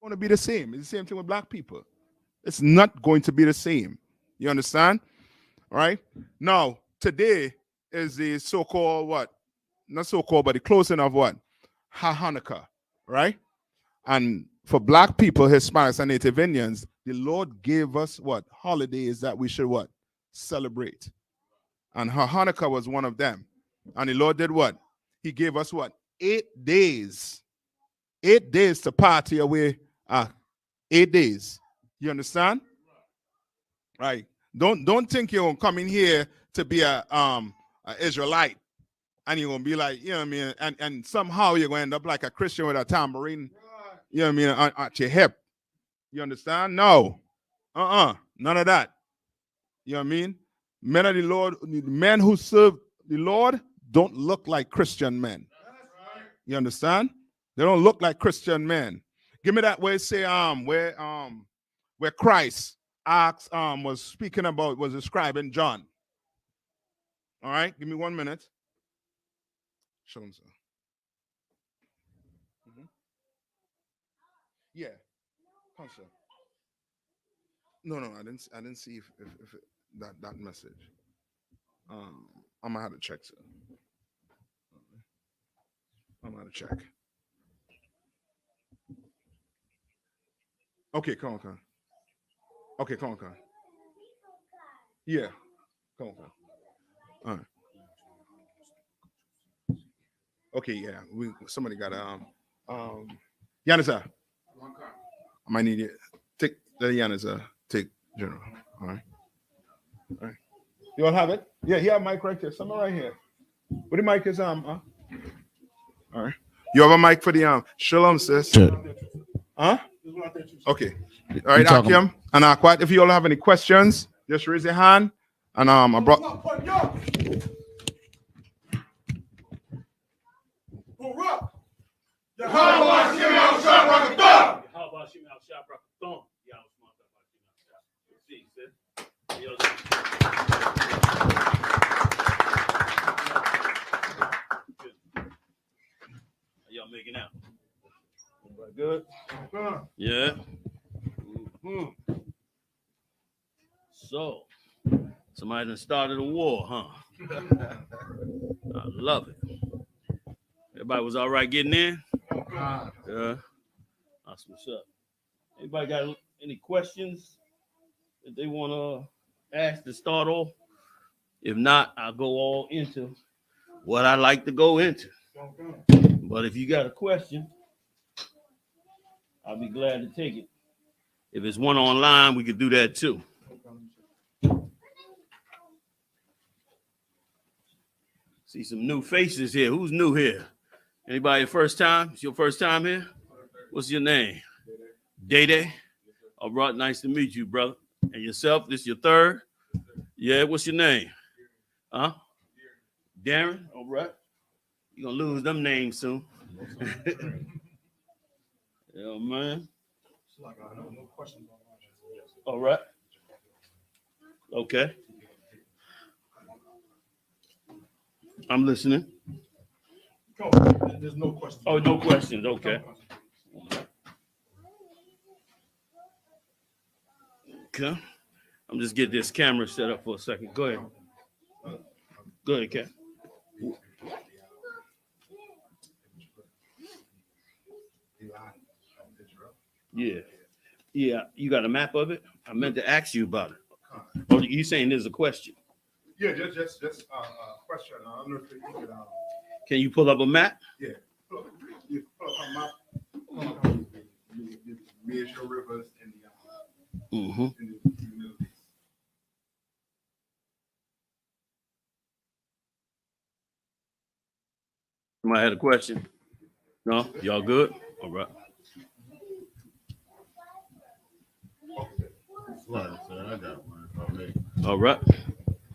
going to be the same. It's the same thing with black people. It's not going to be the same. You understand? All right. Now, today is the so-called what? Not so-called, but the closing of what? Hanukkah, right? And for black people, Hispanics, and Native Indians, the Lord gave us what? Holidays that we should what? Celebrate. And Hanukkah was one of them. And the Lord did what? He gave us what? 8 days. 8 days to party away. 8 days. You understand? Right. Don't think you're gonna come in here to be a Israelite and you're gonna be like, you know what I mean, and somehow you're gonna end up like a Christian with a tambourine, you know what I mean, at your hip. You understand? No. None of that. You know what I mean? Men of the Lord, men who serve the Lord don't look like Christian men. You understand? They don't look like Christian men. Give me that where it say where Christ asked was speaking about, was describing John. All right, give me 1 minute. Shalom, sir. Yeah, come, sir. No, I didn't see if that message. I'm gonna have to check, sir. I'm gonna check. Okay, come on. Okay, come on. Yeah, come on. All right. Okay, yeah. Somebody got Yahanna, I might need it. Take the Yahanna, take general. All right. You all have it? Yeah, he have a mic right there. Someone right here. What the mic is All right. You have a mic for the Shalom, sis. Huh? Okay. All right, Akim and Akwat. If you all have any questions, just raise your hand. And I brought. Y'all making out? Good. Yeah. So, somebody done started a war, huh? I love it. Everybody was all right getting in? Yeah. That's what's up. Anybody got any questions that they want to ask to start off? If not, I'll go all into what I like to go into. But if you got a question, I'll be glad to take it. If it's one online, we could do that too. See some new faces here. Who's new here? Anybody first time? It's your first time here? What's your name? Day. All right, nice to meet you, brother. And yourself, this your third? Yeah, what's your name? Huh? Darren? All right. You're going to lose them names soon. Yeah, man. All right. Okay. I'm listening. There's no questions. Oh, no questions. Okay. Okay. I'm just getting this camera set up for a second. Go ahead. Go ahead, Kat. Yeah. You got a map of it? I meant to ask you about it. Oh, you saying there's a question? Yeah, just a question. I don't know if you could. Can you pull up a map? Yeah. You pull up a map. Major rivers in the Middle East. Somebody had a question? No? Y'all good? All right. I got one. All right.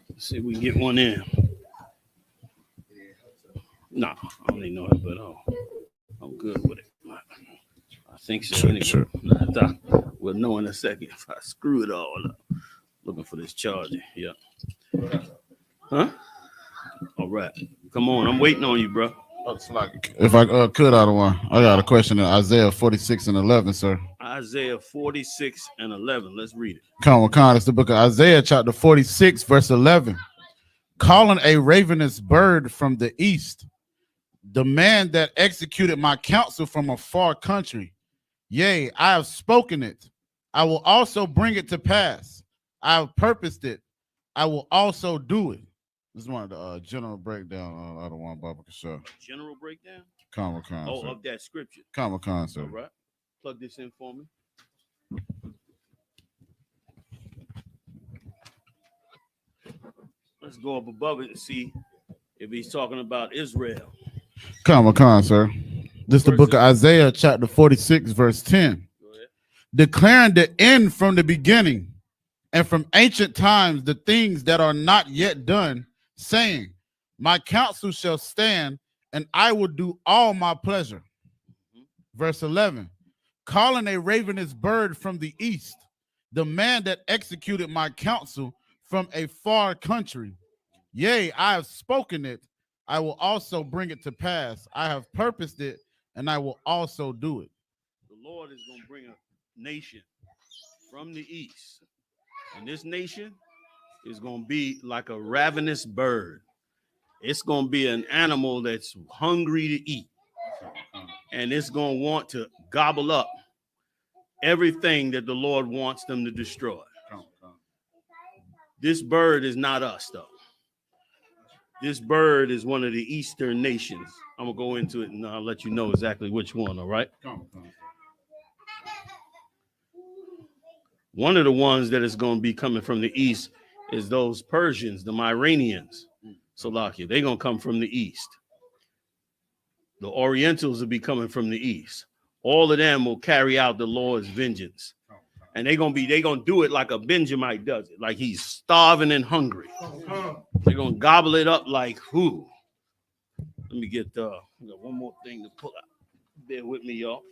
Let's see if we can get one in. No, I don't need no help at all. I'm good with it. I think so. Anyway. Sure. We'll know in a second if I screw it all up. Looking for this charger. Yeah. Huh? All right. Come on. I'm waiting on you, bro. If I could out of one, I got a question in Isaiah 46:11, sir. Isaiah 46 and 11. Let's read it. Come on, it's the book of Isaiah, chapter 46, verse 11. Calling a ravenous bird from the east, the man that executed my counsel from a far country. Yea, I have spoken it. I will also bring it to pass. I have purposed it. I will also do it. This is one of the general breakdown. I don't want Baba Kasha. General breakdown? Come on, Oh, of that scripture. Come on, sir. All right. Plug this in for me. Let's go up above it and see if he's talking about Israel. Come on, sir. This is the book of Isaiah, chapter 46, verse 10. Declaring the end from the beginning and from ancient times the things that are not yet done, saying, my counsel shall stand and I will do all my pleasure. Verse 11, calling a ravenous bird from the east, the man that executed my counsel from a far country. Yea, I have spoken it. I will also bring it to pass. I have purposed it, and I will also do it. The Lord is going to bring a nation from the east. And this nation is going to be like a ravenous bird. It's going to be an animal that's hungry to eat. And it's going to want to gobble up everything that the Lord wants them to destroy. This bird is not us, though. This bird is one of the eastern nations. I'm going to go into it and I'll let you know exactly which one, all right? One of the ones that is going to be coming from the east is those Persians, the Iranians, Salakia. They're going to come from the east. The Orientals will be coming from the east. All of them will carry out the Lord's vengeance. And they're going to do it like a Benjamite does it, like he's starving and hungry. They're going to gobble it up like who? Let me get I got one more thing to pull out. Bear with me, y'all.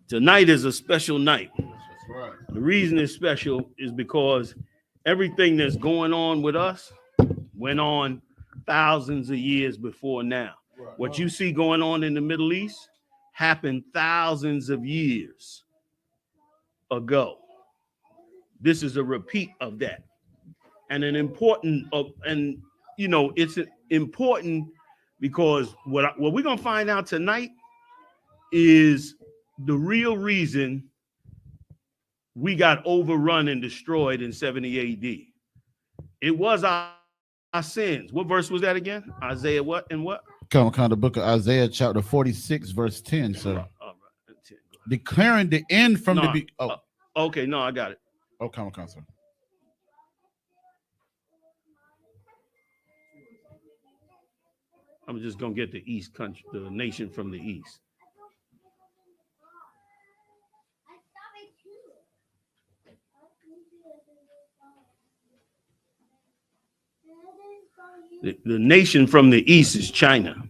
Tonight is a special night. That's right. The reason it's special is because everything that's going on with us went on thousands of years before now. Right. What you see going on in the Middle East happened thousands of years ago. This is a repeat of that. And it's important because what we're going to find out tonight is the real reason we got overrun and destroyed in 70 AD. It was our sins. What verse was that again? Isaiah what and what? Come on, the book of Isaiah, chapter 46, verse 10, sir. All right. Declaring the end from the beginning. Okay, no, I got it. Oh, come on, sir. I'm just gonna get the east country, the nation from the east. The nation from the east is China.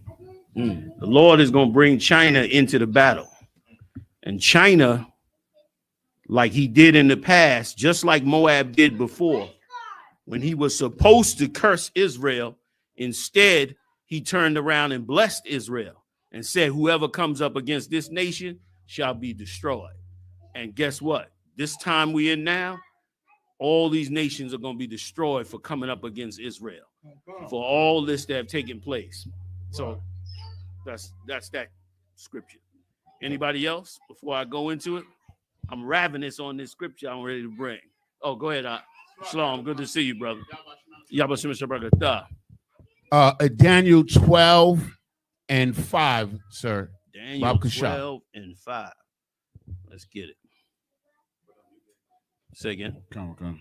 The Lord is going to bring China into the battle. And China, like he did in the past, just like Moab did before, when he was supposed to curse Israel, instead, he turned around and blessed Israel and said, whoever comes up against this nation shall be destroyed. And guess what? This time we're in now, all these nations are going to be destroyed for coming up against Israel, for all this that have taken place. So that's that scripture. Anybody else before I go into it? I'm ravenous on this scripture I'm ready to bring. Oh, go ahead. Shalom. Good to see you, brother. Daniel 12 and 5, sir. Daniel 12 and 5. Let's get it. Say again. Come on.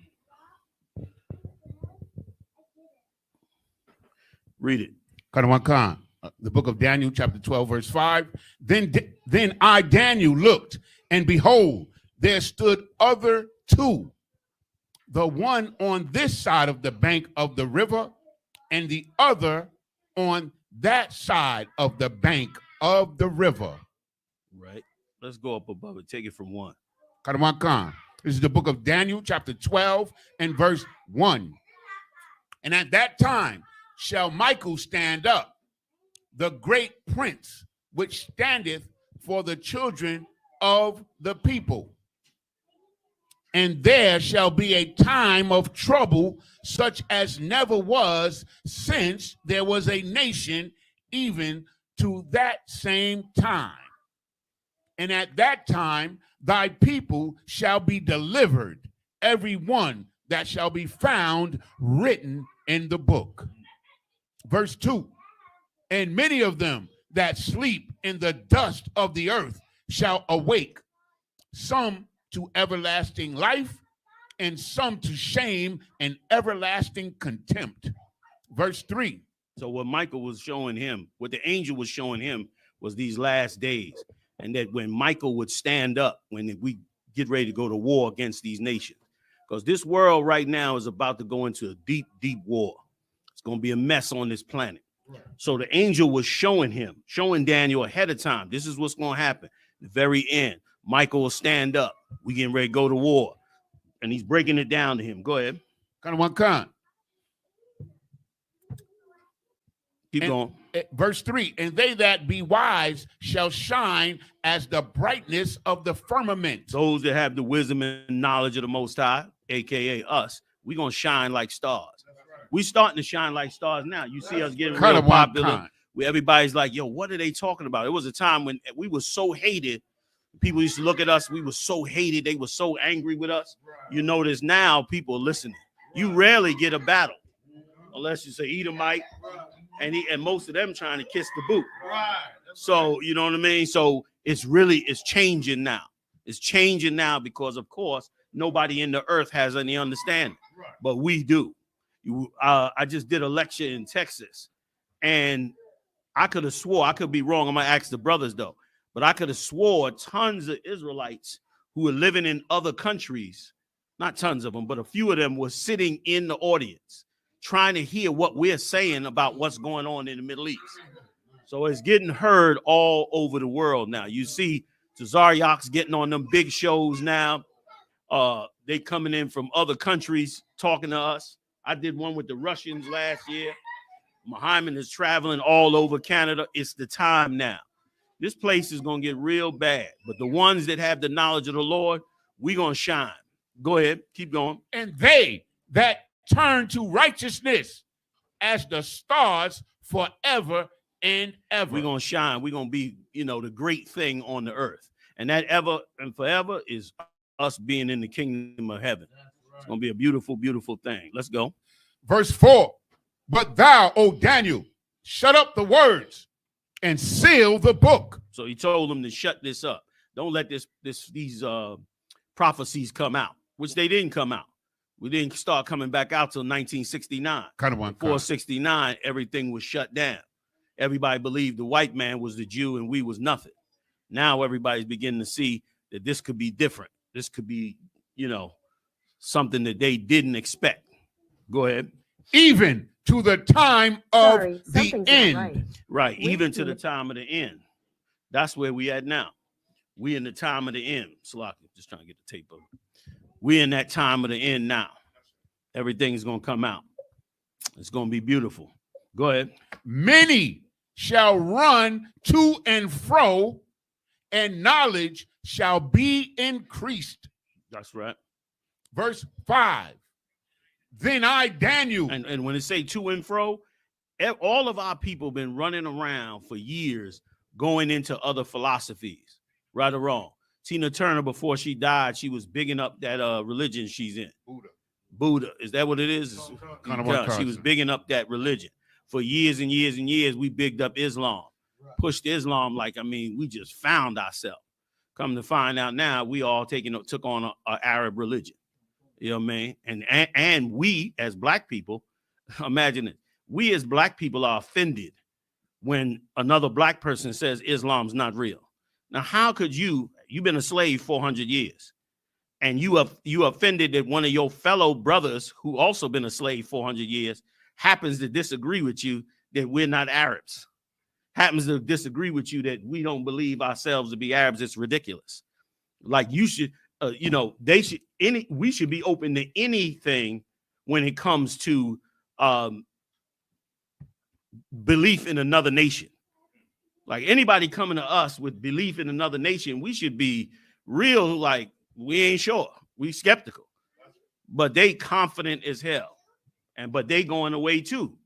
Read it. The book of Daniel, chapter 12, verse 5. Then I, Daniel, looked, and behold, there stood other two, the one on this side of the bank of the river, and the other on that side of the bank of the river. Right. Let's go up above it. Take it from 1. This is the book of Daniel, chapter 12, and verse 1. And at that time shall Michael stand up, the great prince, which standeth for the children of the people. And there shall be a time of trouble such as never was since there was a nation, even to that same time. And at that time thy people shall be delivered, every one that shall be found written in the book. Verse 2, and many of them that sleep in the dust of the earth shall awake, some to everlasting life, and some to shame and everlasting contempt. Verse 3. So what Michael was showing him, what the angel was showing him, was these last days. And that when Michael would stand up, when we get ready to go to war against these nations, because this world right now is about to go into a deep, deep war. It's going to be a mess on this planet. Right. So the angel was showing Daniel ahead of time. This is what's going to happen. The very end, Michael will stand up. We getting ready to go to war. And he's breaking it down to him. Go ahead. Kind of one kind. Keep going. Verse 3, and they that be wise shall shine as the brightness of the firmament. Those that have the wisdom and knowledge of the Most High, a.k.a. us, we're going to shine like stars. Right. We're starting to shine like stars now. You see us getting real popular. Where everybody's like, yo, what are they talking about? It was a time when we were so hated. People used to look at us. We were so hated. They were so angry with us. Right. You notice now people are listening. You rarely get a battle unless you say Edomite. And most of them trying to kiss the boot. Right. So, you know what I mean? So it's changing now. It's changing now because, of course, nobody in the earth has any understanding. Right. But we do. I just did a lecture in Texas, and I could have swore, I could be wrong. I'm going to ask the brothers, though. But I could have swore tons of Israelites who were living in other countries, not tons of them, but a few of them were sitting in the audience, trying to hear what we're saying about what's going on in the Middle East. So it's getting heard all over the world now. You see Tazariak's getting on them big shows now. They coming in from other countries talking to us. I did one with the Russians last year. Muhammad is traveling all over Canada. It's the time now. This place is going to get real bad. But the ones that have the knowledge of the Lord, we're going to shine. Go ahead. Keep going. And they that turn to righteousness as the stars forever and ever. We're going to shine. We're going to be, the great thing on the earth. And that ever and forever is us being in the kingdom of heaven. Right. It's going to be a beautiful, beautiful thing. Let's go. Verse 4. But thou, O Daniel, shut up the words and seal the book. So he told them to shut this up. Don't let these prophecies come out, which they didn't come out. We didn't start coming back out till 1969. Before 69, everything was shut down. Everybody believed the white man was the Jew and we was nothing. Now everybody's beginning to see that this could be different. This could be, something that they didn't expect. Go ahead. Even to the time of the end. Right. Even to the time of the end. That's where we at now. We in the time of the end. Salaki, just trying to get the tape over. We in that time of the end now. Everything is going to come out. It's going to be beautiful. Go ahead. Many shall run to and fro, and knowledge shall be increased. That's right. Verse 5. Then I, Daniel. And when it say to and fro, all of our people been running around for years going into other philosophies, right or wrong. Tina Turner, before she died, she was bigging up that religion she's in. Buddha. Is that what it is? She was bigging up that religion. For years and years and years, we bigged up Islam. Right. Pushed Islam we just found ourselves. Come to find out now, we all took on an Arab religion. You know what I mean? And we as black people, imagine it. We as black people are offended when another black person says Islam's not real. Now, how could you've been a slave 400 years and you offended that one of your fellow brothers who also been a slave 400 years happens to disagree with you that we're not Arabs, happens to disagree with you that we don't believe ourselves to be Arabs. It's ridiculous. Like you should, we should be open to anything when it comes to belief in another nation. Like anybody coming to us with belief in another nation, we should be real, like we ain't sure. We skeptical. But they confident as hell. But they going away too.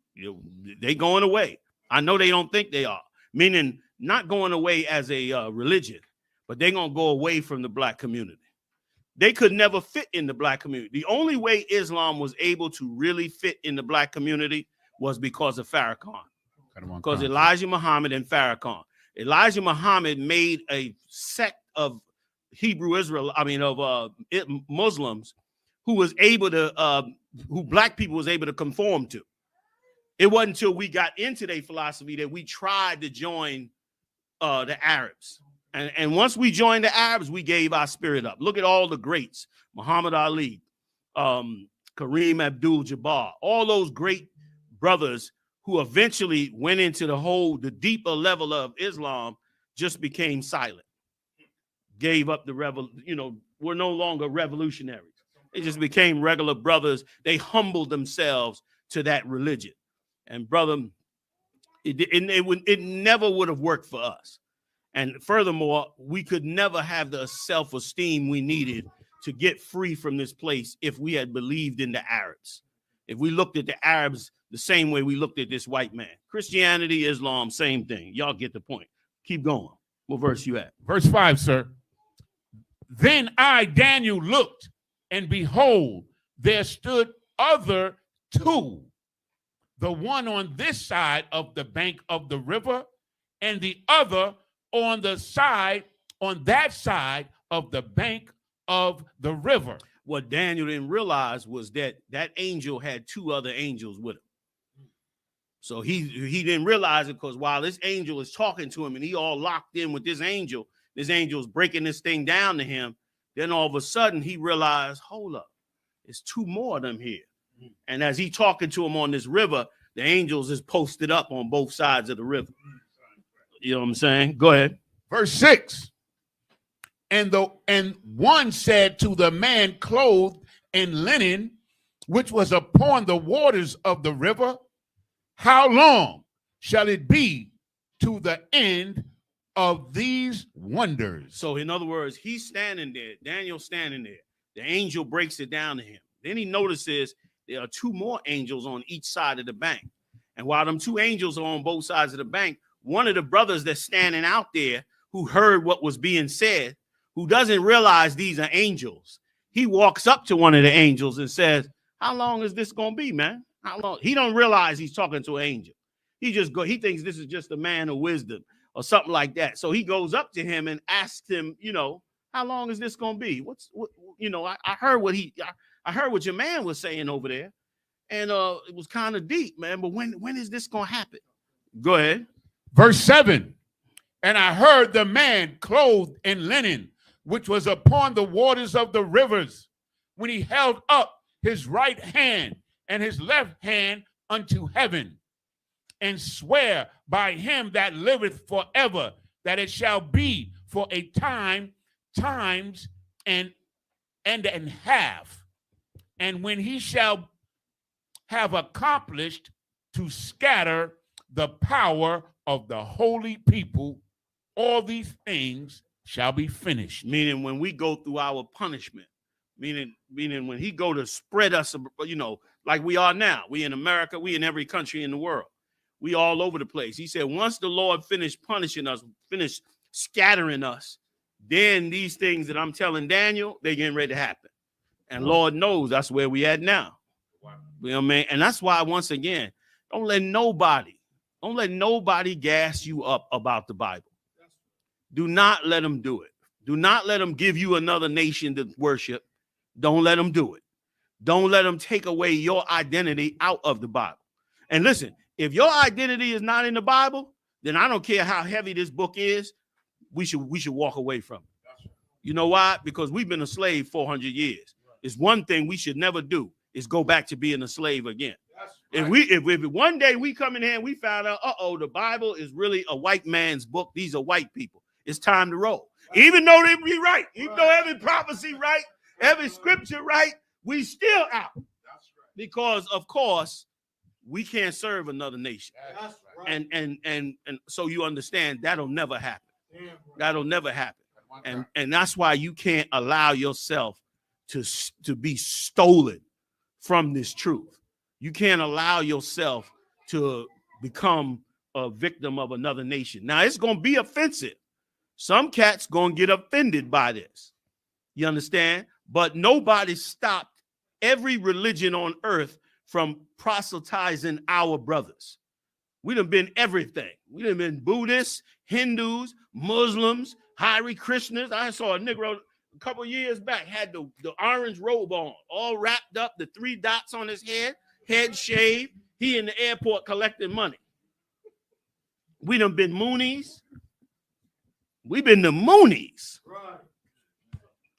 They going away. I know they don't think they are. Meaning not going away as a religion, but they're going to go away from the black community. They could never fit in the black community. The only way Islam was able to really fit in the black community was because of Farrakhan. Because Elijah Muhammad and Farrakhan. Elijah Muhammad made a sect of Muslims who was able to, who black people was able to conform to. It wasn't until we got into their philosophy that we tried to join the Arabs. And once we joined the Arabs, we gave our spirit up. Look at all the greats, Muhammad Ali, Kareem Abdul-Jabbar, all those great brothers who eventually went into the deeper level of Islam, just became silent, gave up were no longer revolutionaries. They just became regular brothers. They humbled themselves to that religion. And brother, it never would have worked for us. And furthermore, we could never have the self-esteem we needed to get free from this place if we had believed in the Arabs. If we looked at the Arabs the same way we looked at this white man. Christianity, Islam, same thing. Y'all get the point. Keep going. What verse you at? Verse 5, sir. Then I, Daniel, looked, and behold, there stood other two, the one on this side of the bank of the river, and the other on that side of the bank of the river. What Daniel didn't realize was that angel had two other angels with him. So he didn't realize it, because while this angel is talking to him and he all locked in with this angel's breaking this thing down to him. Then all of a sudden he realized, hold up, there's two more of them here. And as he talking to him on this river, the angels is posted up on both sides of the river. You know what I'm saying? Go ahead. Verse 6. And one said to the man clothed in linen, which was upon the waters of the river, how long shall it be to the end of these wonders? So in other words, he's standing there, Daniel's standing there. The angel breaks it down to him. Then he notices there are two more angels on each side of the bank. And while them two angels are on both sides of the bank, one of the brothers that's standing out there who heard what was being said, who doesn't realize these are angels, he walks up to one of the angels and says, how long is this going to be, man? How long? He don't realize he's talking to an angel. He thinks this is just a man of wisdom or something like that. So he goes up to him and asks him, how long is this going to be? I heard I heard what your man was saying over there. And it was kind of deep, man. But when is this going to happen? Go ahead. Verse 7. And I heard the man clothed in linen, which was upon the waters of the rivers, when he held up his right hand and his left hand unto heaven, and swear by him that liveth forever, that it shall be for a times and half. And when he shall have accomplished to scatter the power of the holy people, all these things shall be finished. Meaning when we go through our punishment, meaning when he go to spread us, like we are now, we in America, we in every country in the world, we all over the place. He said, once the Lord finished punishing us, finished scattering us, then these things that I'm telling Daniel, they're getting ready to happen. And Lord knows that's where we at now. You know what I mean? And that's why, once again, don't let nobody gas you up about the Bible. Do not let them do it. Do not let them give you another nation to worship. Don't let them do it. Don't let them take away your identity out of the Bible. And listen, if your identity is not in the Bible, then I don't care how heavy this book is, we should walk away from it. You know why? Because we've been a slave 400 years. It's one thing we should never do is go back to being a slave again. If one day we come in here and we found out, the Bible is really a white man's book. These are white people. It's time to roll. Even though they be right, even though every prophecy right, every scripture right, we still out. Because of course we can't serve another nation. And so you understand that'll never happen. That'll never happen. And that's why you can't allow yourself to be stolen from this truth. You can't allow yourself to become a victim of another nation. Now, it's going to be offensive. Some cats going to get offended by this. You understand? But nobody stopped every religion on earth from proselytizing our brothers. We done been everything. We done been Buddhists, Hindus, Muslims, Hare Krishnas. I saw a Negro a couple years back, had the orange robe on, all wrapped up, the 3 dots on his head shaved. He in the airport collecting money. We done been Moonies. We been the Moonies.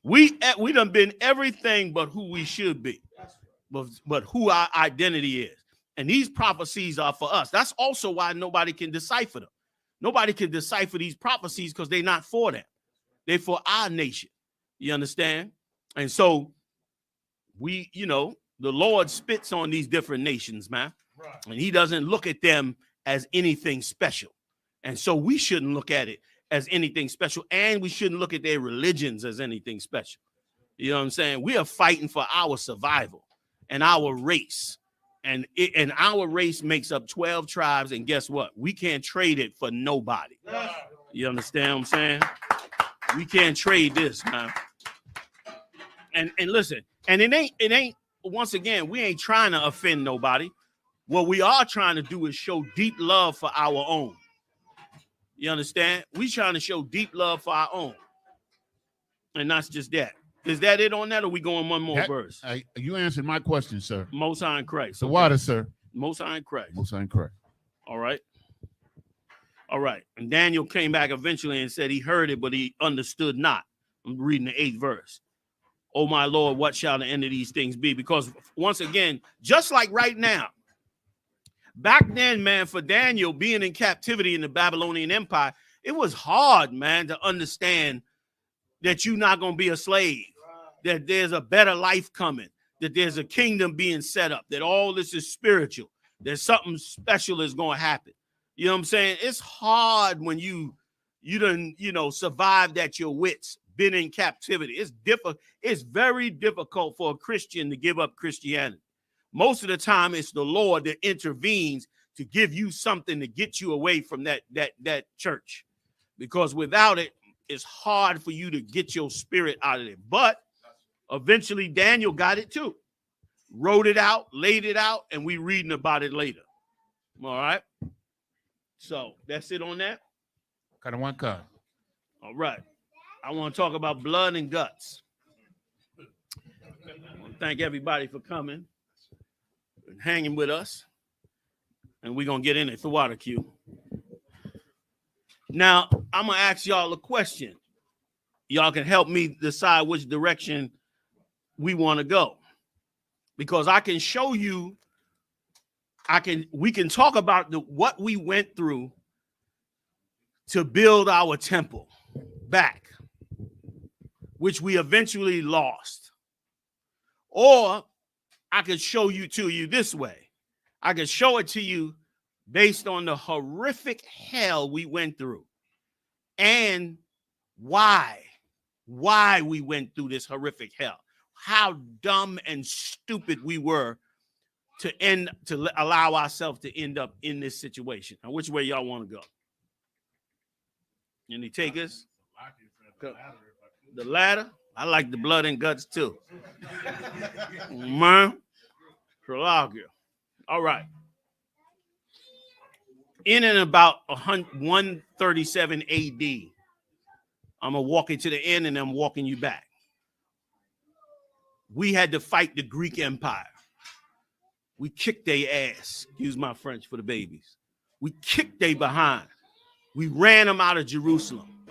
We done been everything but who we should be, but who our identity is. And these prophecies are for us. That's also why nobody can decipher them. Nobody can decipher these prophecies because they're not for them. They're for our nation. You understand? And so the Lord spits on these different nations, man. Right. And he doesn't look at them as anything special. And so we shouldn't look at it as anything special. And we shouldn't look at their religions as anything special. You know what I'm saying? We are fighting for our survival and our race. And our race makes up 12 tribes. And guess what? We can't trade it for nobody. You understand what I'm saying? We can't trade this, man. And listen, and it ain't, once again, we ain't trying to offend nobody. What we are trying to do is show deep love for our own. You understand? We trying to show deep love for our own. And that's just that. Is that it on that, or we going one more verse? You answered my question, sir. Most High in Christ. The water, sir. Most High in Christ. Most High in Christ. All right. All right. And Daniel came back eventually and said he heard it, but he understood not. I'm reading the 8th verse. Oh, my Lord, what shall the end of these things be? Because once again, just like right now, back then, man, for Daniel being in captivity in the Babylonian Empire, it was hard, man, to understand that you're not going to be a slave, that there's a better life coming, that there's a kingdom being set up, that all this is spiritual, that something special is going to happen. You know what I'm saying? It's hard when you done, survived at your wits, been in captivity. It's very difficult for a Christian to give up Christianity. Most of the time, it's the Lord that intervenes to give you something to get you away from that church. Because without it, it's hard for you to get your spirit out of it. But eventually, Daniel got it too. Wrote it out, laid it out, and we reading about it later. All right? So, that's it on that? Kind of one card. All right. I want to talk about blood and guts. I want to thank everybody for coming and hanging with us. And we're going to get in it, the water queue. Now, I'm going to ask y'all a question. Y'all can help me decide which direction we want to go. Because I can show you, we can talk about what we went through to build our temple back, which we eventually lost. Or I could show you to you this way. I could show it to you based on the horrific hell we went through and why we went through this horrific hell, how dumb and stupid we were to allow ourselves to end up in this situation. Now, which way y'all want to go? Any takers? The ladder? I like the blood and guts too. Man, all right. In and about 137 AD, I'm going to walk you to the end and I'm walking you back. We had to fight the Greek Empire. We kicked their ass. Excuse my French for the babies. We kicked their behind. We ran them out of Jerusalem.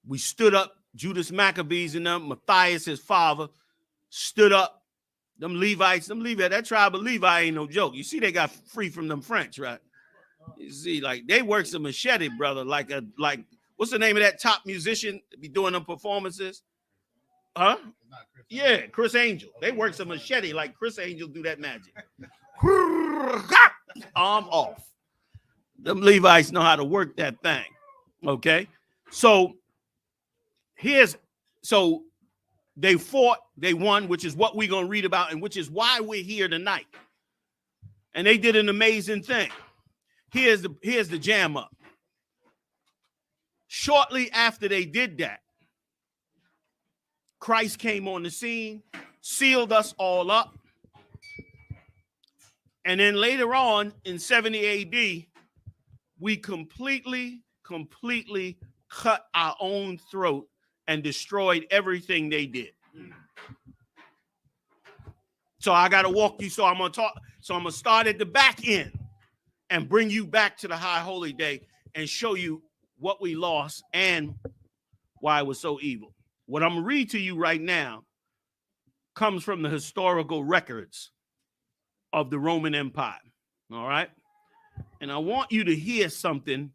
We stood up. Judas Maccabees and them, Matthias, his father, stood up. Them Levites, that tribe of Levi ain't no joke. You see, they got free from them French, right? You see, like they work some machete, brother. Like what's the name of that top musician that be doing them performances? Huh? Yeah, Chris Angel. They work some machete like Chris Angel do that magic. Arm off. Them Levites know how to work that thing. Okay. So they fought, they won, which is what we're going to read about, and which is why we're here tonight. And they did an amazing thing. Here's the jam up. Shortly after they did that, Christ came on the scene, sealed us all up. And then later on in 70 AD, we completely cut our own throat and destroyed everything they did. So I got to walk you. So I'm going to start at the back end and bring you back to the high holy day and show you what we lost and why it was so evil. What I'm going to read to you right now comes from the historical records of the Roman Empire. All right. And I want you to hear something.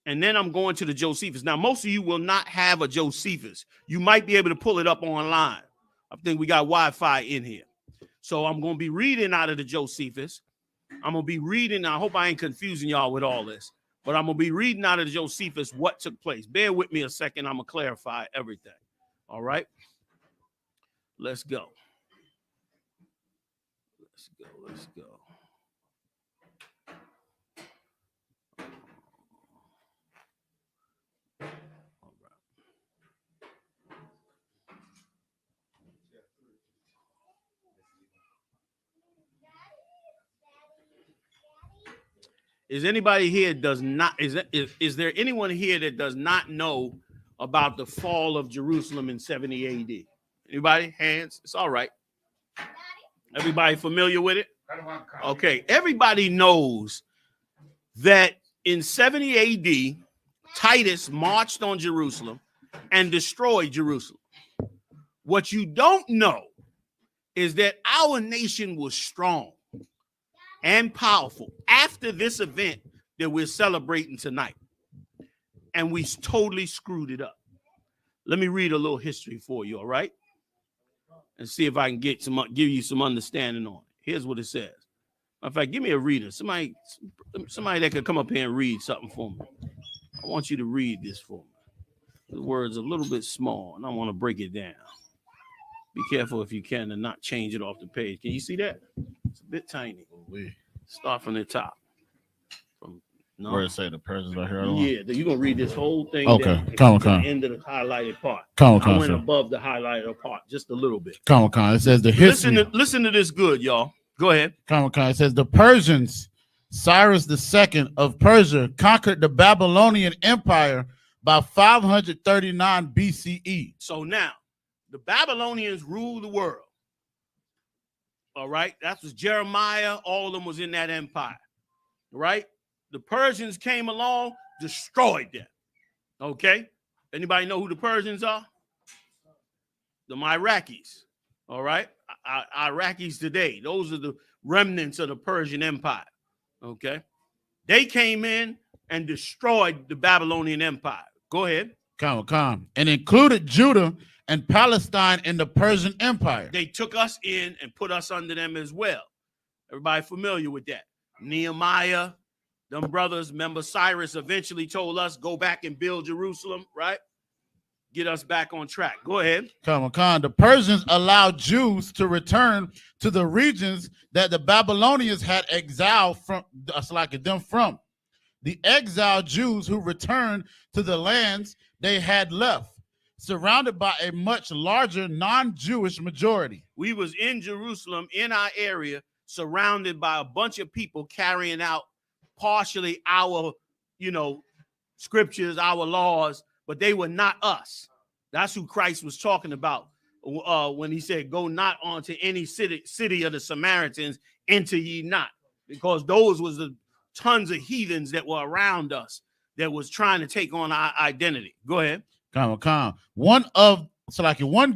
And then I'm going to the Josephus. Now, most of you will not have a Josephus. You might be able to pull it up online. I think we got Wi-Fi in here. So I'm going to be reading out of the Josephus. I'm going to be reading. I hope I ain't confusing y'all with all this. But I'm going to be reading out of the Josephus what took place. Bear with me a second. I'm going to clarify everything. All right? Let's go. Let's go. Is anybody here does not is there anyone here that does not know about the fall of Jerusalem in 70 AD? Anybody? Hands? It's all right. Everybody familiar with it? Okay. Everybody knows that in 70 AD, Titus marched on Jerusalem and destroyed Jerusalem. What you don't know is that our nation was strong and powerful after this event that we're celebrating tonight. And we totally screwed it up. Let me read a little history for you, all right? And see if I can give you some understanding on it. Here's what it says. Matter of fact, give me a reader. Somebody that could come up here and read something for me. I want you to read this for me. The word's a little bit small, and I want to break it down. Be careful if you can and not change it off the page. Can you see that? It's a bit tiny. Start from the top. Where it say the Persians are here? Yeah, you're going to read this whole thing. Okay, come on. End of the highlighted part. I went above the highlighted part just a little bit. It says the history. Listen to this good, y'all. Go ahead. It says the Persians, Cyrus II of Persia, conquered the Babylonian Empire by 539 BCE. So now, the Babylonians ruled the world. All right? That was Jeremiah. All of them was in that empire. Right? The Persians came along, destroyed them. Okay? Anybody know who the Persians are? The Iraqis. All right? Iraqis today. Those are the remnants of the Persian Empire. Okay? They came in and destroyed the Babylonian Empire. Go ahead. And included Judah and Palestine in the Persian Empire. They took us in and put us under them as well. Everybody familiar with that? Nehemiah, them brothers. Remember, Cyrus eventually told us, go back and build Jerusalem, right? Get us back on track. Go ahead. The Persians allowed Jews to return to the regions that the Babylonians had exiled from. The exiled Jews who returned to the lands they had left, surrounded by a much larger non-Jewish majority. We was in Jerusalem, in our area, surrounded by a bunch of people carrying out partially our, scriptures, our laws, but they were not us. That's who Christ was talking about when he said, go not onto any city of the Samaritans, enter ye not. Because those was the tons of heathens that were around us that was trying to take on our identity. Go ahead. One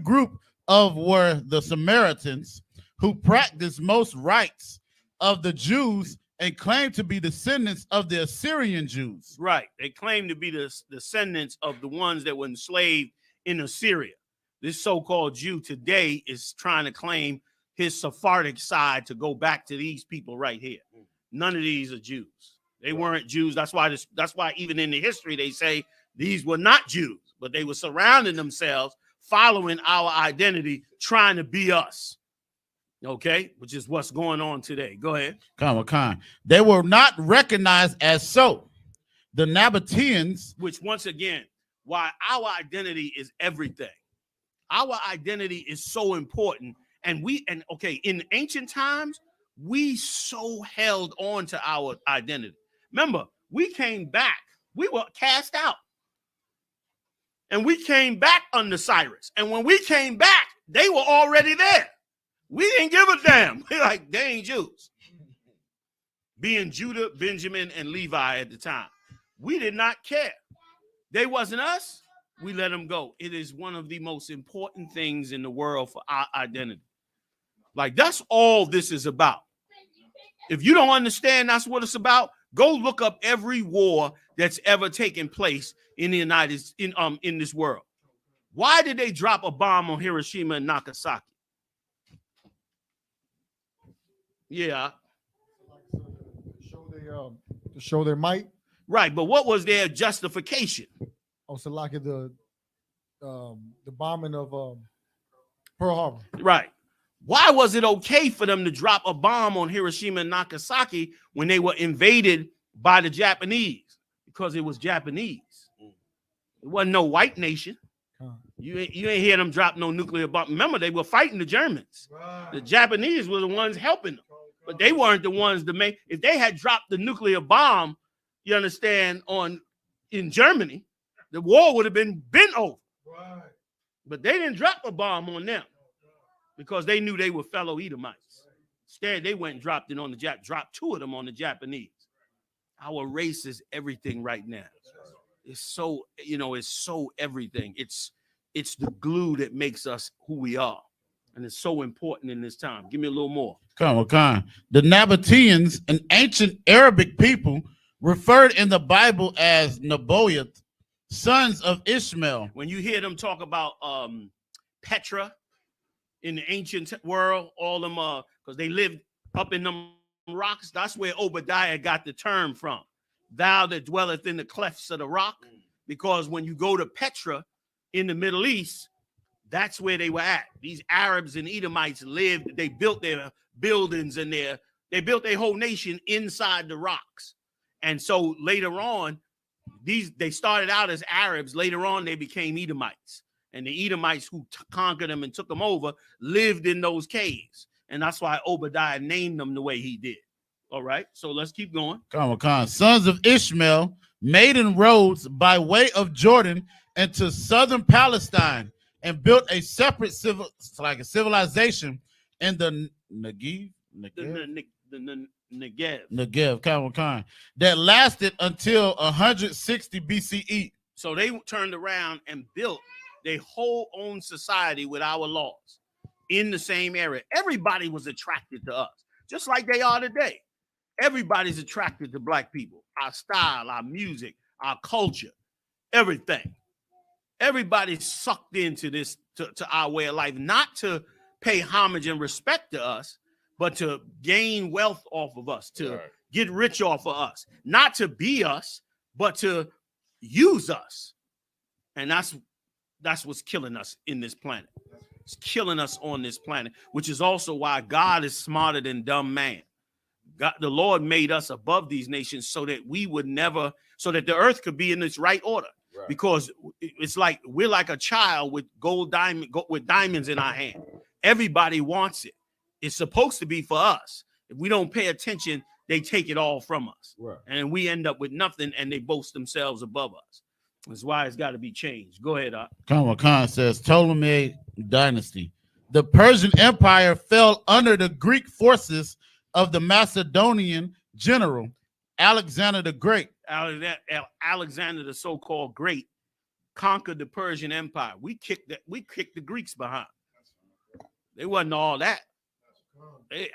group of were the Samaritans, who practiced most rites of the Jews and claimed to be descendants of the Assyrian Jews. Right. They claimed to be the descendants of the ones that were enslaved in Assyria. This so-called Jew today is trying to claim his Sephardic side to go back to these people right here. none of these are Jews. They weren't Jews. That's why even in the history they say these were not Jews, but they were surrounding themselves, following our identity, trying to be us. Okay, which is what's going on today. Go ahead. They were not recognized as so. The Nabateans, Which once again, why our identity is everything. Our identity is so important. And in ancient times, we so held on to our identity. Remember, we came back. We were cast out. And we came back under Cyrus. And when we came back, they were already there. We didn't give a damn. We're like, they ain't Jews. Being Judah, Benjamin, and Levi at the time. We did not care. They wasn't us. We let them go. It is one of the most important things in the world for our identity. Like, that's all this is about. If you don't understand that's what it's about, go look up every war that's ever taken place in the in this world. Why did they drop a bomb on Hiroshima and Nagasaki? Yeah. To show their might. Right, but what was their justification? Oh, so like the bombing of Pearl Harbor. Right. Why was it okay for them to drop a bomb on Hiroshima and Nagasaki when they were invaded by the Japanese? Because it was Japanese. It wasn't no white nation. You ain't hear them drop no nuclear bomb. Remember, they were fighting the Germans. Right. The Japanese were the ones helping them, but they weren't the ones to make. If they had dropped the nuclear bomb, you understand, in Germany, the war would have been over. Right. But they didn't drop a bomb on them because they knew they were fellow Edomites. Instead, they went and dropped it on the dropped two of them on the Japanese. Our race is everything right now. It's so, it's so everything. It's the glue that makes us who we are. And it's so important in this time. Give me a little more. The Nabateans, an ancient Arabic people, referred in the Bible as Nebaioth, sons of Ishmael. When you hear them talk about Petra in the ancient world, all them because they lived up in them rocks, that's where Obadiah got the term from. Thou that dwelleth in the clefts of the rock, because when you go to Petra in the Middle East, that's where they were at. These Arabs and Edomites lived. They built their buildings and they built their whole nation inside the rocks. And so later on, they started out as Arabs. Later on, they became Edomites. And the Edomites who conquered them and took them over lived in those caves. And that's why Obadiah named them the way he did. All right, so let's keep going. Sons of Ishmael made inroads by way of Jordan into southern Palestine and built a separate civilization in the Negev. Negev, that lasted until 160 BCE. So they turned around and built their whole own society with our laws in the same area. Everybody was attracted to us, just like they are today. Everybody's attracted to black people, our style, our music, our culture, everything. Everybody's sucked into this, to our way of life, not to pay homage and respect to us, but to gain wealth off of us, to get rich off of us, not to be us, but to use us. And that's what's killing us in this planet. It's killing us on this planet, which is also why God is smarter than dumb man. God, the Lord made us above these nations so that so that the earth could be in its right order. Right. Because it's like we're like a child with with diamonds in our hand. Everybody wants it. It's supposed to be for us. If we don't pay attention, they take it all from us. Right. And we end up with nothing, and they boast themselves above us. That's why it's got to be changed. Go ahead, Khan says Ptolemy dynasty. The Persian Empire fell under the Greek forces of the Macedonian general Alexander the Great. Alexander the so-called Great conquered the Persian Empire. We kicked the Greeks behind. They wasn't all that.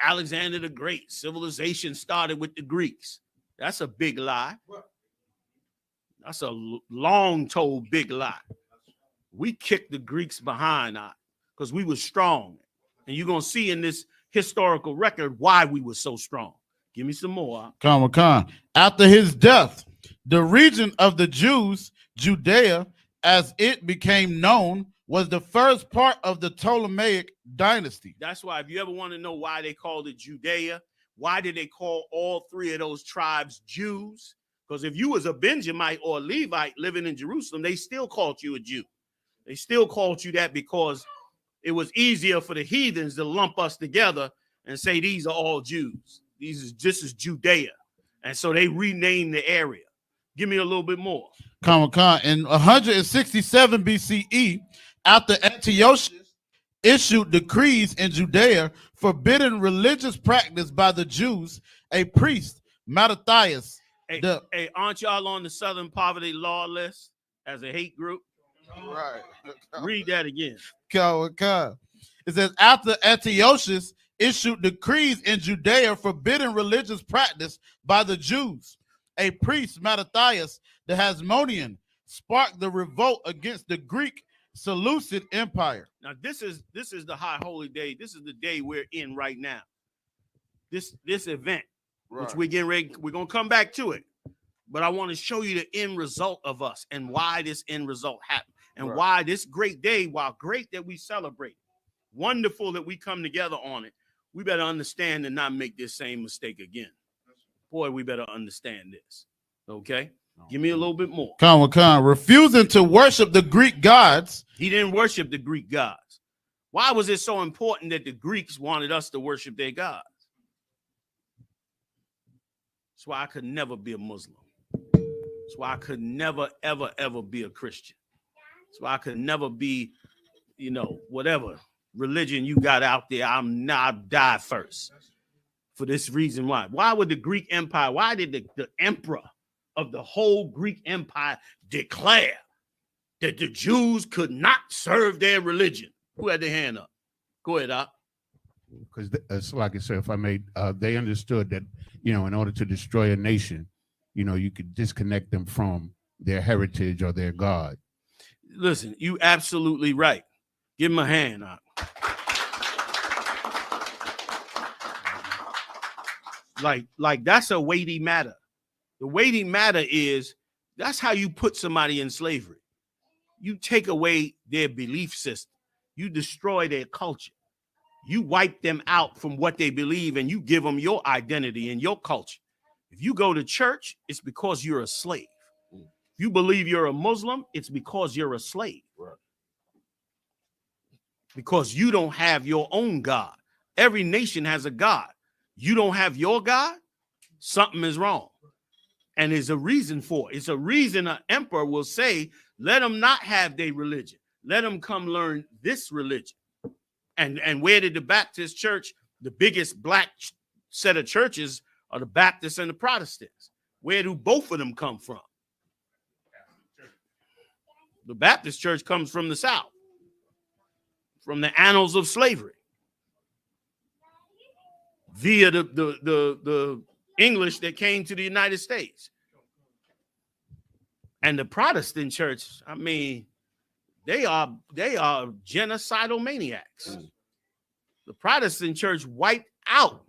Alexander the Great, civilization started with the Greeks. That's a big lie. That's a long-told big lie. We kicked the Greeks behind because we were strong. And you're going to see in this historical record why we were so strong. Give me some more. After his death, the region of the Jews, Judea, as it became known, was the first part of the Ptolemaic dynasty. That's why if you ever want to know why they called it Judea, why did they call all three of those tribes Jews? Because if you was a Benjamite or a Levite living in Jerusalem, they still called you a Jew. They still called you that because it was easier for the heathens to lump us together and say these are all Jews. This is Judea. And so they renamed the area. Give me a little bit more. In 167 BCE, after Antiochus issued decrees in Judea forbidding religious practice by the Jews, a priest, Mattathias. Hey, aren't y'all on the Southern Poverty Law list as a hate group? Right. Read that again. It says, after Antiochus issued decrees in Judea forbidding religious practice by the Jews, a priest, Mattathias, the Hasmonean, sparked the revolt against the Greek Seleucid Empire. Now, this is the high holy day. This is the day we're in right now. This event, which we're getting ready, we're going to come back to it. But I want to show you the end result of us and why this end result happened and why this great day, while great that we celebrate, wonderful that we come together on it, we better understand and not make this same mistake again. Boy, we better understand this. Okay? Give me a little bit more. Refusing to worship the Greek gods. He didn't worship the Greek gods. Why was it so important that the Greeks wanted us to worship their gods? That's why I could never be a Muslim. That's why I could never, ever, ever be a Christian. That's why I could never be, whatever religion you got out there. I'll die first. For this reason, why? Why would the Greek Empire, why did the emperor of the whole Greek Empire declare that the Jews could not serve their religion? Who had their hand up? Go ahead, Op. Because, like I said, if I may, they understood that, in order to destroy a nation, you could disconnect them from their heritage or their God. Listen, you absolutely right. Give him a hand, Op. Like that's a weighty matter. The weighty matter is that's how you put somebody in slavery. You take away their belief system. You destroy their culture. You wipe them out from what they believe and you give them your identity and your culture. If you go to church, it's because you're a slave. If you believe you're a Muslim, it's because you're a slave. Right. Because you don't have your own God. Every nation has a God. You don't have your God, something is wrong. And there's a reason for it. It's a reason an emperor will say, let them not have their religion. Let them come learn this religion. And where did the Baptist church, the biggest black set of churches, are the Baptists and the Protestants? Where do both of them come from? The Baptist church comes from the South, from the annals of slavery, via the English that came to the United States. And the Protestant church, I mean, they are genocidal maniacs. The Protestant church wiped out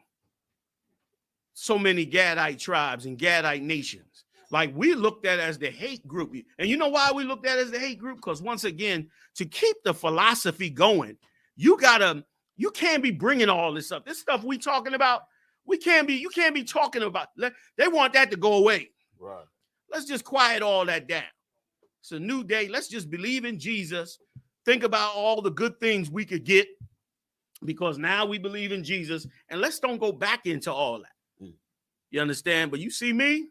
so many Gadite tribes and Gadite nations. Like, we looked at as the hate group. And you know why we looked at it as the hate group? Because once again, to keep the philosophy going, you can't be bringing all this up. This stuff we talking about, you can't be talking about. They want that to go away. Right. Let's just quiet all that down. It's a new day. Let's just believe in Jesus. Think about all the good things we could get because now we believe in Jesus. And let's don't go back into all that. You understand? But you see me?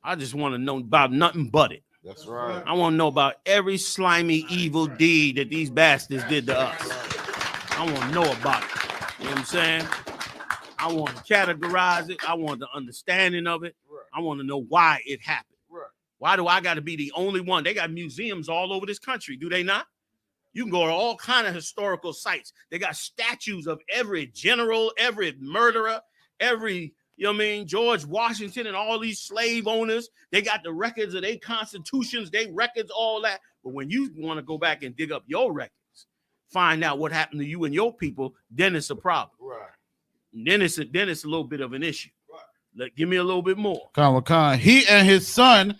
I just want to know about nothing but it. That's right. I want to know about every slimy, evil deed that these bastards did to us. I want to know about it. You know what I'm saying? I want to categorize it. I want the understanding of it. I want to know why it happened. Why do I got to be the only one? They got museums all over this country, do they not? You can go to all kind of historical sites. They got statues of every general, every murderer, every, George Washington and all these slave owners. They got the records of their constitutions, their records, all that. But when you want to go back and dig up your records, find out what happened to you and your people, then it's a problem. Right. Then it's a little bit of an issue. Give me a little bit more. He and his son,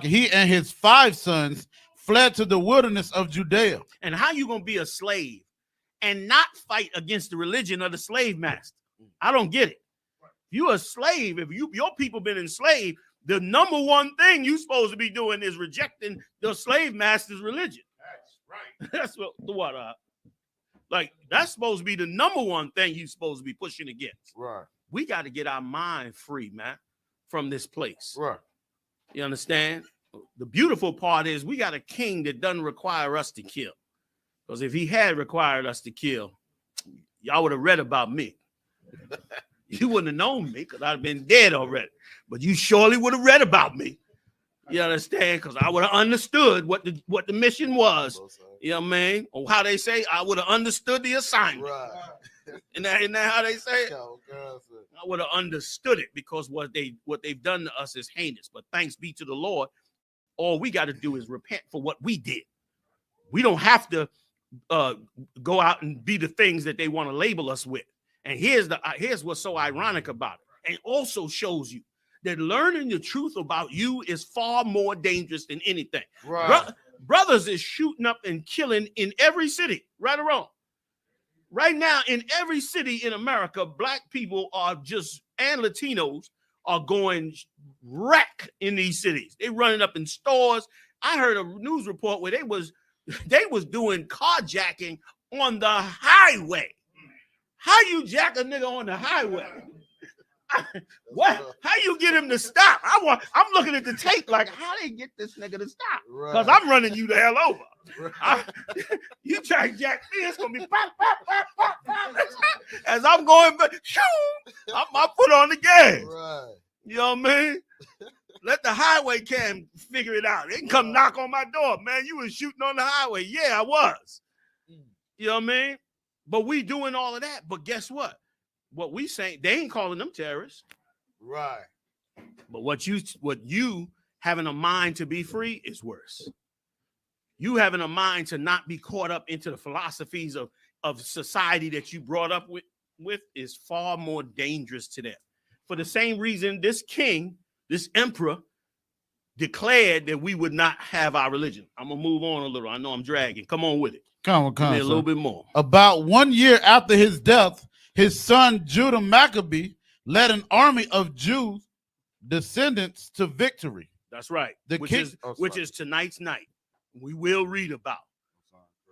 he and his 5 sons fled to the wilderness of Judea. And how you gonna be a slave and not fight against the religion of the slave master? I don't get it. You're a slave. If your people been enslaved, the number one thing you're supposed to be doing is rejecting the slave master's religion. That's right. That's what like that's supposed to be the number one thing you're supposed to be pushing against. Right. We got to get our mind free, man, from this place. Right. You understand? The beautiful part is we got a king that doesn't require us to kill. Because if he had required us to kill, y'all would have read about me. You wouldn't have known me because I'd have been dead already. But you surely would have read about me. You understand? Because I would have understood what the mission was. You know what I mean? Or how they say, I would have understood the assignment. Right. Isn't that how they say it? I would have understood it because what they've done to us is heinous. But thanks be to the Lord, all we got to do is repent for what we did. We don't have to go out and be the things that they want to label us with. And here's what's so ironic about it. And also shows you that learning the truth about you is far more dangerous than anything. Right. Brothers is shooting up and killing in every city, right or wrong. Right now, in every city in America, black people are and Latinos are going wreck in these cities. They running up in stores. I heard a news report where they was doing carjacking on the highway. How you jack a nigga on the highway? What? How you get him to stop? I'm looking at the tape like, how they get this nigga to stop? Because I'm running you the hell over. Right. You try to jack me, it's gonna be pop, pop, pop, pop, pop. As I'm going, but my foot on the gas. Right. You know what I mean? Let the highway cam figure it out. They can come knock on my door, man. You was shooting on the highway. Yeah, I was. You know what I mean? But we doing all of that. But guess what? What we saying, they ain't calling them terrorists. Right. But what you having a mind to be free is worse. You having a mind to not be caught up into the philosophies of society that you brought up with is far more dangerous to them. For the same reason, this king, this emperor, declared that we would not have our religion. I'm gonna move on a little. I know I'm dragging. Come on with it. Come on, a little bit more. About 1 year after his death, his son Judah Maccabee led an army of Jews descendants to victory. That's right. Which is tonight's night. We will read about.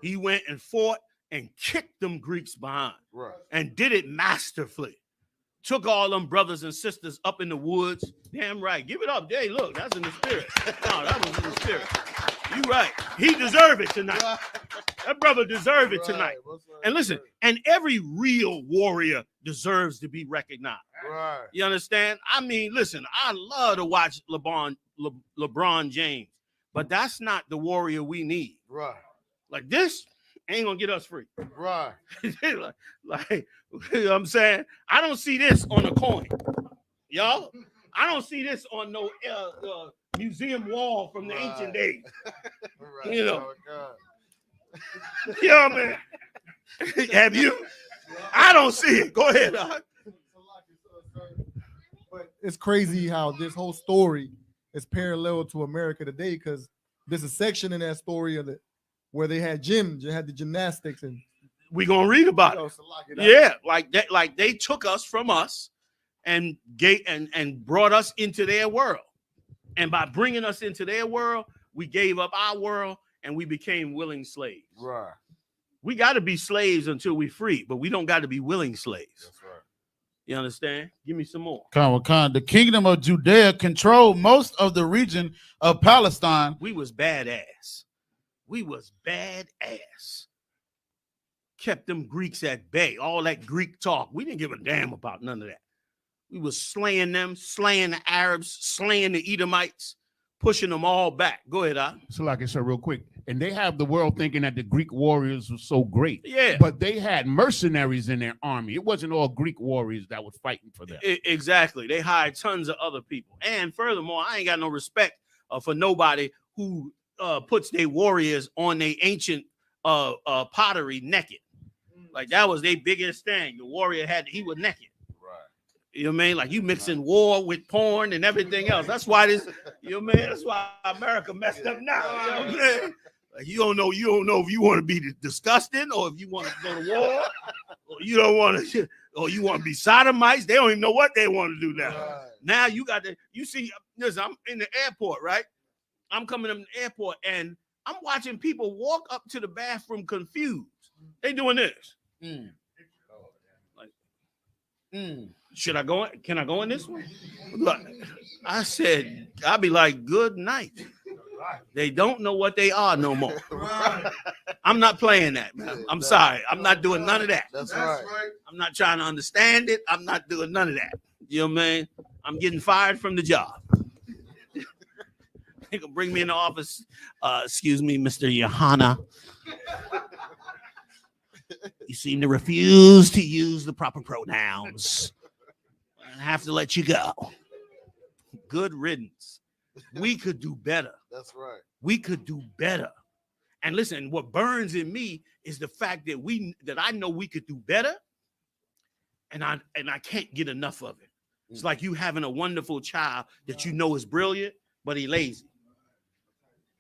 He went and fought and kicked them Greeks behind. Right. And did it masterfully. Took all them brothers and sisters up in the woods. Damn right. Give it up. Hey, look, that's in the spirit. No, that was in the spirit. You right. He deserved it tonight. That brother deserved it tonight. And listen, and every real warrior deserves to be recognized. Right. You understand? I mean, listen, I love to watch LeBron James, but that's not the warrior we need. Right. Like this ain't gonna get us free. Right. like you know what I'm saying? I don't see this on a coin. Y'all, I don't see this on no museum wall from the ancient days. Right. You know. You know what I mean? Have you? I don't see it. Go ahead. But it's crazy how this whole story is parallel to America today, because there's a section in that story where they had gyms, you had the gymnastics, and we're gonna read about it. Yeah, like that, like they took us from us and brought us into their world. And by bringing us into their world, we gave up our world and we became willing slaves. Right. We got to be slaves until we free, but we don't got to be willing slaves. That's right. You understand? Give me some more. The kingdom of Judea controlled most of the region of Palestine. We was badass. We was badass. Kept them Greeks at bay. All that Greek talk. We didn't give a damn about none of that. We was slaying them, slaying the Arabs, slaying the Edomites, pushing them all back. Go ahead, Al. So like I said real quick, and they have the world thinking that the Greek warriors were so great. Yeah. But they had mercenaries in their army. It wasn't all Greek warriors that was fighting for them. Exactly. They hired tons of other people. And furthermore, I ain't got no respect for nobody who puts their warriors on their ancient pottery naked. Like that was their biggest thing. The warrior he was naked. You know what I mean? Like you mixing war with porn and everything else. That's why this, you know what I mean? That's why America messed up now. You know what I'm saying? Like you don't know if you want to be disgusting or if you want to go to war, or you don't want to, or you want to be sodomites. They don't even know what they want to do now. Right. Now you got to, you see, listen, I'm in the airport, right? I'm coming in the airport and I'm watching people walk up to the bathroom confused. They doing this. Should I go in? Can I go in this one? Look, I said, I'll be like, good night. They don't know what they are no more. I'm not playing that, man. I'm sorry. I'm not doing none of that. That's right. I'm not trying to understand it. I'm not doing none of that. You know what I mean? I'm getting fired from the job. They can bring me in the office. Excuse me, Mr. Yahanna. You seem to refuse to use the proper pronouns. I have to let you go. Good riddance. We could do better. That's right. We could do better. And listen, what burns in me is the fact that I know we could do better, and I can't get enough of it. It's like you having a wonderful child that you know is brilliant, but he lazy.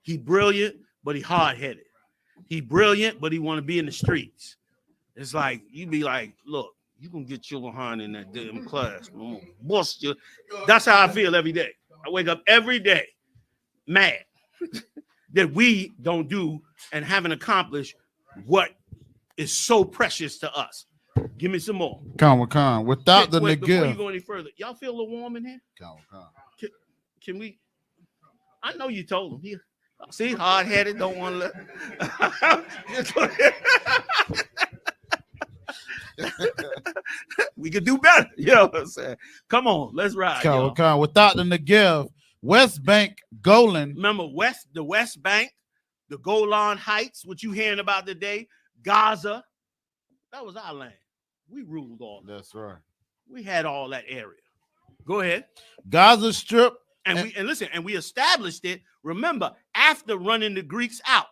He brilliant, but he hard-headed. He brilliant, but he want to be in the streets. It's like you be like, look, you gonna get your behind in that damn class. I'm gonna bust you. That's how I feel every day. I wake up every day mad that we don't do and haven't accomplished what is so precious to us. Give me some more. Con. Without the Before you Negev. go any further, y'all feel a little warm in here? Con. Can we? I know you told him. He, see, hard-headed, don't want to let. We could do better. You know what I'm saying? Come on, let's ride. Con. Without the Negev, West Bank, Golan. Remember the West Bank, the Golan Heights, what you hearing about today, Gaza. That was our land. We ruled all that. That's right. We had all that area. Go ahead. Gaza Strip. And we established it. Remember, after running the Greeks out,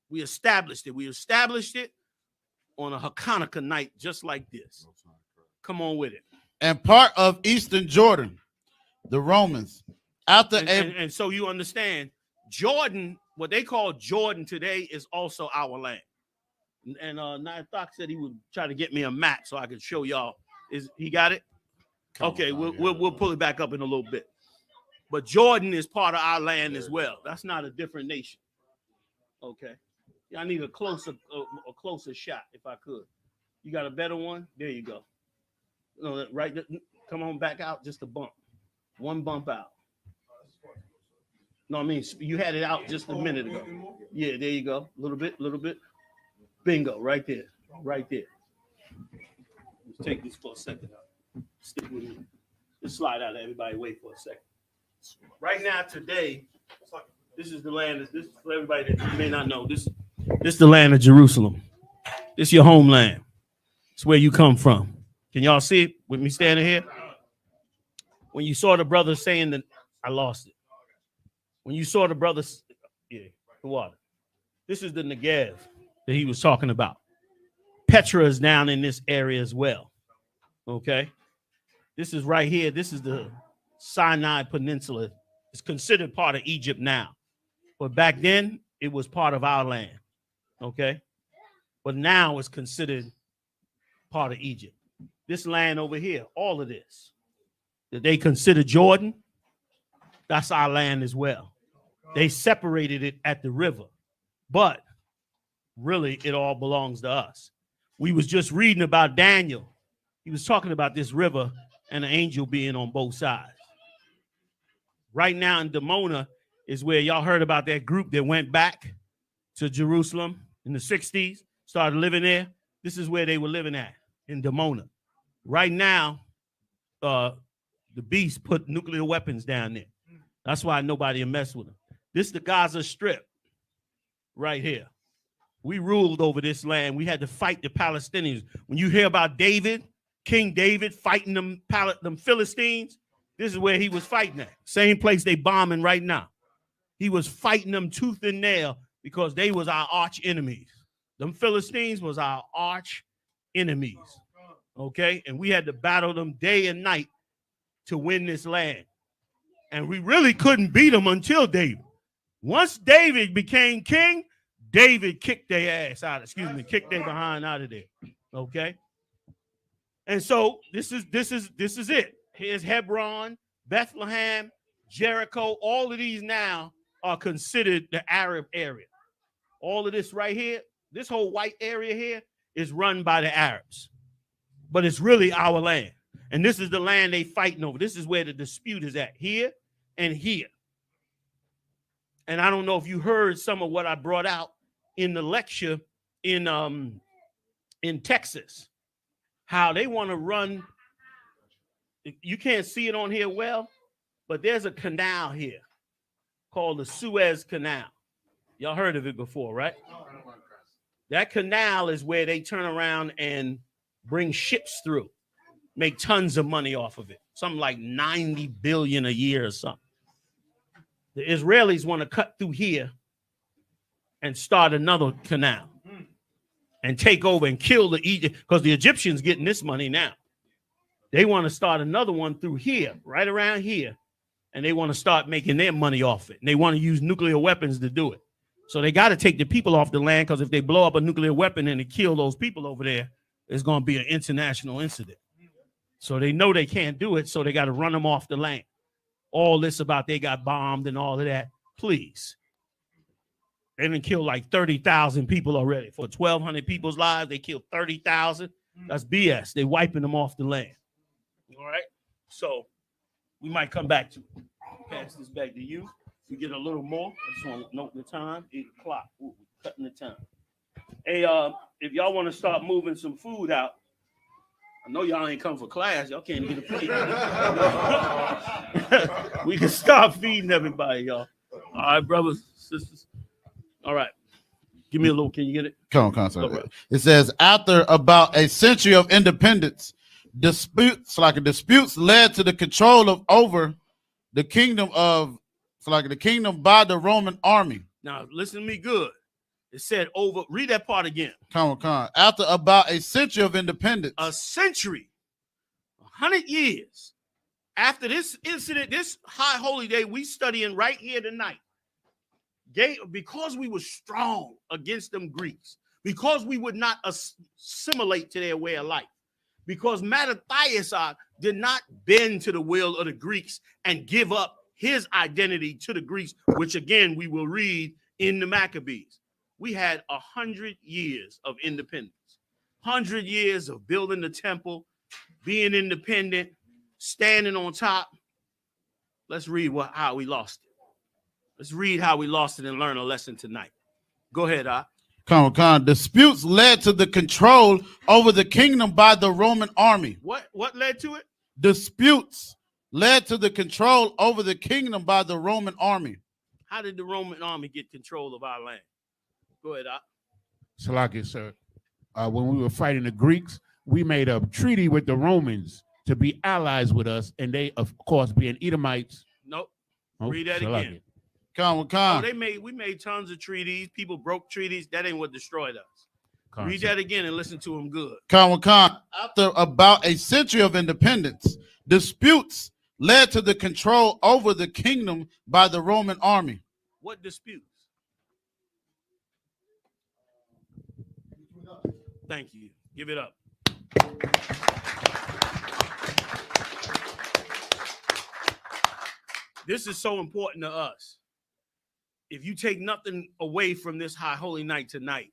we established it. We established it on a Hanukkah night just like this. Come on with it. And part of Eastern Jordan, the Romans. And so you understand, Jordan, what they call Jordan today is also our land. And Nathak said he would try to get me a map so I could show y'all. Is he got it? Okay, we'll pull it back up in a little bit. But Jordan is part of our land as well. That's not a different nation. Okay. I need a closer shot if I could. You got a better one? There you go. No, right. Come on back out just a bump. One bump out. No, I mean you had it out just a minute ago. Yeah, there you go. A little bit. Bingo, right there. Right there. Let's take this for a second. Stick with me. Just slide out. Everybody wait for a second. Right now, today, this is the land. This is for everybody that may not know. This is the land of Jerusalem. This is your homeland. It's where you come from. Can y'all see it with me standing here? When you saw the brother saying that I lost it. When you saw the brothers, the water. This is the Negev that he was talking about. Petra is down in this area as well. Okay. This is right here. This is the Sinai Peninsula. It's considered part of Egypt now. But back then, it was part of our land. Okay. But now it's considered part of Egypt. This land over here, all of this, that they consider Jordan, that's our land as well. They separated it at the river. But really, it all belongs to us. We was just reading about Daniel. He was talking about this river and an angel being on both sides. Right now in Dimona is where y'all heard about that group that went back to Jerusalem in the 60s, started living there. This is where they were living at, in Dimona. Right now, the beast put nuclear weapons down there. That's why nobody will mess with them. This is the Gaza Strip right here. We ruled over this land. We had to fight the Palestinians. When you hear about David, King David fighting them Philistines, this is where he was fighting at. Same place they bombing right now. He was fighting them tooth and nail because they was our arch enemies. Them Philistines was our arch enemies. Okay, and we had to battle them day and night to win this land. And we really couldn't beat them until David. Once David became king, David kicked their ass out. Kicked their behind out of there. Okay. And so this is it. Here's Hebron, Bethlehem, Jericho. All of these now are considered the Arab area. All of this right here, this whole white area here is run by the Arabs. But it's really our land. And this is the land they fighting over. This is where the dispute is at, here and here. And I don't know if you heard some of what I brought out in the lecture in Texas, how they want to run. You can't see it on here well, but there's a canal here called the Suez Canal. Y'all heard of it before, right? That canal is where they turn around and bring ships through, make tons of money off of it. Something like 90 billion a year or something. The Israelis want to cut through here and start another canal and take over and kill the Egypt, because the Egyptians getting this money now. They want to start another one through here, right around here, and they want to start making their money off it. And they want to use nuclear weapons to do it. So they got to take the people off the land, because if they blow up a nuclear weapon and they kill those people over there, it's going to be an international incident. So they know they can't do it, so they got to run them off the land. All this about they got bombed and all of that, please. They done killed like 30,000 people already. For 1,200 people's lives, they killed 30,000. That's BS. They wiping them off the land. All right? So we might come back to it. Pass this back to you. We get a little more. I just want to note the time, 8 o'clock. Ooh, we're cutting the time. Hey, if y'all want to start moving some food out, I know y'all ain't come for class. Y'all can't get a plate. We can start feeding everybody, y'all. All right, brothers, sisters. All right. Give me a little. Can you get it? Come on, sir. It says, after about a century of independence, disputes led to the control over the kingdom by the Roman army. Now, listen to me good. It said over. Read that part again. Come on. After about a century of independence. A century, 100 years after this incident, this high holy day we studying right here tonight. Because we were strong against them Greeks, because we would not assimilate to their way of life, because Mattathias did not bend to the will of the Greeks and give up his identity to the Greeks, which again we will read in the Maccabees. We had 100 years of independence, 100 years of building the temple, being independent, standing on top. Let's read how we lost it. Let's read how we lost it and learn a lesson tonight. Go ahead, Come on. Disputes led to the control over the kingdom by the Roman army. What led to it? Disputes led to the control over the kingdom by the Roman army. How did the Roman army get control of our land? Go ahead, Salaki, sir. When we were fighting the Greeks, we made a treaty with the Romans to be allies with us, and they, of course, being Edomites. Nope. Read that again. Come. Oh, we made tons of treaties. People broke treaties. That ain't what destroyed us. Read that again and listen to them good. Come. After about a century of independence, disputes led to the control over the kingdom by the Roman army. What disputes? Thank you. Give it up. This is so important to us. If you take nothing away from this high holy night tonight,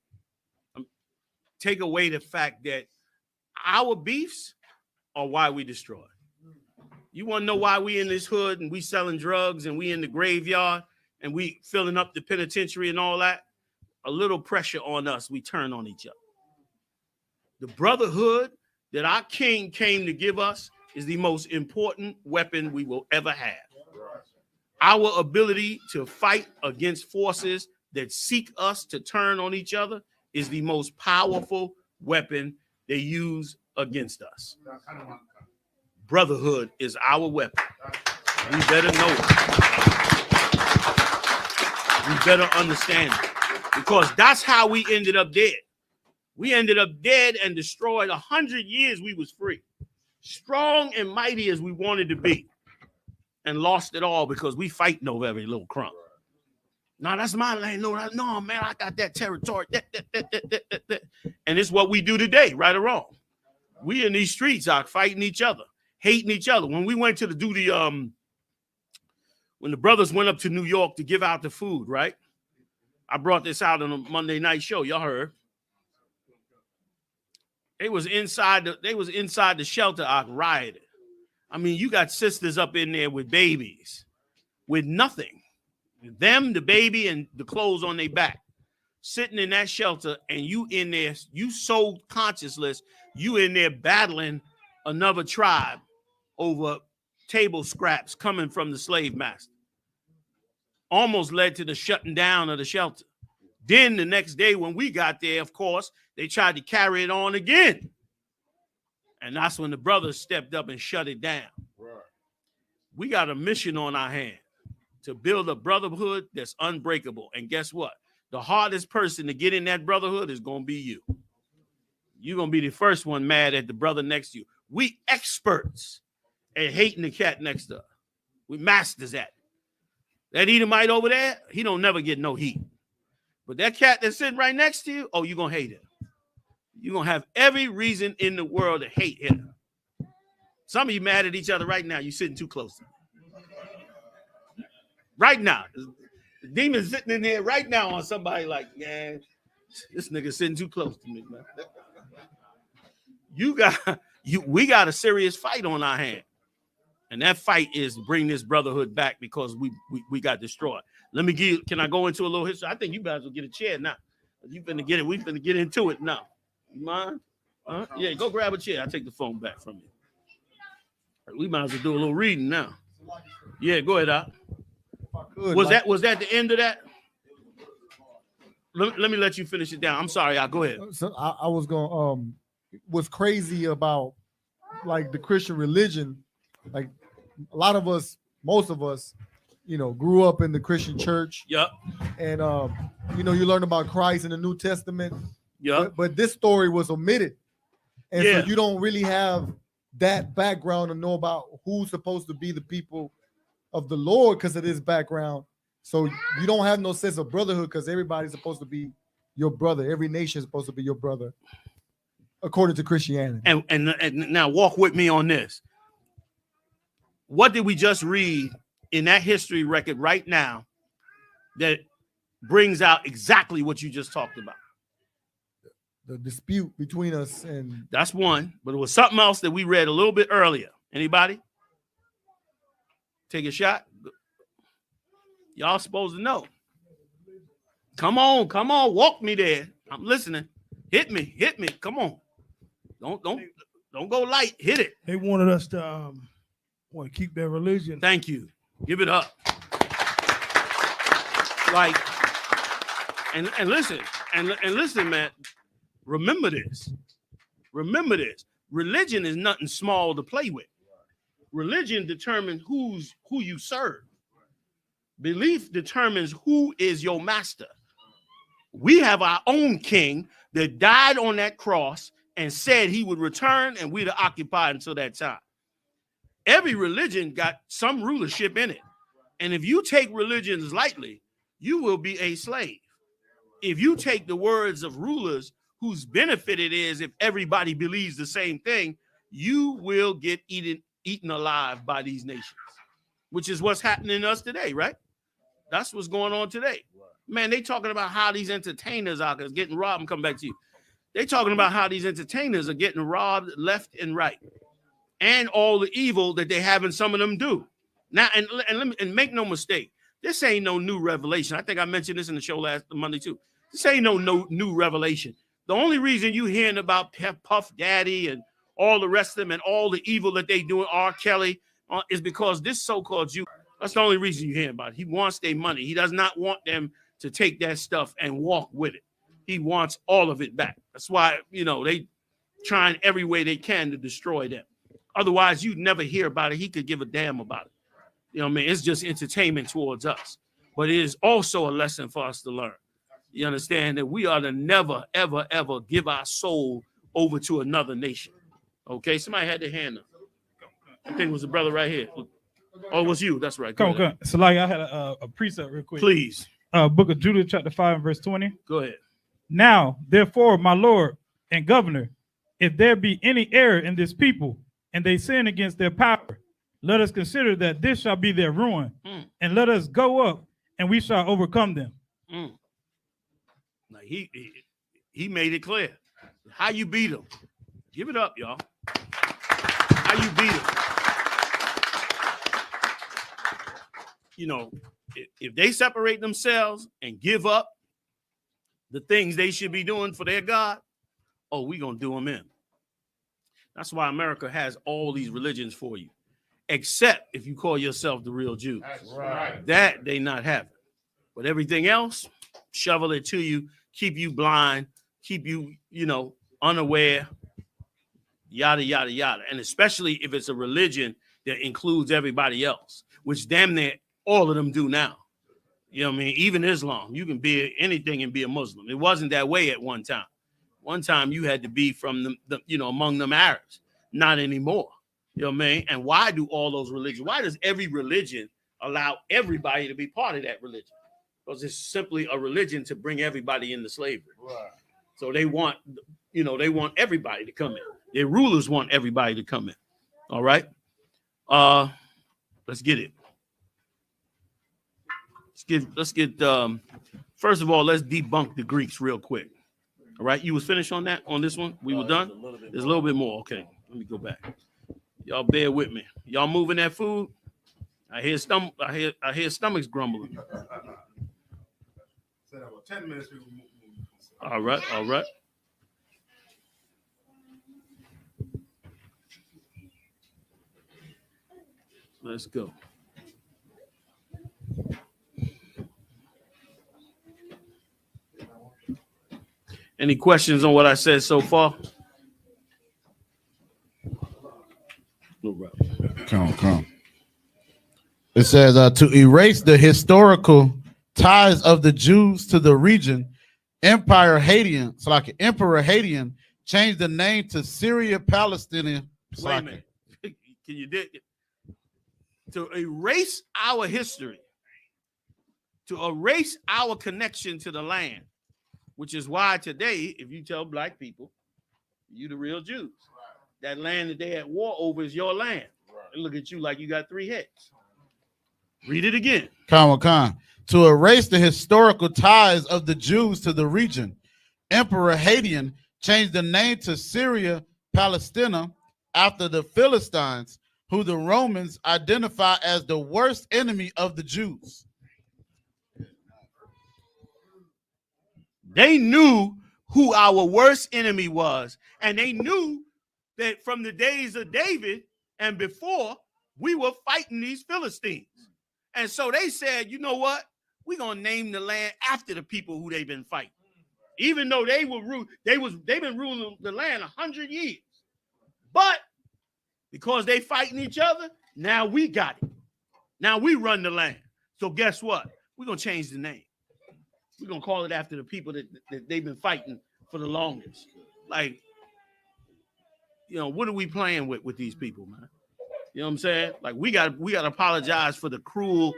take away the fact that our beefs are why we destroy. You want to know why we in this hood and we selling drugs and we in the graveyard and we filling up the penitentiary and all that? A little pressure on us, we turn on each other. The brotherhood that our king came to give us is the most important weapon we will ever have. Our ability to fight against forces that seek us to turn on each other is the most powerful weapon they use against us. Brotherhood is our weapon. We better know it. We better understand it. Because that's how we ended up dead. We ended up dead and destroyed. 100 years we was free, strong and mighty as we wanted to be, and lost it all because we fighting over every little crumb. No, that's my land. No, man, I got that territory. And it's what we do today, right or wrong. We in these streets are fighting each other, hating each other. When we went to when the brothers went up to New York to give out the food, right? I brought this out on a Monday night show. Y'all heard. They was inside the shelter, I rioted. I mean, you got sisters up in there with babies, with nothing. Them, the baby, and the clothes on their back, sitting in that shelter, and you in there, you so conscienceless, you in there battling another tribe over table scraps coming from the slave master. Almost led to the shutting down of the shelter. Then the next day when we got there, of course, they tried to carry it on again. And that's when the brothers stepped up and shut it down. Right. We got a mission on our hand to build a brotherhood that's unbreakable. And guess what? The hardest person to get in that brotherhood is going to be you. You're going to be the first one mad at the brother next to you. We experts at hating the cat next to us. We masters at it. That Edomite over there, he don't never get no heat. But that cat that's sitting right next to you, oh, you're going to hate him. You're going to have every reason in the world to hate him. Some of you mad at each other right now. You're sitting too close to me. Right now. The demon's sitting in there right now on somebody like, man, this nigga sitting too close to me, man. We got a serious fight on our hand. And that fight is to bring this brotherhood back because we got destroyed. Can I go into a little history? I think you guys will get a chair now. You finna get it. We finna get into it now. You mind? Yeah, go grab a chair. I'll take the phone back from you. We might as well do a little reading now. Yeah, go ahead, Al. Was that the end of that? Let me let you finish it down. I'm sorry, Al. Go ahead. So I was going what's crazy about like the Christian religion, like a lot of us, most of us, grew up in the Christian church. Yep. And you learn about Christ in the New Testament. Yep. But this story was omitted. And so you don't really have that background to know about who's supposed to be the people of the Lord because of this background. So you don't have no sense of brotherhood because everybody's supposed to be your brother. Every nation is supposed to be your brother, according to Christianity. And now walk with me on this. What did we just read in that history record right now that brings out exactly what you just talked about? The dispute between us and... That's one, but it was something else that we read a little bit earlier. Anybody? Take a shot. Y'all supposed to know. Come on, walk me there. I'm listening. Hit me. Come on. Don't go light. Hit it. They wanted us to want to keep their religion. Thank you. Give it up. Like, and listen, man. Remember this. Religion is nothing small to play with. Religion determines who you serve. Belief determines who is your master. We have our own king that died on that cross and said he would return and we'd occupy until that time. Every religion got some rulership in it. And if you take religions lightly, you will be a slave. If you take the words of rulers whose benefit it is if everybody believes the same thing, you will get eaten alive by these nations, which is what's happening to us today, right? That's what's going on today. Man, they talking about how these entertainers are getting robbed. I'm coming back to you. They talking about how these entertainers are getting robbed left and right, and all the evil that they having some of them do. Now, and make no mistake, this ain't no new revelation. I think I mentioned this in the show last Monday too. This ain't no new revelation. The only reason you hearing about Puff Daddy and all the rest of them and all the evil that they do, R. Kelly, is because this so-called Jew. That's the only reason you hear about it. He wants their money. He does not want them to take that stuff and walk with it. He wants all of it back. That's why, they trying every way they can to destroy them. Otherwise, you'd never hear about it. He could give a damn about it. You know what I mean? It's just entertainment towards us. But it is also a lesson for us to learn. You understand that we ought to never, ever, ever give our soul over to another nation. Okay, somebody had their hand up. I think it was the brother right here. Oh, it was you. That's right. Come on. So like I had a precept real quick. Please. Book of Judah, chapter 5, and verse 20. Go ahead. Now, therefore, my Lord and governor, if there be any error in this people, and they sin against their power, let us consider that this shall be their ruin, and let us go up, and we shall overcome them. Now he made it clear. How you beat them? Give it up, y'all. How you beat them? You know, if they separate themselves and give up the things they should be doing for their God, oh, we gonna do them in. That's why America has all these religions for you, except if you call yourself the real Jews. That's right. That they not having. But everything else, shovel it to you, keep you blind, keep you, unaware, yada, yada, yada. And especially if it's a religion that includes everybody else, which damn near all of them do now. You know what I mean? Even Islam, you can be anything and be a Muslim. It wasn't that way at one time. One time you had to be from among them Arabs. Not anymore. You know what I mean? And why do all those religions? Why does every religion allow everybody to be part of that religion? Because it's simply a religion to bring everybody into slavery. Right. So they want everybody to come in. Their rulers want everybody to come in. All right. Let's get it. Let's get first of all, let's debunk the Greeks real quick. All right, you was finished on this one? We were done? There's a little bit more. Okay, let me go back. Y'all bear with me. Y'all moving that food? I hear stomachs grumbling. Said about 10 minutes we will move. All right. Let's go. Any questions on what I said so far? Come. It says to erase the historical ties of the Jews to the region, Emperor Hadrian changed the name to Syria Palestinian. Wait a minute. Can you dig it? To erase our history, to erase our connection to the land, which is why today, if you tell black people, you the real Jews, that land that they at war over is your land. They look at you like you got 3 heads. Read it again. To erase the historical ties of the Jews to the region, Emperor Hadrian changed the name to Syria Palestina after the Philistines, who the Romans identify as the worst enemy of the Jews. They knew who our worst enemy was, and they knew that from the days of David and before, we were fighting these Philistines. And so they said, you know what? We're going to name the land after the people who they've been fighting. Even though they've been ruling the land 100 years. But because they fighting each other, now we got it. Now we run the land. So guess what? We're going to change the name. We're going to call it after the people that they've been fighting for the longest. Like, what are we playing with these people, man? You know what I'm saying? Like, we got to apologize for the cruel,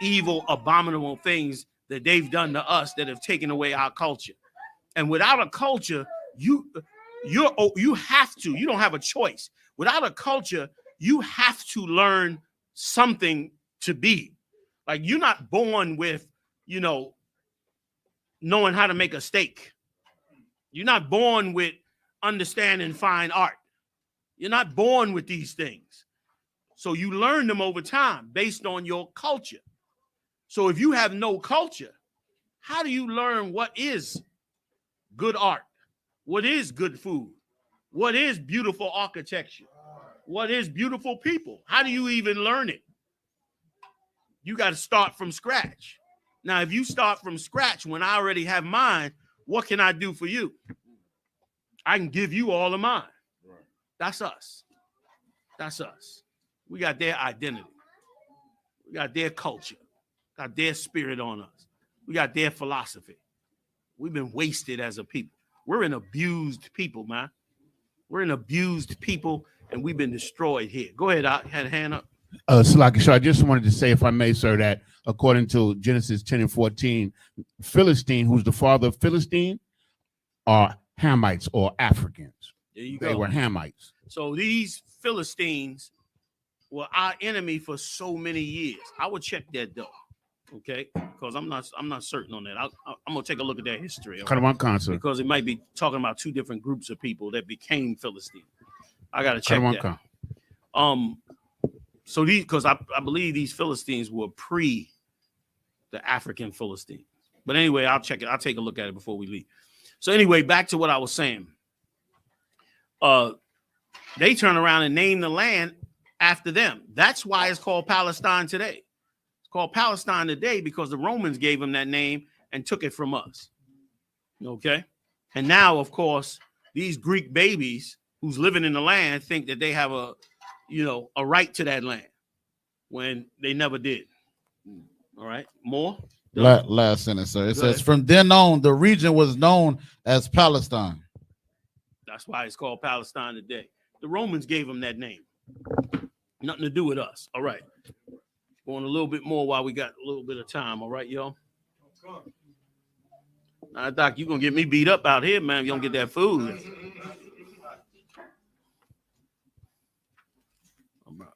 evil, abominable things that they've done to us that have taken away our culture. And without a culture, you have to. You don't have a choice. Without a culture, you have to learn something to be. Like, you're not born with, knowing how to make a steak. You're not born with understanding fine art. You're not born with these things. So you learn them over time based on your culture. So if you have no culture, how do you learn what is good art? What is good food? What is beautiful architecture? What is beautiful people? How do you even learn it? You got to start from scratch. Now, if you start from scratch when I already have mine, what can I do for you? I can give you all of mine. That's us. That's us. We got their identity. We got their culture. Got their spirit on us. We got their philosophy. We've been wasted as a people. We're an abused people, man. We're an abused people, and we've been destroyed here. Go ahead, I had a hand up. Salaki, so I just wanted to say, if I may, sir, that according to Genesis 10 and 14, Philistine, who's the father of Philistine, are Hamites or Africans. There you They go. were Hamites. So these Philistines were our enemy for so many years. I would check that though, okay? Because I'm not certain on that. I'm gonna take a look at that history, okay? Because it might be talking about two different groups of people that became Philistine. I gotta check that. So these, because I believe these Philistines were pre the African Philistines. But anyway, I'll check it. I'll take a look at it before we leave. So anyway, back to what I was saying. They turn around and name the land after them. That's why it's called Palestine today. It's called Palestine today because the Romans gave them that name and took it from us. Okay? And now, of course, these Greek babies who's living in the land think that they have a right to that land when they never did. All right? More? Last sentence, sir. It says, from then on, the region was known as Palestine. That's why it's called Palestine today. The Romans gave them that name. Nothing to do with us. All right. Going a little bit more while we got a little bit of time. All right, y'all? Now, Doc, you're going to get me beat up out here, man, if you don't get that food. All right.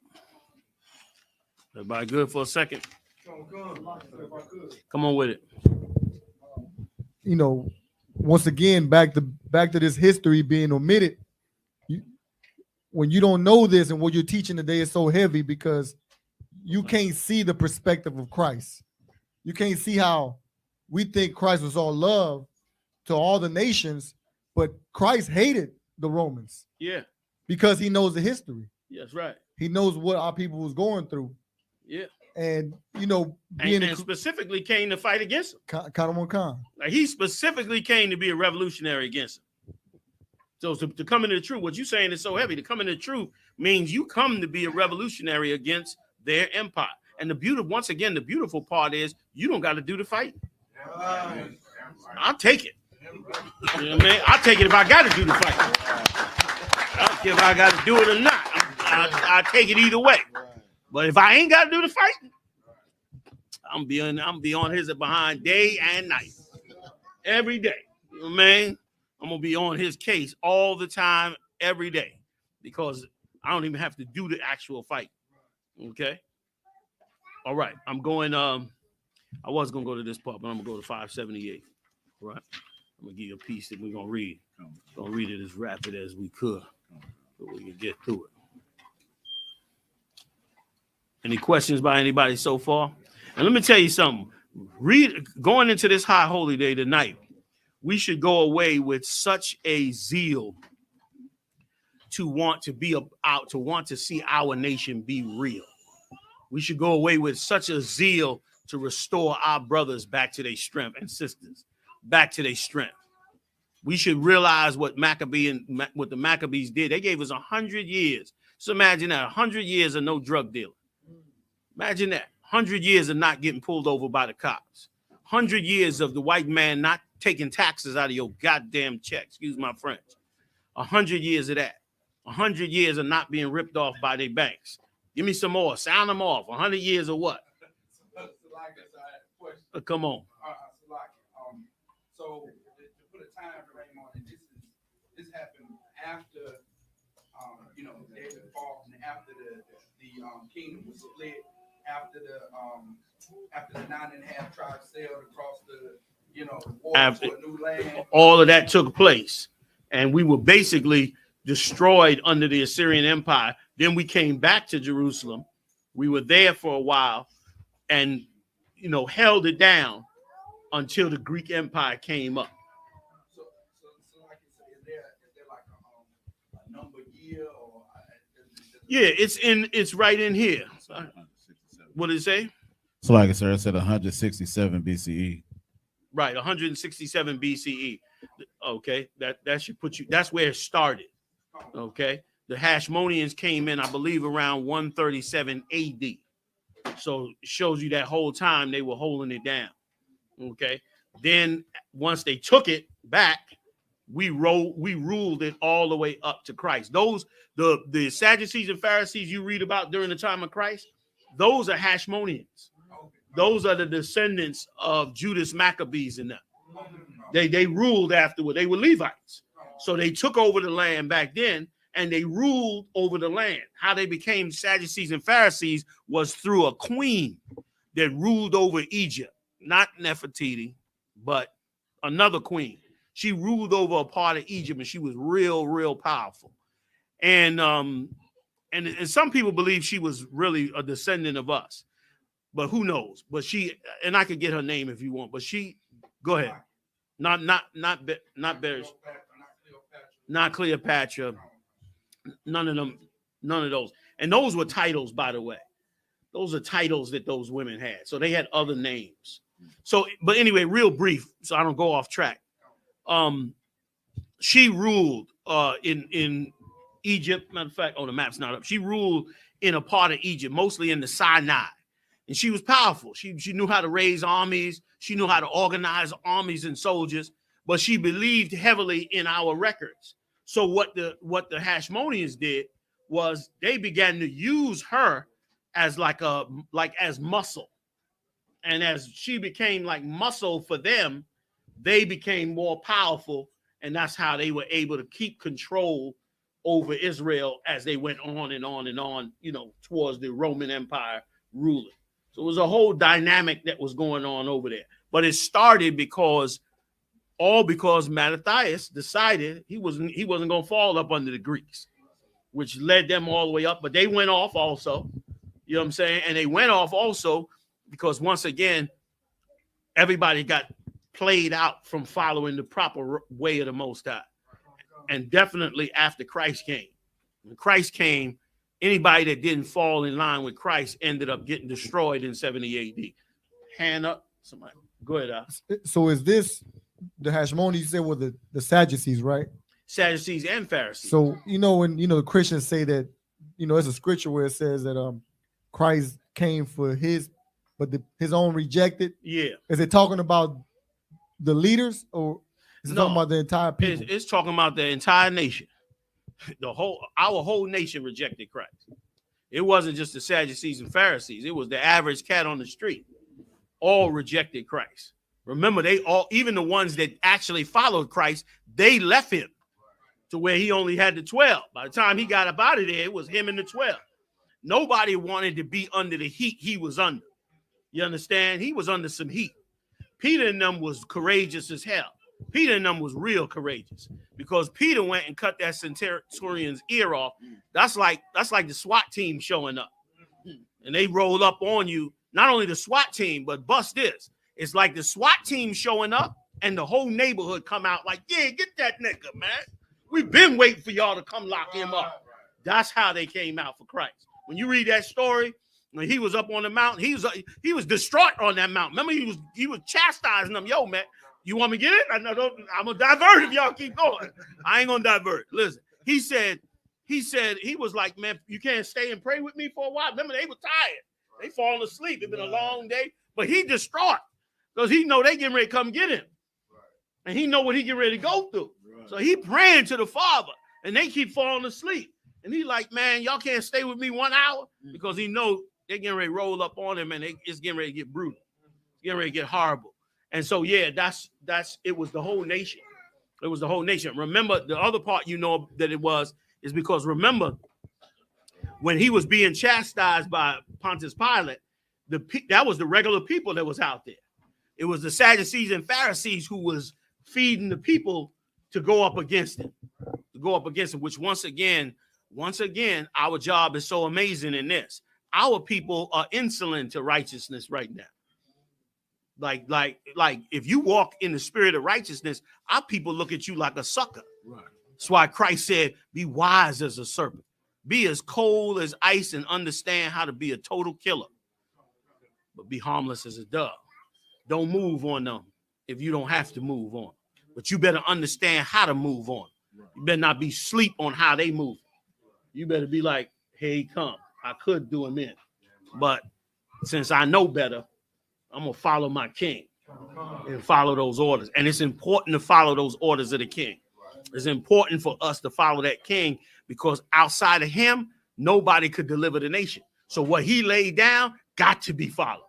Everybody good for a second? Come on with it. You know, once again, back to this history being omitted. When you don't know this and what you're teaching today is so heavy because you can't see the perspective of Christ. You can't see how we think Christ was all love to all the nations, but Christ hated the Romans. Yeah. Because he knows the history. Yes, right. He knows what our people was going through. Yeah. And, you know, and specifically came to fight against him. Khan. Like he specifically came to be a revolutionary against him. So to come into the truth, what you're saying is so heavy. To come into the truth means you come to be a revolutionary against their empire. And the beautiful part is you don't got to do the fight. I'll take it. You know what I mean? I'll take it if I got to do the fight. I don't care if I got to do it or not. I'll take it either way. But if I ain't got to do the fight, I'm be on his behind day and night. Every day. You know what I mean? I'm going to be on his case all the time, every day, because I don't even have to do the actual fight. Okay? All right. I'm going, I was going to go to this part, but I'm going to go to 578. All right? I'm going to give you a piece that we're going to read. We're going to read it as rapid as we could so we can get through it. Any questions by anybody so far? And let me tell you something. Going into this high holy day tonight, we should go away with such a zeal to want to be out, to want to see our nation be real. We should go away with such a zeal to restore our brothers back to their strength and sisters back to their strength. We should realize what the Maccabees did. They gave us 100 years. So imagine that, 100 years of no drug dealing. Imagine that, 100 years of not getting pulled over by the cops. 100 years of the white man not taking taxes out of your goddamn check. Excuse my French. 100 years of that. 100 years of not being ripped off by their banks. Give me some more. Sound them off. 100 years of what? Come on. So to put a time frame on it, this happened after David fought and after the kingdom was split, after the 9.5 tribes sailed across the After to a new land. All of that took place, and we were basically destroyed under the Assyrian Empire. Then we came back to Jerusalem. We were there for a while and held it down until the Greek Empire came up. So like you said, is there like a number year or yeah, it's right in here. What did it say? So like I said, it said 167 BCE. Right, 167 BCE. Okay, that should put you. That's where it started. Okay, the Hashmoneans came in, I believe, around 137 AD. So it shows you that whole time they were holding it down. Okay, Then once they took it back, we ruled it all the way up to Christ. Those the Sadducees and Pharisees you read about during the time of Christ, those are Hashmoneans. Those are the descendants of Judas Maccabees and them. They ruled afterward. They were Levites. So they took over the land back then, and they ruled over the land. How they became Sadducees and Pharisees was through a queen that ruled over Egypt. Not Nefertiti, but another queen. She ruled over a part of Egypt, and she was real powerful. And some people believe she was really a descendant of us, but who knows? But she, and I could get her name if you want. But she, go ahead. Not Cleopatra. None of them. None of those. And those were titles, by the way. Those are titles that those women had. So they had other names. So, but anyway, real brief, so I don't go off track. She ruled in Egypt. Matter of fact, the map's not up. She ruled in a part of Egypt, mostly in the Sinai. And she was powerful. She knew how to raise armies. She knew how to organize armies and soldiers, but she believed heavily in our records. So what the Hashmoneans did was they began to use her as as muscle. And as she became like muscle for them, they became more powerful. And that's how they were able to keep control over Israel as they went on and on and on, towards the Roman Empire ruling. So it was a whole dynamic that was going on over there. But it started because Mattathias decided he wasn't going to fall up under the Greeks, which led them all the way up. But they went off also. You know what I'm saying? And they went off also because, once again, everybody got played out from following the proper way of the Most High. And definitely after Christ came. When Christ came, anybody that didn't fall in line with Christ ended up getting destroyed in 70 AD. Hand up. Somebody. Go ahead. So is this the Hashmoneans you said were the Sadducees, right? Sadducees and Pharisees. So, when Christians say that, there's a scripture where it says that Christ came for his own rejected. Yeah. Is it talking about the leaders, or is it talking about the entire people? It's talking about the entire nation. Our whole nation rejected Christ. It wasn't just the Sadducees and Pharisees. It was the average cat on the street. All rejected Christ. Remember, even the ones that actually followed Christ, they left him to where he only had the 12. By the time he got up out of there, it was him and the 12. Nobody wanted to be under the heat he was under. You understand? He was under some heat. Peter and them was courageous as hell. Peter and them was real courageous because Peter went and cut that centurion's ear off. That's like the SWAT team showing up. And they roll up on you. Not only the SWAT team, but bust this. It's like the SWAT team showing up and the whole neighborhood come out like, yeah, get that nigga, man. We've been waiting for y'all to come lock him up. That's how they came out for Christ. When you read that story, when he was up on the mountain, he was distraught on that mountain. Remember, he was chastising them. Yo, man, you want me to get it? I'm gonna divert if y'all keep going. I ain't gonna divert. Listen, he said he was like, man, you can't stay and pray with me for a while. Remember, they were tired. They falling asleep. It's been a long day, but he distraught because he know they getting ready to come get him, and he know what he getting ready to go through. So he praying to the Father, and they keep falling asleep. And he like, man, y'all can't stay with me 1 hour because he know they're getting ready to roll up on him, and it's getting ready to get brutal, getting ready to get horrible. And so, yeah, it was the whole nation. It was the whole nation. Remember, the other part that it was is because remember when he was being chastised by Pontius Pilate, that was the regular people that was out there. It was the Sadducees and Pharisees who was feeding the people to go up against him, which once again, our job is so amazing in this. Our people are insolent to righteousness right now. Like if you walk in the spirit of righteousness, our people look at you like a sucker. Right. That's why Christ said, be wise as a serpent, be as cold as ice, and understand how to be a total killer, but be harmless as a dove. Don't move on them if you don't have to move on, but you better understand how to move on. You better not be sleep on how they move. You better be like, here he come. I could do him in, but since I know better, I'm gonna follow my king. and follow those orders. And it's important to follow those orders of the king. It's important for us to follow that king because outside of him, nobody could deliver the nation. So what he laid down got to be followed.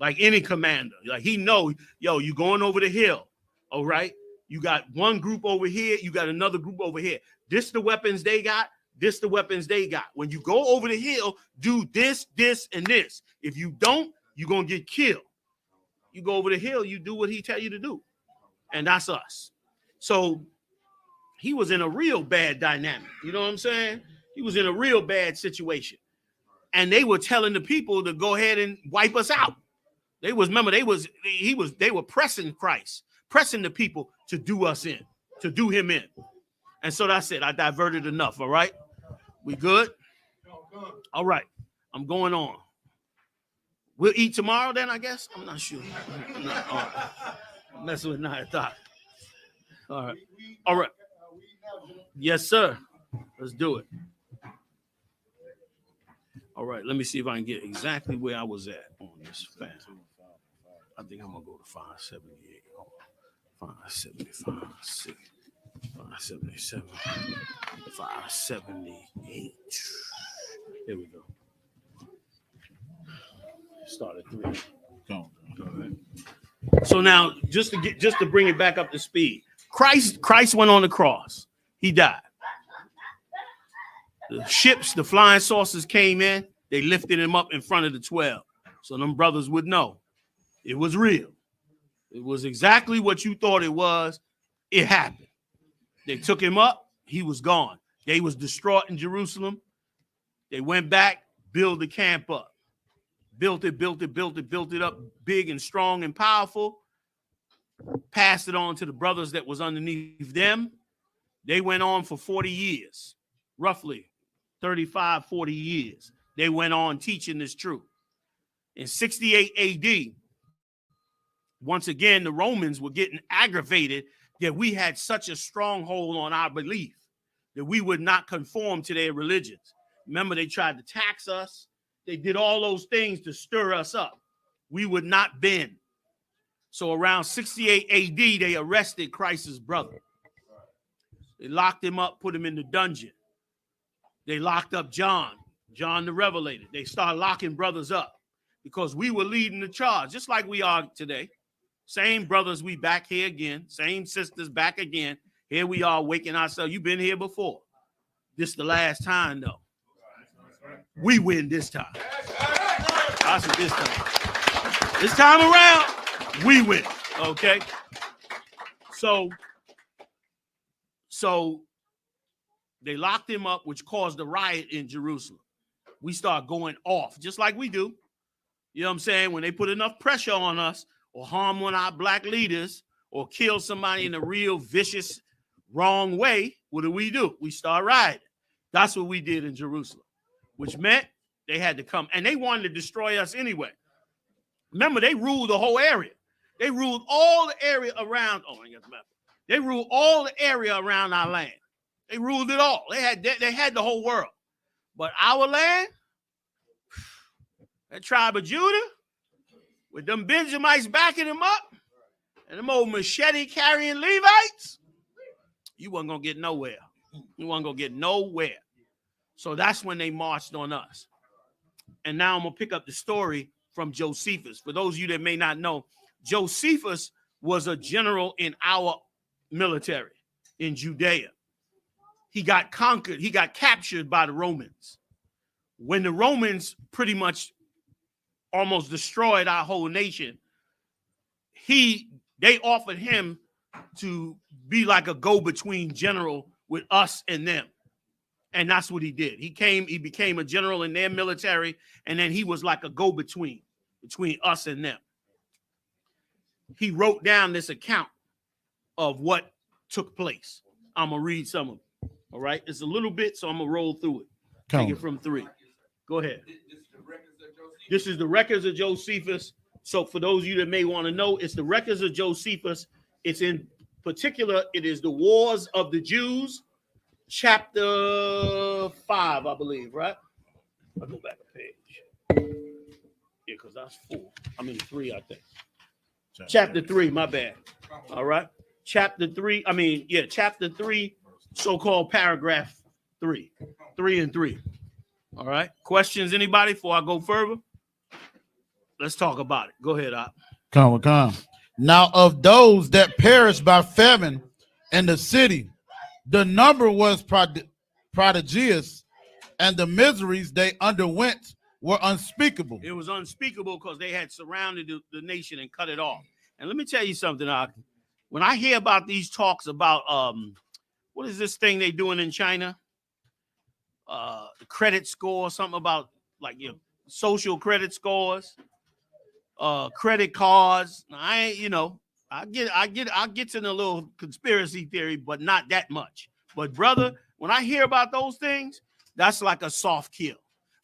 Like any commander, like he know, yo, you going over the hill, all right? You got one group over here, you got another group over here. This the weapons they got, this the weapons they got. When you go over the hill, do this, this, and this. If you don't, you're going to get killed. You go over the hill, you do what he tell you to do. And that's us. So he was in a real bad dynamic. You know what I'm saying? He was in a real bad situation. And they were telling the people to go ahead and wipe us out. They were pressing Christ, pressing the people to do us in, to do him in. And so that's it. I diverted enough. All right. We good? All right. I'm going on. We'll eat tomorrow then, I guess. I'm not sure. I'm messing with 9 o'clock. All right. All right. Yes, sir. Let's do it. All right. Let me see if I can get exactly where I was at on this fan. I think I'm going to go to 578. 575, 577, 578. Here we go. Start at 3. All right. So now, just to bring it back up to speed, Christ went on the cross. He died. The ships, the flying saucers came in. They lifted him up in front of the 12. So them brothers would know it was real. It was exactly what you thought it was. It happened. They took him up. He was gone. They was distraught in Jerusalem. They went back, built the camp up. Built it up big and strong and powerful. Passed it on to the brothers that was underneath them. They went on for 40 years, roughly 35, 40 years. They went on teaching this truth. In 68 AD, once again, the Romans were getting aggravated that we had such a stronghold on our belief that we would not conform to their religions. Remember, they tried to tax us. They did all those things to stir us up. We would not bend. So around 68 AD, they arrested Christ's brother. They locked him up, put him in the dungeon. They locked up John the Revelator. They started locking brothers up because we were leading the charge, just like we are today. Same brothers, we back here again. Same sisters back again. Here we are waking ourselves. You've been here before. This is the last time, though. We win this time. That's what this time. This time around, we win. Okay? So they locked him up, which caused a riot in Jerusalem. We start going off, just like we do. You know what I'm saying? When they put enough pressure on us, or harm one of our black leaders, or kill somebody in a real vicious, wrong way, what do? We start rioting. That's what we did in Jerusalem, which meant they had to come. And they wanted to destroy us anyway. Remember, they ruled the whole area. They ruled all the area around. Oh, I got the map. They ruled all the area around our land. They ruled it all. They had the whole world. But our land, that tribe of Judah, with them Benjamites backing them up, and them old machete-carrying Levites, you wasn't going to get nowhere. You wasn't going to get nowhere. So that's when they marched on us. And now I'm going to pick up the story from Josephus. For those of you that may not know, Josephus was a general in our military in Judea. He got conquered. He got captured by the Romans. When the Romans pretty much almost destroyed our whole nation, they offered him to be like a go-between general with us and them. And that's what he did. He became a general in their military, and then he was like a go-between between us and them. He wrote down this account of what took place. I'm going to read some of it. All right? It's a little bit, so I'm going to roll through it. Take it from 3. Go ahead. This is the records of Josephus. So for those of you that may want to know, it's the records of Josephus. It's in particular, it is the Wars of the Jews, chapter 5, I believe, right? I'll go back a page. Yeah, because that's 4. I mean 3, I think. Chapter 3, my bad. All right. Chapter 3, chapter 3, so-called paragraph 3. 3 and 3. All right. Questions, anybody, before I go further? Let's talk about it. Go ahead, Op. Come. Now of those that perished by famine in the city, the number was prodigious, and the miseries they underwent were unspeakable. It was unspeakable because they had surrounded the nation and cut it off. And let me tell you something, Op. When I hear about these talks about what is this thing they doing in China? The credit score, something about like your social credit scores, credit cards. I get to the little conspiracy theory, but not that much. But brother, when I hear about those things, that's like a soft kill.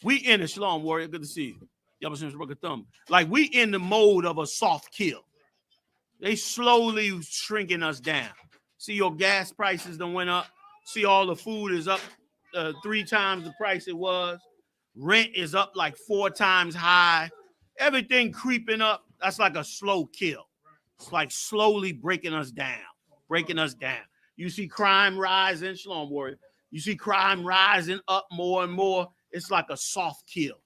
We in a Shalom warrior. Good to see you. Like we in the mode of a soft kill. They slowly shrinking us down. See your gas prices done went up. See all the food is up 3 times the price it was. Rent is up like 4 times high. Everything creeping up. That's like a slow kill. It's like slowly breaking us down. You see crime rising, Shalom warrior. You see crime rising up more and more. It's like a soft kill.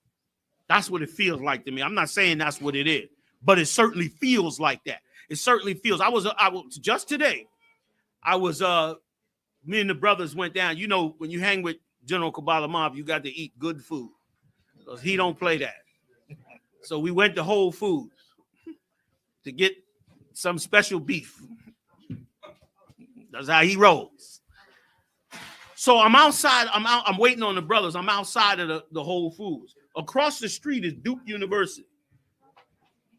That's what it feels like to me. I'm not saying that's what it is, but it certainly feels like that. It certainly feels. I was just today. Me and the brothers went down. You know, when you hang with General Kabbalah Mob, you got to eat good food because he don't play that. So we went to Whole Foods to get some special beef. That's how he rolls. So I'm outside. I'm waiting on the brothers. I'm outside of the Whole Foods. Across the street is Duke University.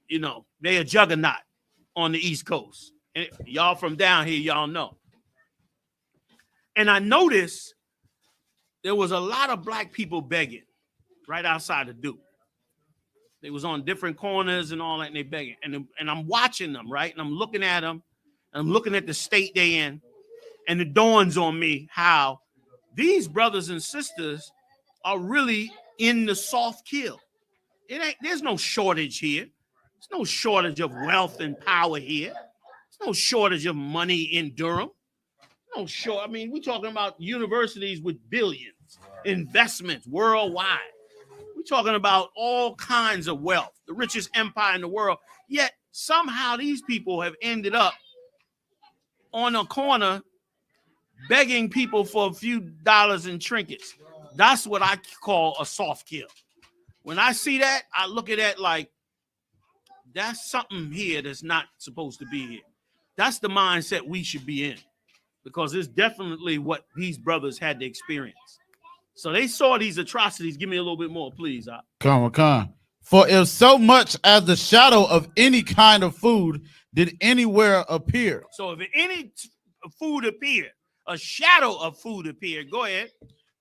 You know, they a juggernaut on the East Coast. And y'all from down here, y'all know. And I noticed there was a lot of black people begging right outside of Duke. They was on different corners and all that, and they begging. And I'm watching them, right? And I'm looking at them. And I'm looking at the state they in. And it dawns on me how these brothers and sisters are really in the soft kill. There's no shortage here. There's no shortage of wealth and power here. There's no shortage of money in Durham. We're talking about universities with billions, investments worldwide. We're talking about all kinds of wealth, the richest empire in the world. Yet somehow these people have ended up on a corner begging people for a few dollars in trinkets. That's what I call a soft kill. When I see that, I look at that like, that's something here that's not supposed to be here. That's the mindset we should be in, because it's definitely what these brothers had to experience. So they saw these atrocities. Give me a little bit more, please. Come. For if so much as the shadow of any kind of food did anywhere appear. So if any food appeared, a shadow of food appeared, go ahead.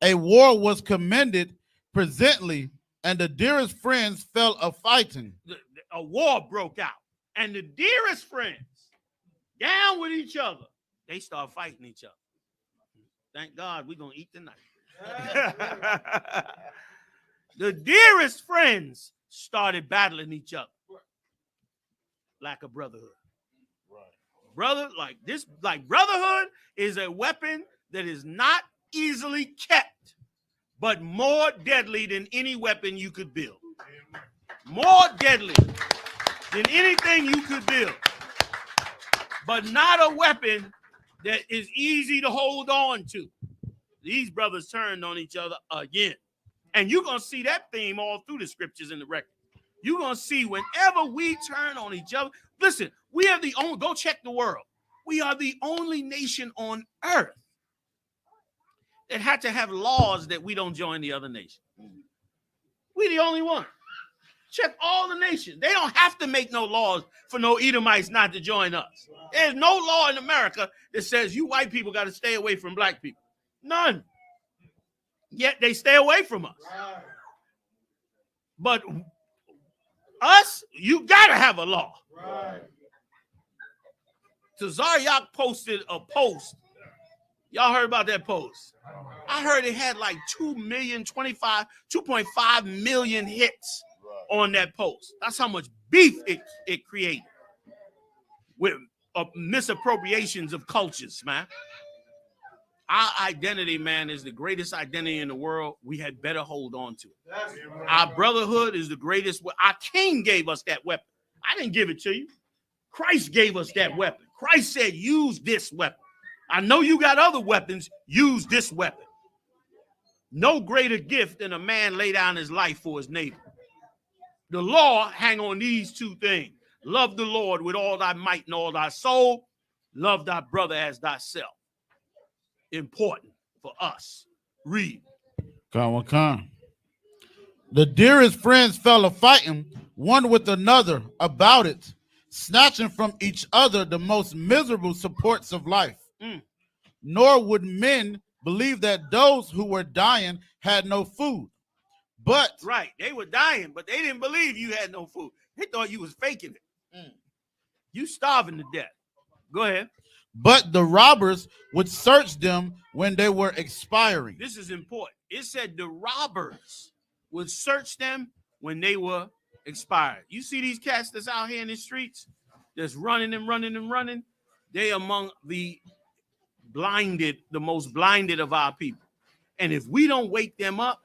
A war was commended presently, and the dearest friends fell a fighting. A war broke out, and the dearest friends, down with each other, they start fighting each other. Thank God we're going to eat tonight. The dearest friends started battling each other. Lack of brotherhood. Brotherhood is a weapon that is not easily kept, but more deadly than any weapon you could build. More deadly than anything you could build, but not a weapon that is easy to hold on to. These brothers turned on each other again. And you're going to see that theme all through the scriptures in the record. You're going to see whenever we turn on each other. Listen, we are the only, go check the world. We are the only nation on earth that had to have laws that we don't join the other nation. We're the only one. Check all the nations. They don't have to make no laws for no Edomites not to join us. There's no law in America that says you white people got to stay away from black people. None. Yet they stay away from us. But us, you got to have a law. Tazaryak posted a post. Y'all heard about that post? I heard it had like 2.5 million hits on that post. That's how much beef it created. with misappropriations of cultures, man. Our identity, man, is the greatest identity in the world. We had better hold on to it. Our brotherhood is the greatest. Our king gave us that weapon. I didn't give it to you. Christ gave us that weapon. Christ said, use this weapon. I know you got other weapons. Use this weapon. No greater gift than a man lay down his life for his neighbor. The law hang on these two things. Love the Lord with all thy might and all thy soul. Love thy brother as thyself. Important for us. Read. Come. The dearest friends fell a fighting one with another about it, snatching from each other the most miserable supports of life. Nor would men believe that those who were dying had no food. But right, they were dying, but they didn't believe you had no food. They thought you was faking it. You starving to death. Go ahead. But the robbers would search them when they were expiring. This is important. It said the robbers would search them when they were expired. You see these cats that's out here in the streets that's running and running and running? They among the blinded, the most blinded of our people. And if we don't wake them up,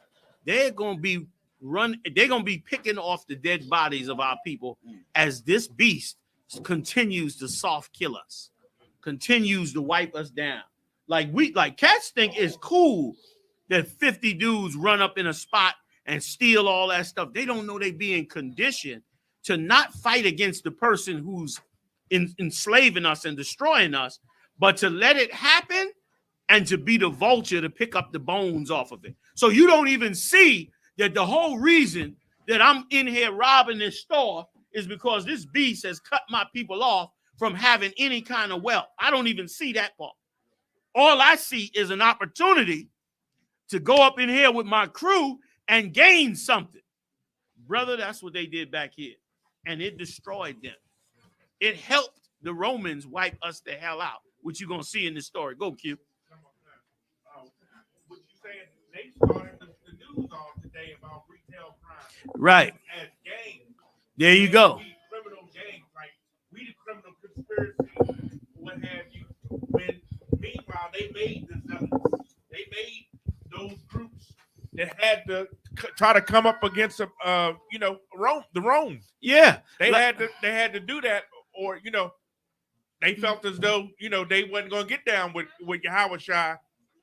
they're going to be picking off the dead bodies of our people as this beast continues to soft kill us, continues to wipe us down. Like cats think it's cool that 50 dudes run up in a spot and steal all that stuff. They don't know they being conditioned to not fight against the person who's enslaving us and destroying us, but to let it happen and to be the vulture to pick up the bones off of it. So you don't even see that the whole reason that I'm in here robbing this store is because this beast has cut my people off from having any kind of wealth. I don't even see that part. All I see is an opportunity to go up in here with my crew and gain something. Brother, that's what they did back here. And it destroyed them. It helped the Romans wipe us the hell out, which you're going to see in this story. Go, Q. What you saying, they started the news off today about retail crime. Right. As gangs. There you go. Criminal gangs, like we the criminal conspiracy, what have you. When meanwhile they made the zealots. They made those groups that had to try to come up against the Rome. Yeah. They had to do that, or they felt as though they wasn't gonna get down with Yahanna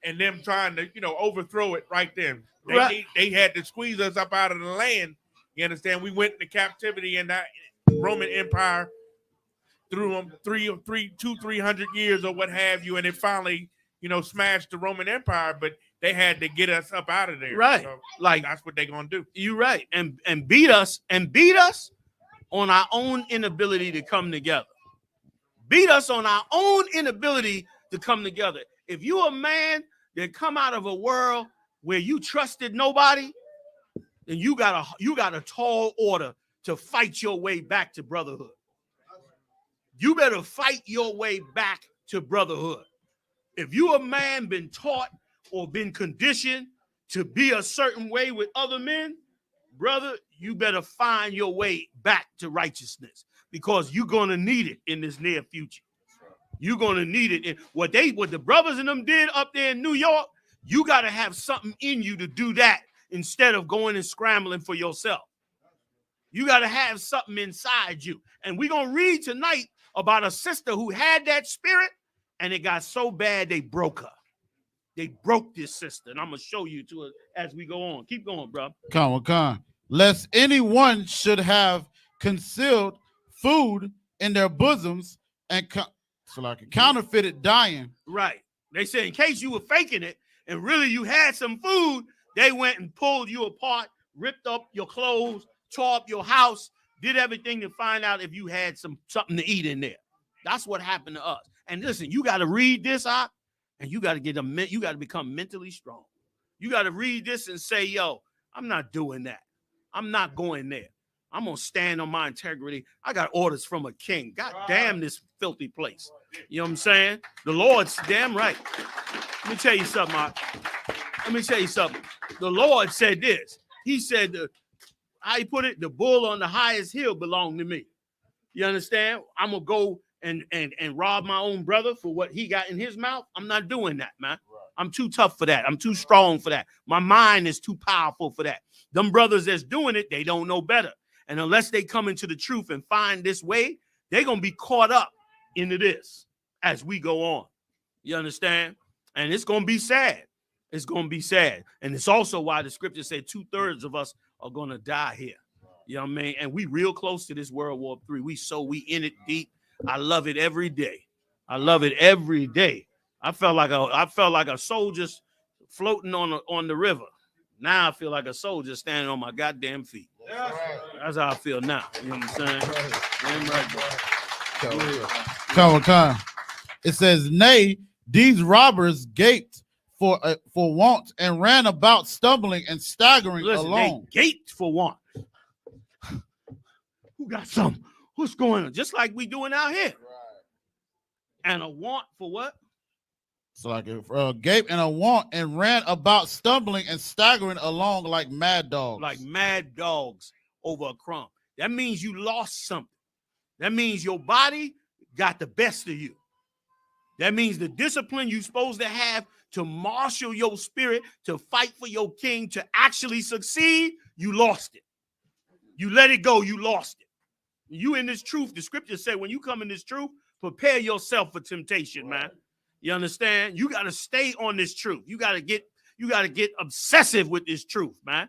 and them trying to overthrow it right then. They had to squeeze us up out of the land. You understand? We went into captivity in that Roman Empire through them 300 years or what have you, and it finally smashed the Roman Empire. But they had to get us up out of there. Right. So, like that's what they're gonna do. You're right. And beat us on our own inability to come together. Beat us on our own inability to come together. If you're a man that come out of a world where you trusted nobody, then you got a tall order to fight your way back to brotherhood. You better fight your way back to brotherhood. If you a man been taught or been conditioned to be a certain way with other men, brother, you better find your way back to righteousness, because you're going to need it in this near future. You're going to need it. And what the brothers and them did up there in New York, you got to have something in you to do that instead of going and scrambling for yourself. You got to have something inside you. And we're going to read tonight about a sister who had that spirit, and it got so bad they broke her. They broke this sister, and I'm going to show you to it as we go on. Keep going, bro. Come. Lest anyone should have concealed food in their bosoms and counterfeited dying. Right. They say in case you were faking it and really you had some food, they went and pulled you apart, ripped up your clothes, tore up your house, did everything to find out if you had something to eat in there. That's what happened to us. And listen, you got to read this out, and you got to become mentally strong. You got to read this and say, yo, I'm not doing that. I'm not going there. I'm going to stand on my integrity. I got orders from a king. God damn this filthy place. You know what I'm saying? The Lord's damn right. Let me tell you something, Mark. Let me tell you something. The Lord said this. He said, how he put it, the bull on the highest hill belonged to me. You understand? I'm going to go and rob my own brother for what he got in his mouth. I'm not doing that, man. I'm too tough for that. I'm too strong for that. My mind is too powerful for that. Them brothers that's doing it, they don't know better. And unless they come into the truth and find this way, they're going to be caught up into this as we go on. You understand? And it's going to be sad. It's going to be sad. And it's also why the scripture said 2/3 of us are going to die here. You know what I mean? And we real close to this World War III. We in it deep. I love it every day. I love it every day. I felt like a soldier floating on the river. Now I feel like a soldier standing on my goddamn feet. That's how I feel now. You know what I'm saying? Damn right. Come. It says, nay, these robbers gaped for want and ran about stumbling and staggering along. They gaped for want. Who got something? What's going on? Just like we doing out here. And a want for what? So like a gape and a want and ran about stumbling and staggering along like mad dogs. Like mad dogs over a crumb. That means you lost something. That means your body got the best of you. That means the discipline you're supposed to have to marshal your spirit, to fight for your king, to actually succeed, you lost it. You let it go, you lost it. You in this truth, the scripture said, when you come in this truth, prepare yourself for temptation, man. You understand? You got to stay on this truth. You got to get obsessive with this truth, man.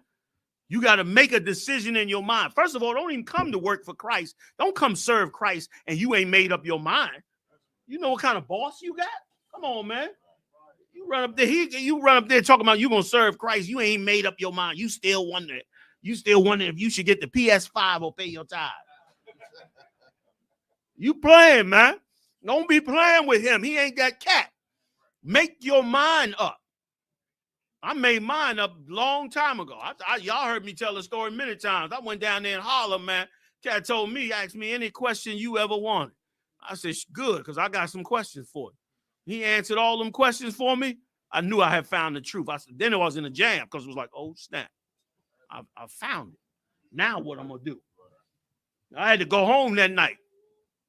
You got to make a decision in your mind. First of all, don't even come to work for Christ. Don't come serve Christ and you ain't made up your mind. You know what kind of boss you got? Come on, man. You run up there talking about you gonna serve Christ. You ain't made up your mind. You still wondering if you should get the PS5 or pay your tithe. You playing, man. Don't be playing with him. He ain't that cat. Make your mind up. I made mine up a long time ago. Y'all heard me tell the story many times. I went down there in Harlem, man. Cat told me, asked me any question you ever wanted. I said, good, because I got some questions for you. He answered all them questions for me. I knew I had found the truth. Then I was in a jam because it was like, oh, snap. I found it. Now what I'm going to do? I had to go home that night.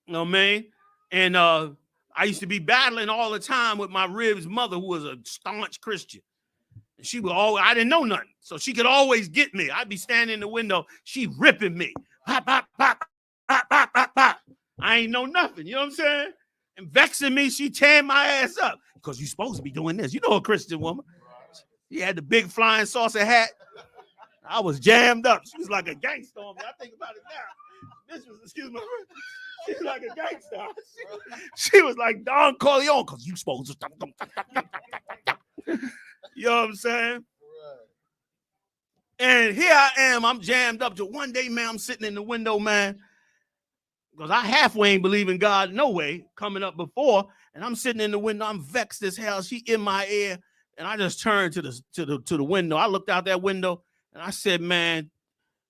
You know what I mean? And I used to be battling all the time with my ribs mother, who was a staunch Christian. And she would always, I didn't know nothing. So she could always get me. I'd be standing in the window. She ripping me. Pop, pop, pop, pop, pop, pop, pop. I ain't know nothing. You know what I'm saying? And vexing me, she tearing my ass up. Because you're supposed to be doing this. You know a Christian woman. She had the big flying saucer hat. I was jammed up. She was like a gangster on me. I think about it now. This was, excuse me. She was like a gangster. She was like Don Corleone, because you supposed to. You know what I'm saying? And here I am. I'm jammed up to one day, man. I'm sitting in the window, man. Because I halfway ain't believe in God, no way, coming up before. And I'm sitting in the window. I'm vexed as hell. She in my ear. And I just turned to the window. I looked out that window and I said, man,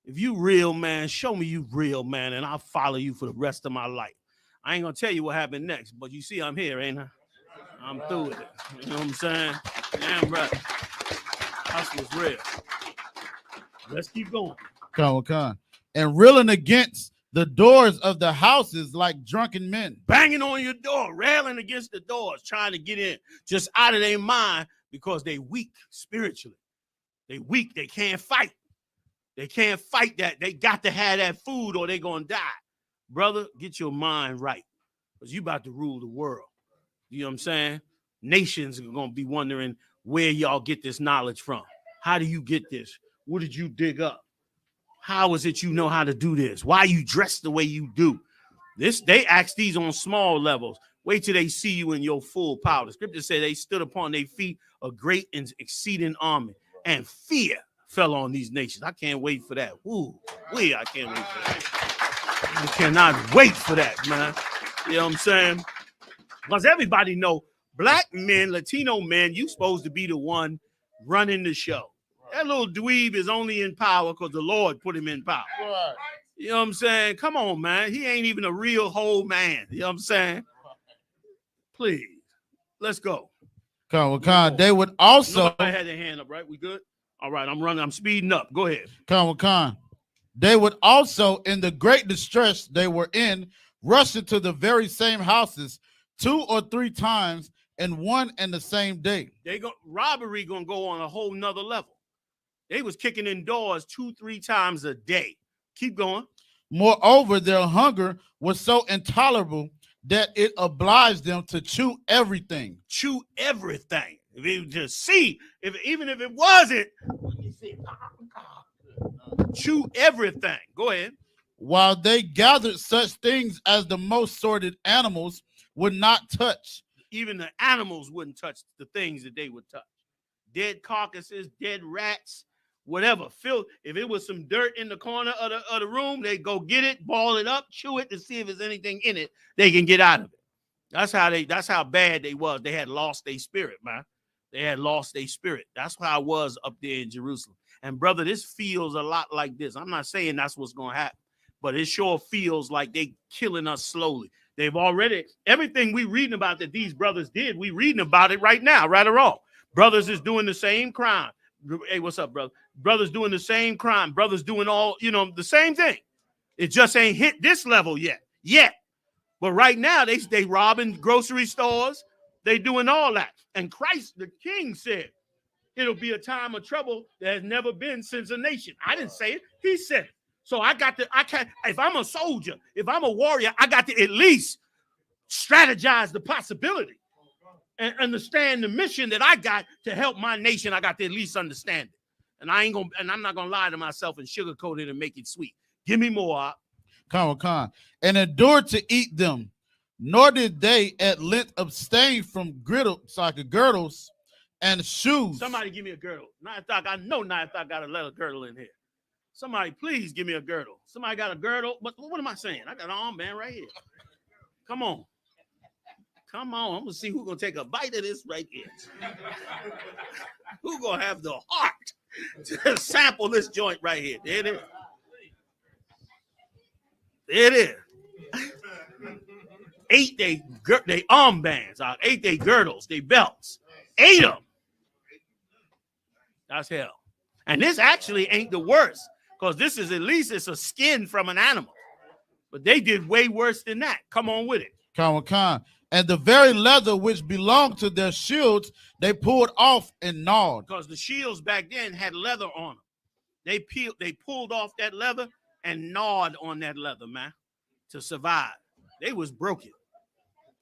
if you real, man, show me you real, man, and I'll follow you for the rest of my life. I ain't gonna tell you what happened next, but you see I'm here, ain't I? I'm through with it. You know what I'm saying? Damn right. That's what's real. Let's keep going. Come. And reeling against the doors of the houses like drunken men. Banging on your door, railing against the doors, trying to get in, just out of their mind because they weak spiritually. They weak. They can't fight. They can't fight that. They got to have that food or they're going to die. Brother, get your mind right because you about to rule the world. You know what I'm saying? Nations are going to be wondering where y'all get this knowledge from. How do you get this? What did you dig up? How is it you know how to do this? Why you dress the way you do? They ask these on small levels. Wait till they see you in your full power. The scripture said they stood upon their feet, a great and exceeding army, and fear fell on these nations. I can't wait for that. I can't wait for that. I cannot wait for that, man. You know what I'm saying? Because everybody know black men, Latino men, you supposed to be the one running the show. That little dweeb is only in power because the Lord put him in power. Right. You know what I'm saying? Come on, man. He ain't even a real whole man. You know what I'm saying? Please. Let's go. Come. They would also. I had their hand up, right? We good? All right, I'm running. I'm speeding up. Go ahead. Come. They would also, in the great distress they were in, rush into the very same houses 2 or 3 times in one and the same day. Robbery gonna go on a whole nother level. They was kicking in doors 2-3 times a day. Keep going. Moreover, their hunger was so intolerable that it obliged them to chew everything. Chew everything. If you just see, even if it wasn't, chew everything. Go ahead. While they gathered such things as the most sordid animals would not touch. Even the animals wouldn't touch the things that they would touch. Dead carcasses, dead rats, whatever. If it was some dirt in the corner of the room, they go get it, ball it up, chew it to see if there's anything in it they can get out of it. That's how bad they was. They had lost their spirit, man. They had lost their spirit. That's how it was up there in Jerusalem. And brother, this feels a lot like this. I'm not saying that's what's going to happen, but it sure feels like they killing us slowly. They've already, everything we reading about that these brothers did, we reading about it right now, right or wrong. Brothers is doing the same crime. Hey, what's up, brother? Brothers doing the same crime. Brothers doing all, the same thing. It just ain't hit this level yet. But right now, they robbing grocery stores. They doing all that. And Christ, the King, said, it'll be a time of trouble that has never been since a nation. I didn't say it. He said it. So if I'm a soldier, if I'm a warrior, I got to at least strategize the possibility and understand the mission that I got to help my nation. I got to at least understand it. And I'm not gonna lie to myself and sugarcoat it and make it sweet. Give me more. Con. And endured to eat them, nor did they at length abstain from girdles and shoes. Somebody give me a girdle. I know Nyathak got a little girdle in here. Somebody, please give me a girdle. Somebody got a girdle? But what am I saying? I got an armband right here. Come on. I'm going to see who's going to take a bite of this right here. Who's going to have the heart to sample this joint right here? There it is. There it is. Ate they armbands out. Ate they girdles, they belts. Ate them. That's hell. And this actually ain't the worst. Because this is, at least it's a skin from an animal. But they did way worse than that. Come on with it. Con. And the very leather which belonged to their shields, they pulled off and gnawed. Because the shields back then had leather on them. They pulled off that leather and gnawed on that leather, man, to survive. They was broken.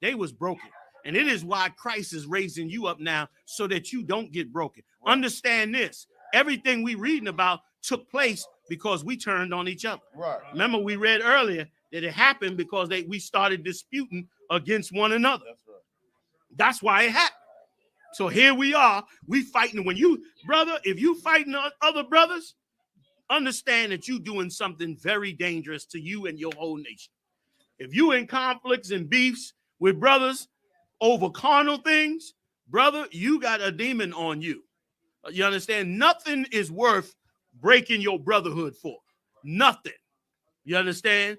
And it is why Christ is raising you up now so that you don't get broken. Understand this. Everything we reading about took place because we turned on each other. Right. Remember, we read earlier that it happened because we started disputing against one another. That's why it happened. So here we are. We fighting. If you fighting other brothers, understand that you doing something very dangerous to you and your whole nation. If you in conflicts and beefs with brothers over carnal things, brother, you got a demon on you. You understand? Nothing is worth breaking your brotherhood for. Nothing. You understand?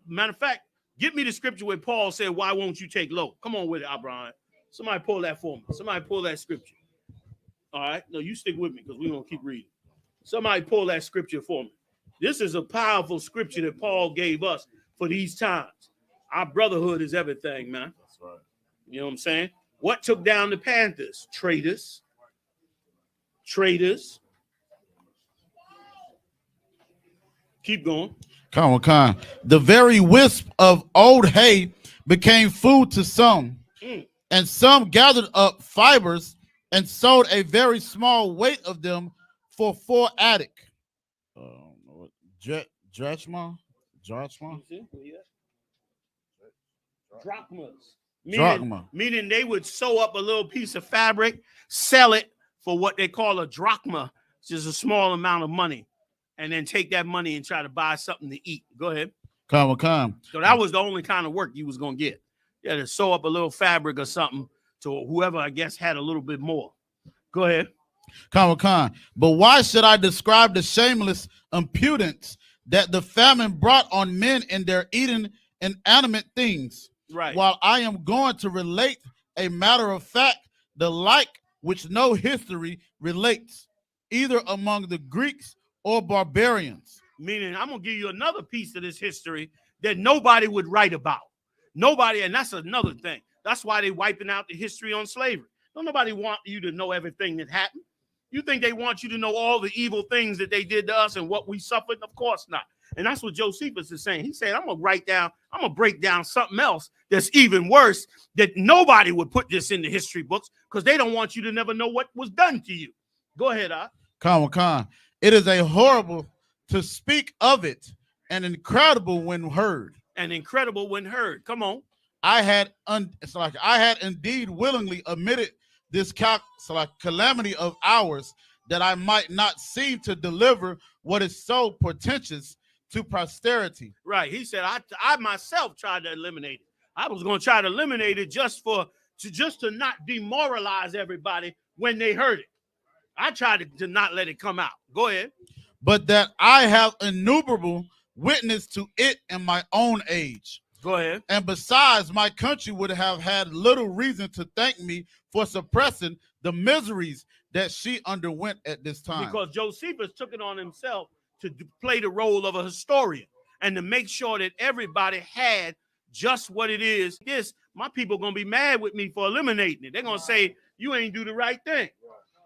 Matter of fact, get me the scripture where Paul said, why won't you take low? Come on with it, Abraham. Somebody pull that for me. Somebody pull that scripture. All right? No, you stick with me because we're going to keep reading. Somebody pull that scripture for me. This is a powerful scripture that Paul gave us for these times. Our brotherhood is everything, man. That's right. You know what I'm saying? What took down the Panthers? Traitors. Keep going. Con. The very wisp of old hay became food to some, and some gathered up fibers and sold a small weight of them for 4 attic. Drachma? Drachmas. Drachma. Meaning they would sew up a little piece of fabric, sell it for what they call a drachma, which is a small amount of money, and then take that money and try to buy something to eat. Go ahead. Con. So that was the only kind of work you was going to get. You had to sew up a little fabric or something to whoever, I guess, had a little bit more. Go ahead. Con. But why should I describe the shameless impudence that the famine brought on men in their eating inanimate things? Right. While I am going to relate a matter of fact, the like which no history relates, either among the Greeks or barbarians. Meaning, I'm going to give you another piece of this history that nobody would write about. Nobody, and that's another thing. That's why they wiping out the history on slavery. Don't nobody want you to know everything that happened. You think they want you to know all the evil things that they did to us and what we suffered? Of course not. And that's what Josephus is saying. He said, I'm going to break down something else that's even worse, that nobody would put this in the history books because they don't want you to never know what was done to you. Go ahead, Khan. It is a horrible to speak of it and incredible when heard. And incredible when heard. Come on. I had indeed willingly omitted this calamity of ours, that I might not seem to deliver what is so portentous to posterity. Right. He said, I myself tried to eliminate it. I was going to try to eliminate it just to not demoralize everybody when they heard it. I tried to not let it come out. Go ahead. But that I have innumerable witness to it in my own age. Go ahead. And besides, my country would have had little reason to thank me for suppressing the miseries that she underwent at this time. Because Josephus took it on himself to play the role of a historian and to make sure that everybody had just what it is. My people are going to be mad with me for eliminating it. They're going to say, you ain't do the right thing.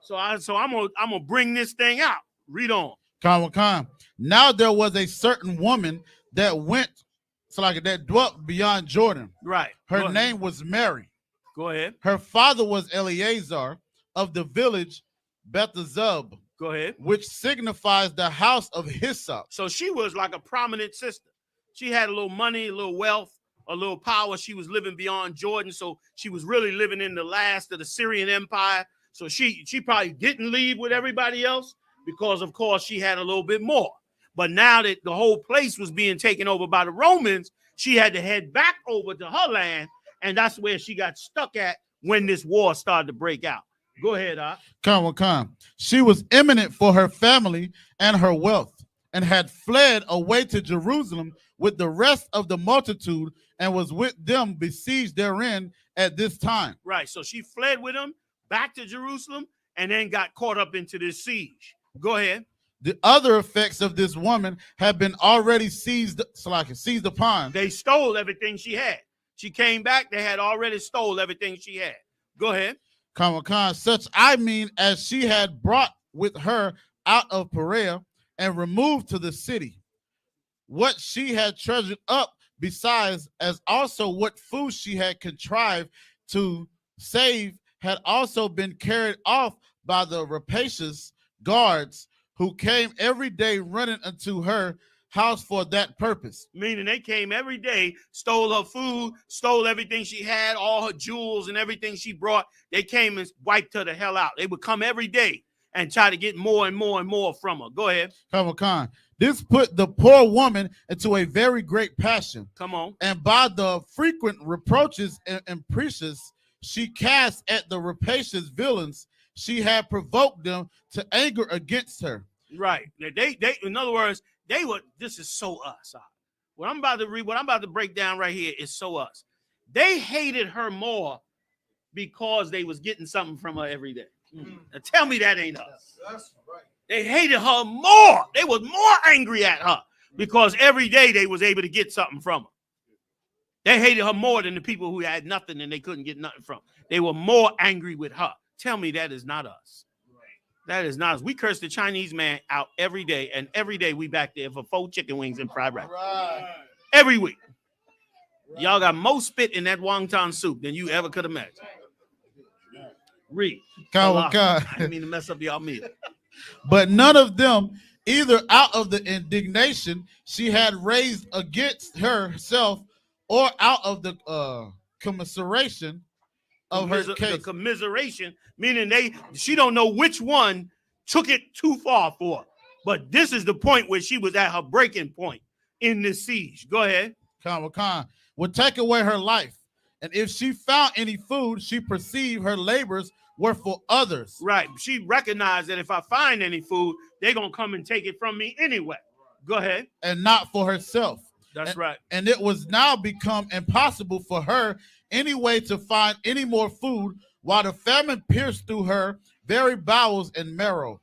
So I'm going to bring this thing out. Read on. Khan. Now there was a certain woman that went, that dwelt beyond Jordan. Right. Her name was Mary. Go ahead. Her father was Eleazar of the village Bethzub. Go ahead. Which signifies the house of I.S.U.P. So she was like a prominent sister. She had a little money, a little wealth, a little power. She was living beyond Jordan. So she was really living in the last of the Syrian Empire. So she probably didn't leave with everybody else because, of course, she had a little bit more. But now that the whole place was being taken over by the Romans, she had to head back over to her land. And that's where she got stuck at when this war started to break out. Go ahead, Khan. She was eminent for her family and her wealth, and had fled away to Jerusalem with the rest of the multitude, and was with them besieged therein at this time. Right. So she fled with them back to Jerusalem and then got caught up into this siege. Go ahead. The other effects of this woman have been already seized upon. They stole everything she had. She came back. They had already stole everything she had. Go ahead. Khan, such I mean as she had brought with her out of Perea and removed to the city. What she had treasured up, besides, as also what food she had contrived to save, had also been carried off by the rapacious guards, who came every day running unto her house for that purpose. Meaning they came every day, stole her food, stole everything she had, all her jewels and everything she brought. They came and wiped her the hell out. They would come every day and try to get more and more and more from her. Go ahead. Khan. This put the poor woman into a very great passion. Come on. And by the frequent reproaches and preaches she cast at the rapacious villains, she had provoked them to anger against her. Right. They in other words, this is so us. What I'm about to break down right here is so us. They hated her more because they was getting something from her every day. Now tell me that ain't us. That's right. They hated her more. They was more angry at her because every day they was able to get something from her. They hated her more than the people who had nothing and they couldn't get nothing from. They were more angry with her. Tell me that is not us. That is not us. We curse the Chinese man out every day, and every day we back there for 4 chicken wings and fried rice. Right. Every week. Y'all got more spit in that wonton soup than you ever could imagine. Read. Khan. I didn't mean to mess up y'all meal. But none of them, either out of the indignation she had raised against herself, or out of the commiseration of her case. The commiseration, meaning she don't know which one took it too far for her. But this is the point where she was at her breaking point in this siege. Go ahead. Khan would take away her life. And if she found any food, she perceived her labors were for others. Right. She recognized that if I find any food, they're going to come and take it from me anyway. Go ahead. And not for herself. That's right. And it was now become impossible for her anyway to find any more food, while the famine pierced through her very bowels and marrow.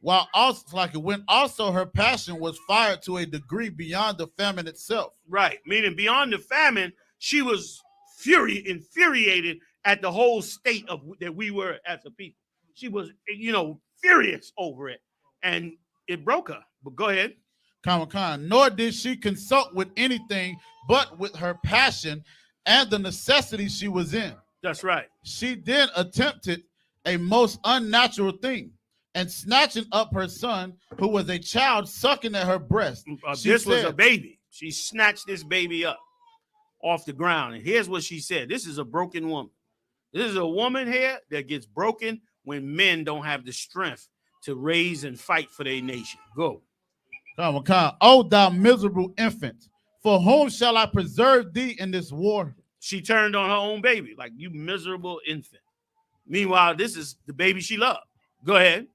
while also like when also her passion was fired to a degree beyond the famine itself. Right, meaning beyond the famine, she was infuriated at the whole state of that we were as a people. She was, furious over it, and it broke her. But go ahead. Nor did she consult with anything but with her passion and the necessity she was in. That's right. She then attempted a most unnatural thing, and snatching up her son, who was a child sucking at her breast. This was a baby. She snatched this baby up off the ground. And here's what she said. This is a broken woman. This is a woman here that gets broken when men don't have the strength to raise and fight for their nation. Go. Oh, thou miserable infant, for whom shall I preserve thee in this war? She turned on her own baby, like, you miserable infant. Meanwhile, this is the baby she loved. Go ahead.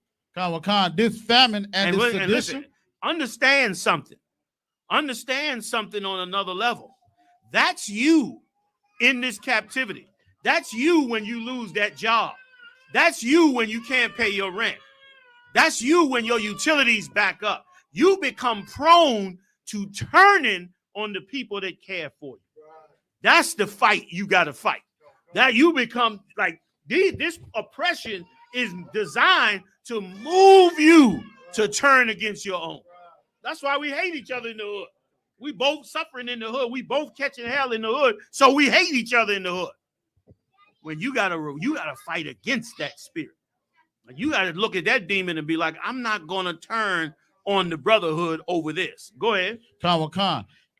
This famine and this sedition. Listen, understand something. Understand something on another level. That's you in this captivity. That's you when you lose that job. That's you when you can't pay your rent. That's you when your utilities back up. You become prone to turning on the people that care for you. That's the fight you got to fight. That you become like this oppression is designed to move you to turn against your own. That's why we hate each other in the hood. We both suffering in the hood. We both catching hell in the hood. So we hate each other in the hood. When you gotta fight against that spirit. You gotta look at that demon and be like, I'm not gonna turn on the brotherhood over this. Go ahead.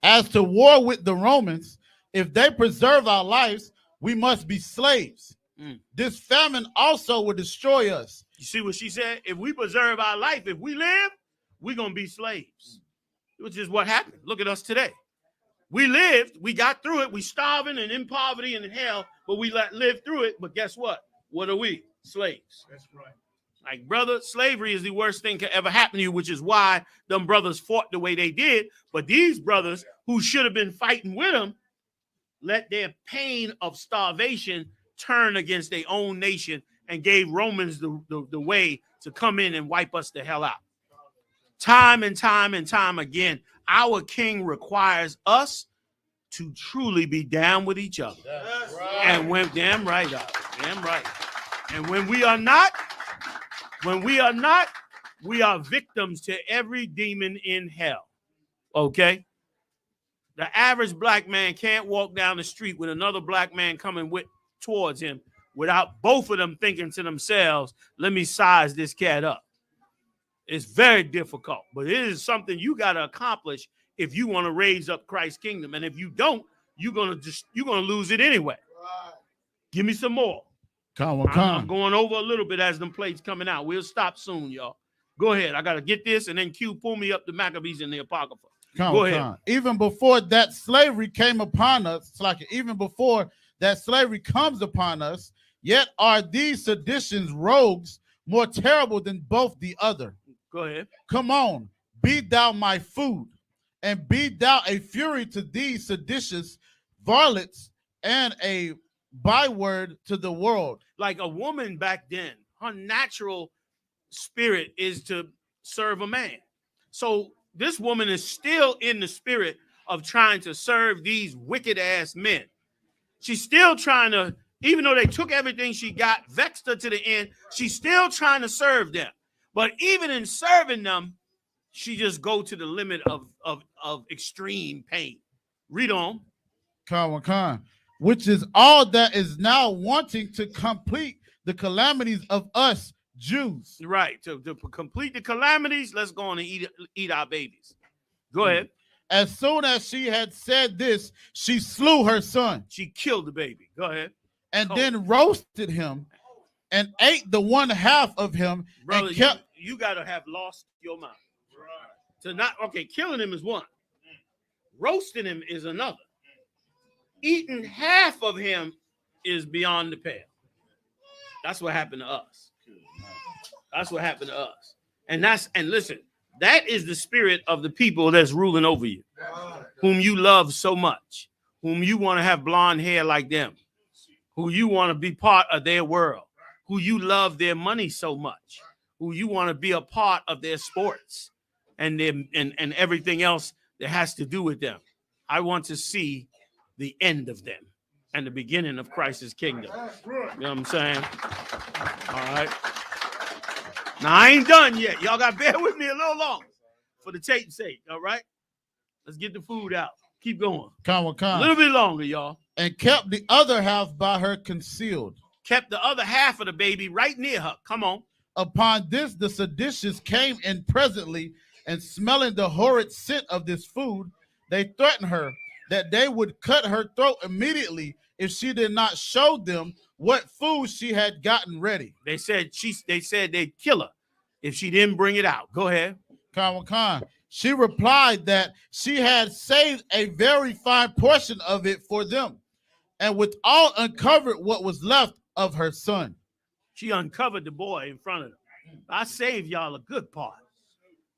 As to war with the Romans, if they preserve our lives, we must be slaves. This famine also will destroy us. You see what she said? If we preserve our life, if we live, we're going to be slaves, which is what happened. Look at us today. We lived, we got through it. We starving and in poverty and in hell, but we lived through it. But guess what? What are we? Slaves. That's right. Like, brother, slavery is the worst thing could ever happen to you, which is why them brothers fought the way they did. But these brothers who should have been fighting with them let their pain of starvation turn against their own nation and gave Romans the way to come in and wipe us the hell out. Time and time and time again, our king requires us to truly be down with each other. Right. And when damn right. And when we are not, we are victims to every demon in hell. Okay? The average black man can't walk down the street with another black man coming towards him without both of them thinking to themselves, let me size this cat up. It's very difficult, but it is something you got to accomplish if you want to raise up Christ's kingdom. And if you don't, you're gonna lose it anyway. Right. Give me some more. I'm going over a little bit as them plates coming out. We'll stop soon, y'all. Go ahead. I got to get this, and then Q, pull me up the Maccabees and the Apocrypha. Go ahead. Even before that slavery came upon us, it's like even before that slavery comes upon us, yet are these seditions rogues more terrible than both the other. Go ahead. Come on, be thou my food, and be thou a fury to these seditious varlets and a byword to the world. Like a woman back then, her natural spirit is to serve a man. So this woman is still in the spirit of trying to serve these wicked ass men. She's still trying to, even though they took everything she got, vexed her to the end, she's still trying to serve them. But even in serving them, she just go to the limit of extreme pain. Read on. Which is all that is now wanting to complete the calamities of us Jews. Right. To complete the calamities, let's go on and eat our babies. Go ahead. As soon as she had said this, she slew her son. She killed the baby. Go ahead. And then roasted him and ate the one half of him. Brother, and kept... you got to have lost your mind. Right. Killing him is one. Roasting him is another. Eating half of him is beyond the pale. That's what happened to us. That's what happened to us. And listen, that is the spirit of the people that's ruling over you, whom you love so much, whom you want to have blonde hair like them, who you want to be part of their world, who you love their money so much, who you want to be a part of their sports and everything else that has to do with them. I want to see the end of them and the beginning of Christ's kingdom. You know what I'm saying? All right. Now, I ain't done yet. Y'all got to bear with me a little longer for the tape's sake. All right. Let's get the food out. Keep going. A little bit longer, y'all. And kept the other half by her concealed. Kept the other half of the baby right near her. Come on. Upon this, the seditious came in presently, and smelling the horrid scent of this food, they threatened her that they would cut her throat immediately if she did not show them what food she had gotten ready. They said they'd kill her if she didn't bring it out. Go ahead. She replied that she had saved a very fine portion of it for them, and withal uncovered what was left of her son. She uncovered the boy in front of them. I saved y'all a good part.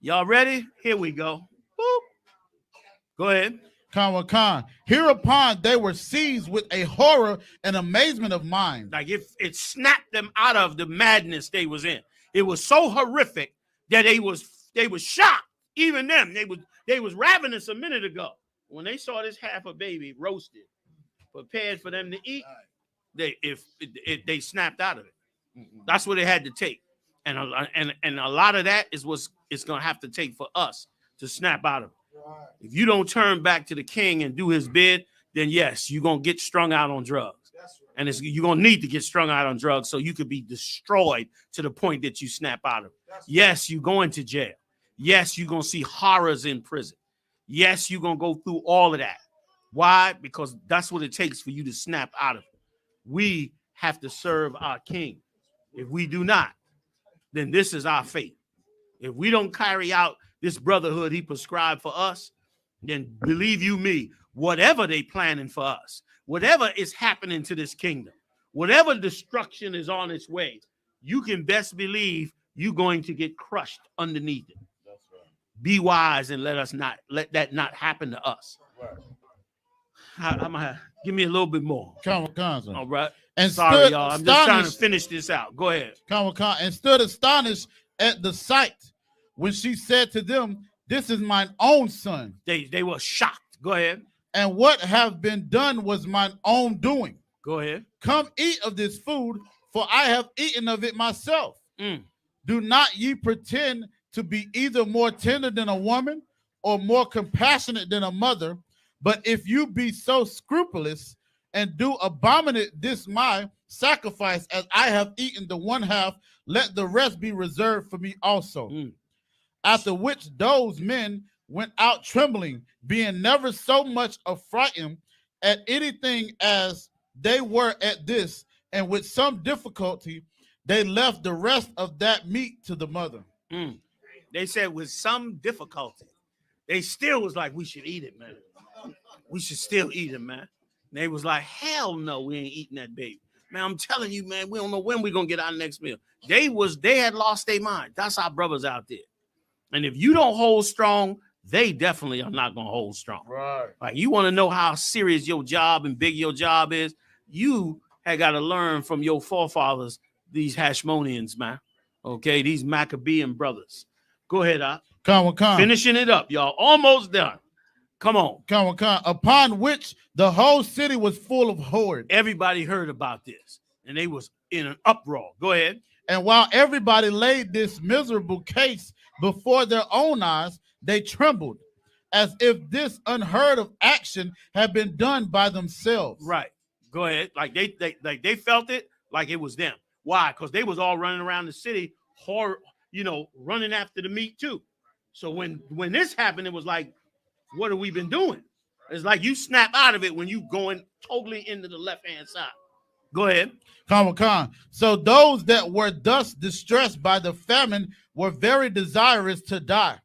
Y'all ready? Here we go. Boop. Go ahead. Hereupon they were seized with a horror and amazement of mind. Like if it snapped them out of the madness they was in. It was so horrific that they was shocked. Even them, they was ravenous a minute ago. When they saw this half a baby roasted, prepared for them to eat, they snapped out of it. That's what it had to take. And a lot of that is what it's going to have to take for us to snap out of it. If you don't turn back to the king and do his bid, then yes, you're going to get strung out on drugs. And you're going to need to get strung out on drugs so you could be destroyed to the point that you snap out of it. Yes, you're going to jail. Yes, you're going to see horrors in prison. Yes, you're going to go through all of that. Why? Because that's what it takes for you to snap out of it. We have to serve our king. If we do not, then this is our fate. If we don't carry out this brotherhood he prescribed for us, then believe you me, whatever they planning for us, whatever is happening to this kingdom, whatever destruction is on its way, you can best believe you're going to get crushed underneath it. That's right. Be wise and let that not happen to us. Right. Give me a little bit more. All right. And sorry, y'all. I'm just trying to finish this out. Go ahead. And stood astonished at the sight when she said to them, "This is mine own son." They were shocked. Go ahead. And what have been done was mine own doing. Go ahead. Come eat of this food, for I have eaten of it myself. Do not ye pretend to be either more tender than a woman or more compassionate than a mother. But if you be so scrupulous and do abominate this my sacrifice, as I have eaten the one half, let the rest be reserved for me also. After which those men went out trembling, being never so much affrighted at anything as they were at this, and with some difficulty they left the rest of that meat to the mother. They said with some difficulty. They still was like, we should eat it, man. We should still eat it, man. And they was like, hell no, we ain't eating that baby. Man, I'm telling you, man, we don't know when we're going to get our next meal. They had lost their mind. That's our brothers out there. And if you don't hold strong, they definitely are not going to hold strong. Right. Like, you want to know how serious your job and big your job is? You had got to learn from your forefathers, these Hashmoneans, man. Okay, these Maccabean brothers. Go ahead, finishing it up, y'all. Almost done. Come on. Upon which the whole city was full of horror. Everybody heard about this, and they was in an uproar. Go ahead. And while everybody laid this miserable case before their own eyes, they trembled, as if this unheard of action had been done by themselves. Right. Go ahead. Like they felt it like it was them. Why? Because they was all running around the city, running after the meat too. So when this happened, it was like, what have we been doing? It's like you snap out of it when you going totally into the left-hand side. Go ahead. So those that were thus distressed by the famine were very desirous to die.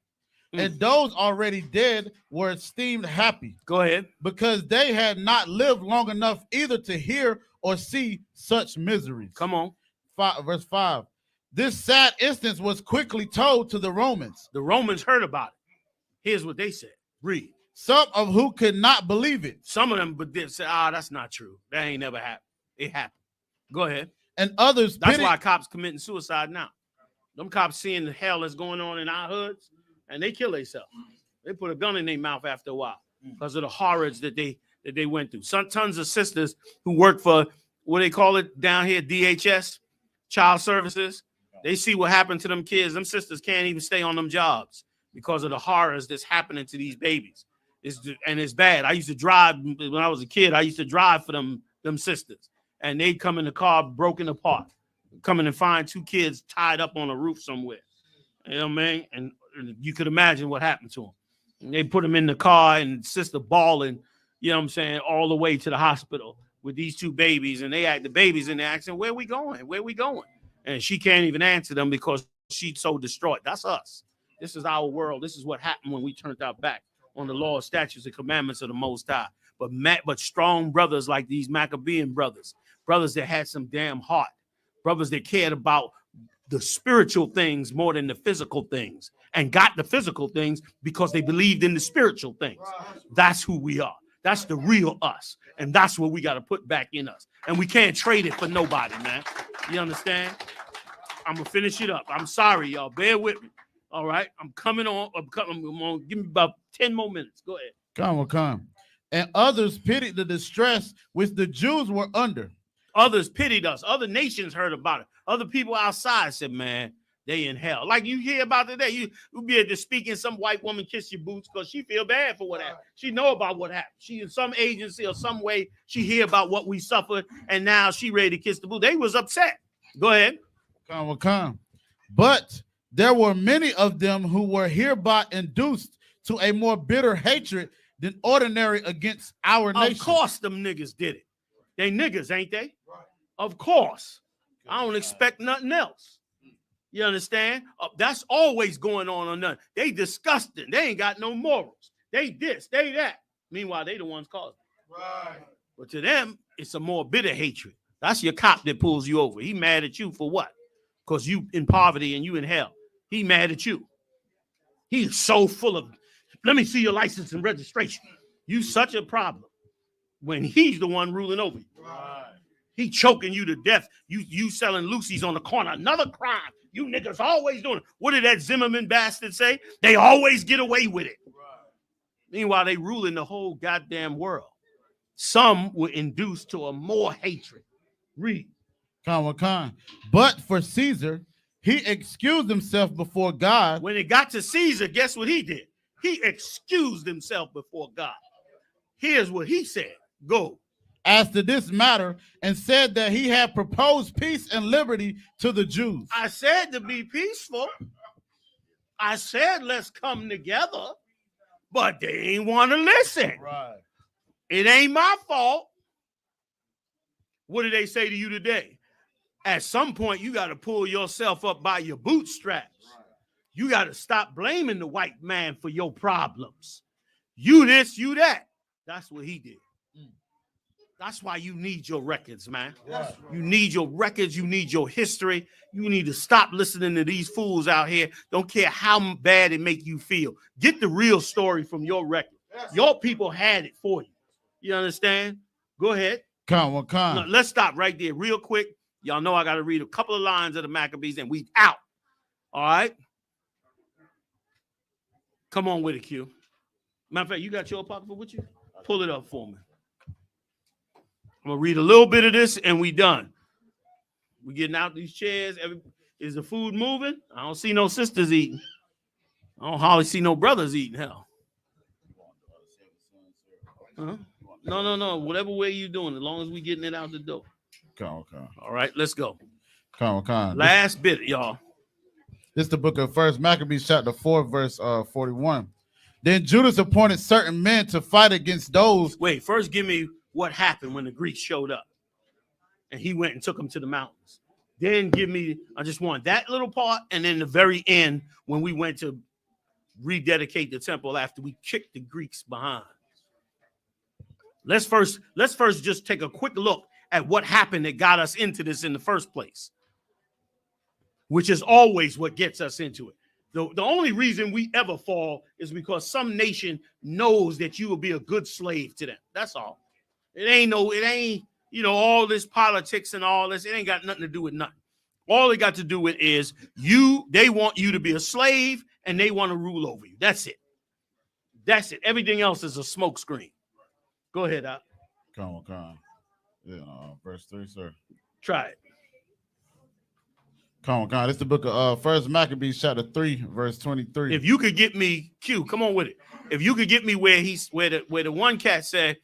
And those already dead were esteemed happy. Go ahead. Because they had not lived long enough either to hear or see such miseries. Come on. Verse 5. This sad instance was quickly told to the Romans. The Romans heard about it. Here's what they said. Read. Some of who could not believe it. Some of them but they said, that's not true. That ain't never happened. It happened. Go ahead. And others. That's why cops committing suicide now. Them cops seeing the hell that's going on in our hoods, and they kill themselves. They put a gun in their mouth after a while because of the horrors that they went through. Tons of sisters who work for what they call it down here, DHS, Child Services. They see what happened to them kids. Them sisters can't even stay on them jobs because of the horrors that's happening to these babies. It's bad. I used to drive when I was a kid. I used to drive for them sisters, and they'd come in the car broken apart, coming and find 2 kids tied up on a roof somewhere. You know what I mean? And you could imagine what happened to them. And they put them in the car, and sister bawling, you know what I'm saying, all the way to the hospital with these 2 babies. And the babies in there asking, where we going? Where we going? And she can't even answer them because she's so distraught. That's us. This is our world. This is what happened when we turned our back on the law, statutes, and commandments of the Most High. But strong brothers like these Maccabean brothers that had some damn heart, brothers that cared about the spiritual things more than the physical things, and got the physical things because they believed in the spiritual things. That's who we are. That's the real us. And that's what we got to put back in us. And we can't trade it for nobody, man. You understand? I'm going to finish it up. I'm sorry, y'all. Bear with me. All right? I'm coming on. Give me about 10 more minutes. Go ahead. Come. And others pitied the distress which the Jews were under. Others pitied us. Other nations heard about it. Other people outside said, man, they in hell. Like you hear about today. You be able to speak in some white woman kiss your boots because she feel bad for what happened. She know about what happened. She in some agency or some way, she hear about what we suffered, and now she ready to kiss the boot. They was upset. Go ahead. Come. But there were many of them who were hereby induced to a more bitter hatred than ordinary against our nation. Of course them niggas did it. They niggas, ain't they? Of course. I don't expect nothing else. You understand? That's always going on nothing. They disgusting. They ain't got no morals. They this, they that. Meanwhile, they the ones causing it. Right. But to them, it's a more bitter hatred. That's your cop that pulls you over. He mad at you for what? Because you in poverty and you in hell. He mad at you. He's so full of, let me see your license and registration. You such a problem when he's the one ruling over you. Right. He choking you to death. You selling Lucy's on the corner. Another crime. You niggas always doing it. What did that Zimmerman bastard say? They always get away with it. Right. Meanwhile, they ruling the whole goddamn world. Some were induced to a more hatred. Read. But for Caesar, he excused himself before God. When it got to Caesar, guess what he did? He excused himself before God. Here's what he said. Go. As to this matter, and said that he had proposed peace and liberty to the Jews. I said to be peaceful. I said let's come together, but they ain't want to listen. Right. It ain't my fault. What did they say to you today? At some point, you got to pull yourself up by your bootstraps. Right. You got to stop blaming the white man for your problems. You this, you that. That's what he did. That's why you need your records, man. Right. You need your records. You need your history. You need to stop listening to these fools out here. Don't care how bad it make you feel. Get the real story from your record. Yes. Your people had it for you. You understand? Go ahead. Come. No, let's stop right there real quick. Y'all know I got to read a couple of lines of the Maccabees and we out. All right? Come on with it, Q. Matter of fact, you got your apocryphal with you? Pull it up for me. I'm going to read a little bit of this and we done. We getting out these chairs. Is the food moving? I don't see no sisters eating. I don't hardly see no brothers eating. Hell. Huh? No. Whatever way you doing, as long as we getting it out the door. Come. All right, let's go. Come. Last bit, y'all. This is the book of 1 Maccabees, chapter 4, verse 41. Then Judas appointed certain men to fight against those. Wait, first give me what happened when the Greeks showed up and he went and took them to the mountains. Then give me, I just want that little part. And then the very end, when we went to rededicate the temple after we kicked the Greeks behind. Let's first just take a quick look at what happened that got us into this in the first place, which is always what gets us into it. The only reason we ever fall is because some nation knows that you will be a good slave to them. That's all. It ain't, all this politics and all this. It ain't got nothing to do with nothing. All they got to do with is they want you to be a slave and they want to rule over you. That's it. That's it. Everything else is a smoke screen. Go ahead, Al. Come on. Yeah, verse 3, sir. Try it. Come on. It's the book of First Maccabees, chapter 3, verse 23. If you could get me, Q, come on with it. If you could get me where the one cat said,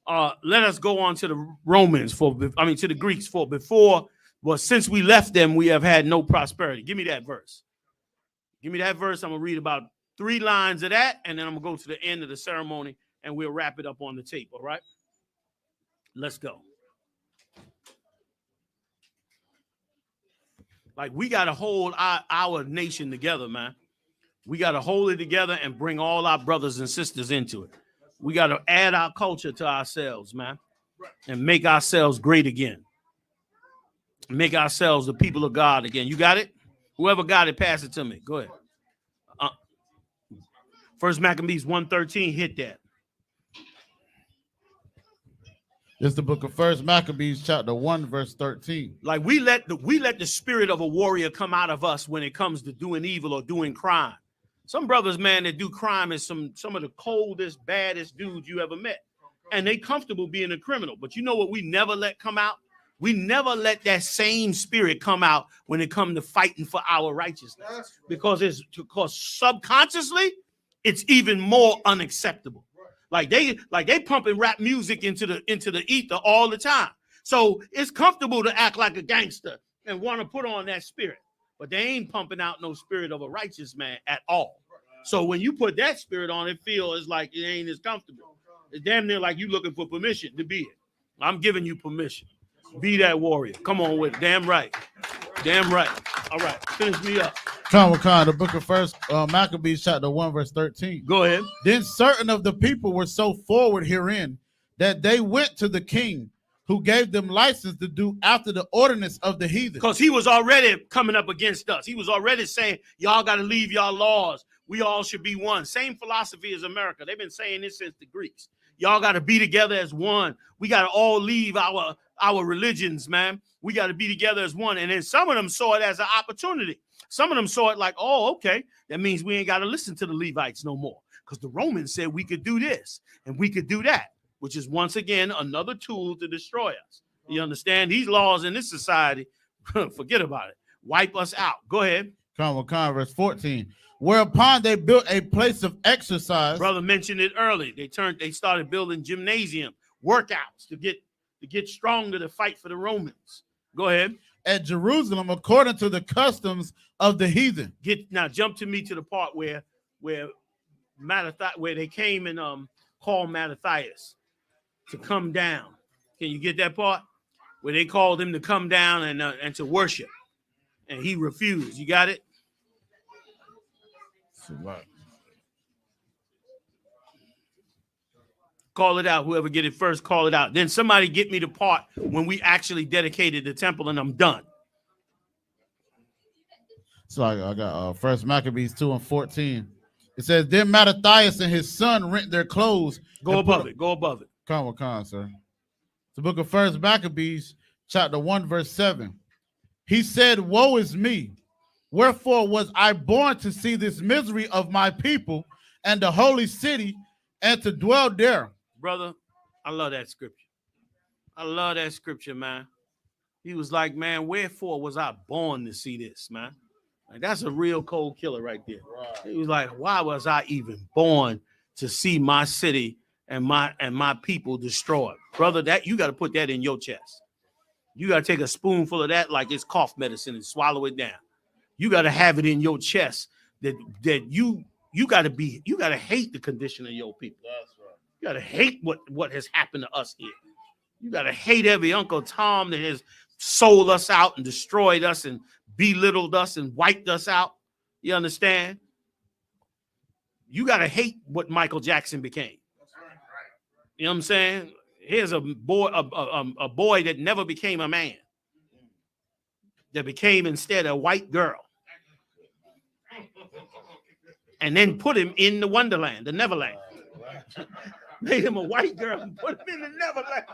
let us go on to the Romans to the Greeks since we left them, we have had no prosperity. Give me that verse. I'm gonna read about 3 lines of that, and then I'm gonna go to the end of the ceremony and we'll wrap it up on the tape. All right. Let's go. Like, we got to hold our nation together, man. We got to hold it together and bring all our brothers and sisters into it. We got to add our culture to ourselves, man, and make ourselves great again. Make ourselves the people of God again. You got it? Whoever got it, pass it to me. Go ahead. First Maccabees 1:13, hit that. It's the book of First Maccabees, chapter 1, verse 13. Like, we let the spirit of a warrior come out of us when it comes to doing evil or doing crime. Some brothers, man, that do crime is some of the coldest, baddest dudes you ever met. And they comfortable being a criminal. But you know what we never let come out? We never let that same spirit come out when it comes to fighting for our righteousness. Because subconsciously, it's even more unacceptable. Like they pumping rap music into the ether all the time. So it's comfortable to act like a gangster and want to put on that spirit. But they ain't pumping out no spirit of a righteous man at all. So when you put that spirit on, it feels like it ain't as comfortable. It's damn near like you looking for permission to be it. I'm giving you permission. Be that warrior. Come on with it. Damn right. All right. Finish me up. Come on, the book of First Maccabees, chapter 1, verse 13. Go ahead. Then certain of the people were so forward herein that they went to the king, who gave them license to do after the ordinance of the heathen. Because he was already coming up against us. He was already saying, y'all got to leave y'all laws. We all should be one. Same philosophy as America. They've been saying this since the Greeks. Y'all got to be together as one. We got to all leave our religions, man. We got to be together as one. And then some of them saw it as an opportunity. Some of them saw it like, oh, okay, that means we ain't got to listen to the Levites no more. Because the Romans said we could do this and we could do that, which is once again another tool to destroy us. You understand? These laws in this society, forget about it. Wipe us out. Go ahead. Come on, verse 14. Whereupon they built a place of exercise. Brother mentioned it early. They started building gymnasium workouts to get stronger to fight for the Romans. Go ahead. At Jerusalem, according to the customs of the heathen. Jump to me to the part where they came and called Mattathias to come down. Can you get that part? Where they called him to come down and to worship, and he refused. You got it? Call it out. Whoever get it first, call it out. Then somebody get me the part when we actually dedicated the temple, and I'm done. So I got First Maccabees 2 and 14. It says, then Mattathias and his son rent their clothes. Go above it. Come on, sir. The book of First Maccabees, chapter 1, verse 7. He said, woe is me. Wherefore was I born to see this misery of my people and the holy city, and to dwell there. Brother, I love that scripture, man. He was like, man, wherefore was I born to see this, man? Like, that's a real cold killer right there. Right. He was like, why was I even born to see my city and my people destroyed? Brother, that you got to put that in your chest. You got to take a spoonful of that like it's cough medicine and swallow it down. You got to have it in your chest that you got to hate the condition of your people. That's right. You got to hate what has happened to us here. You got to hate every Uncle Tom that has sold us out and destroyed us and belittled us and wiped us out. You understand? You got to hate what Michael Jackson became. You know what I'm saying? Here's a boy that never became a man, that became instead a white girl, and then put him in the Wonderland, the Neverland. Made him a white girl and put him in the Neverland.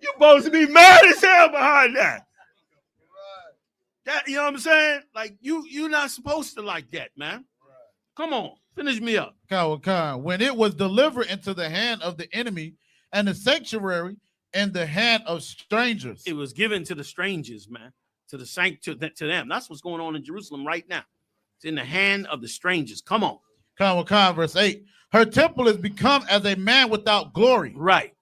You're supposed to be mad as hell behind that. That, you know what I'm saying? Like you're not supposed to like that, man. Come on, finish me up. When it was delivered into the hand of the enemy, and the sanctuary in the hand of strangers. It was given to the strangers, man, to them. That's what's going on in Jerusalem right now. It's in the hand of the strangers. Come on. Verse 8. Her temple is become as a man without glory. Right.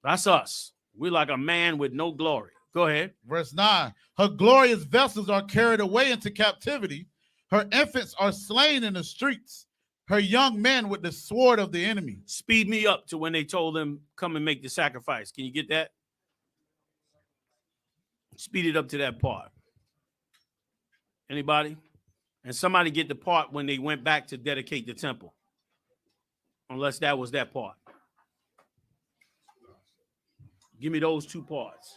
That's us. We're like a man with no glory. Go ahead. Verse 9. Her glorious vessels are carried away into captivity. Her infants are slain in the streets. Her young men with the sword of the enemy. Speed me up to when they told them, come and make the sacrifice. Can you get that? Speed it up to that part. Anybody? And somebody get the part when they went back to dedicate the temple. Unless that was that part. Give me those two parts.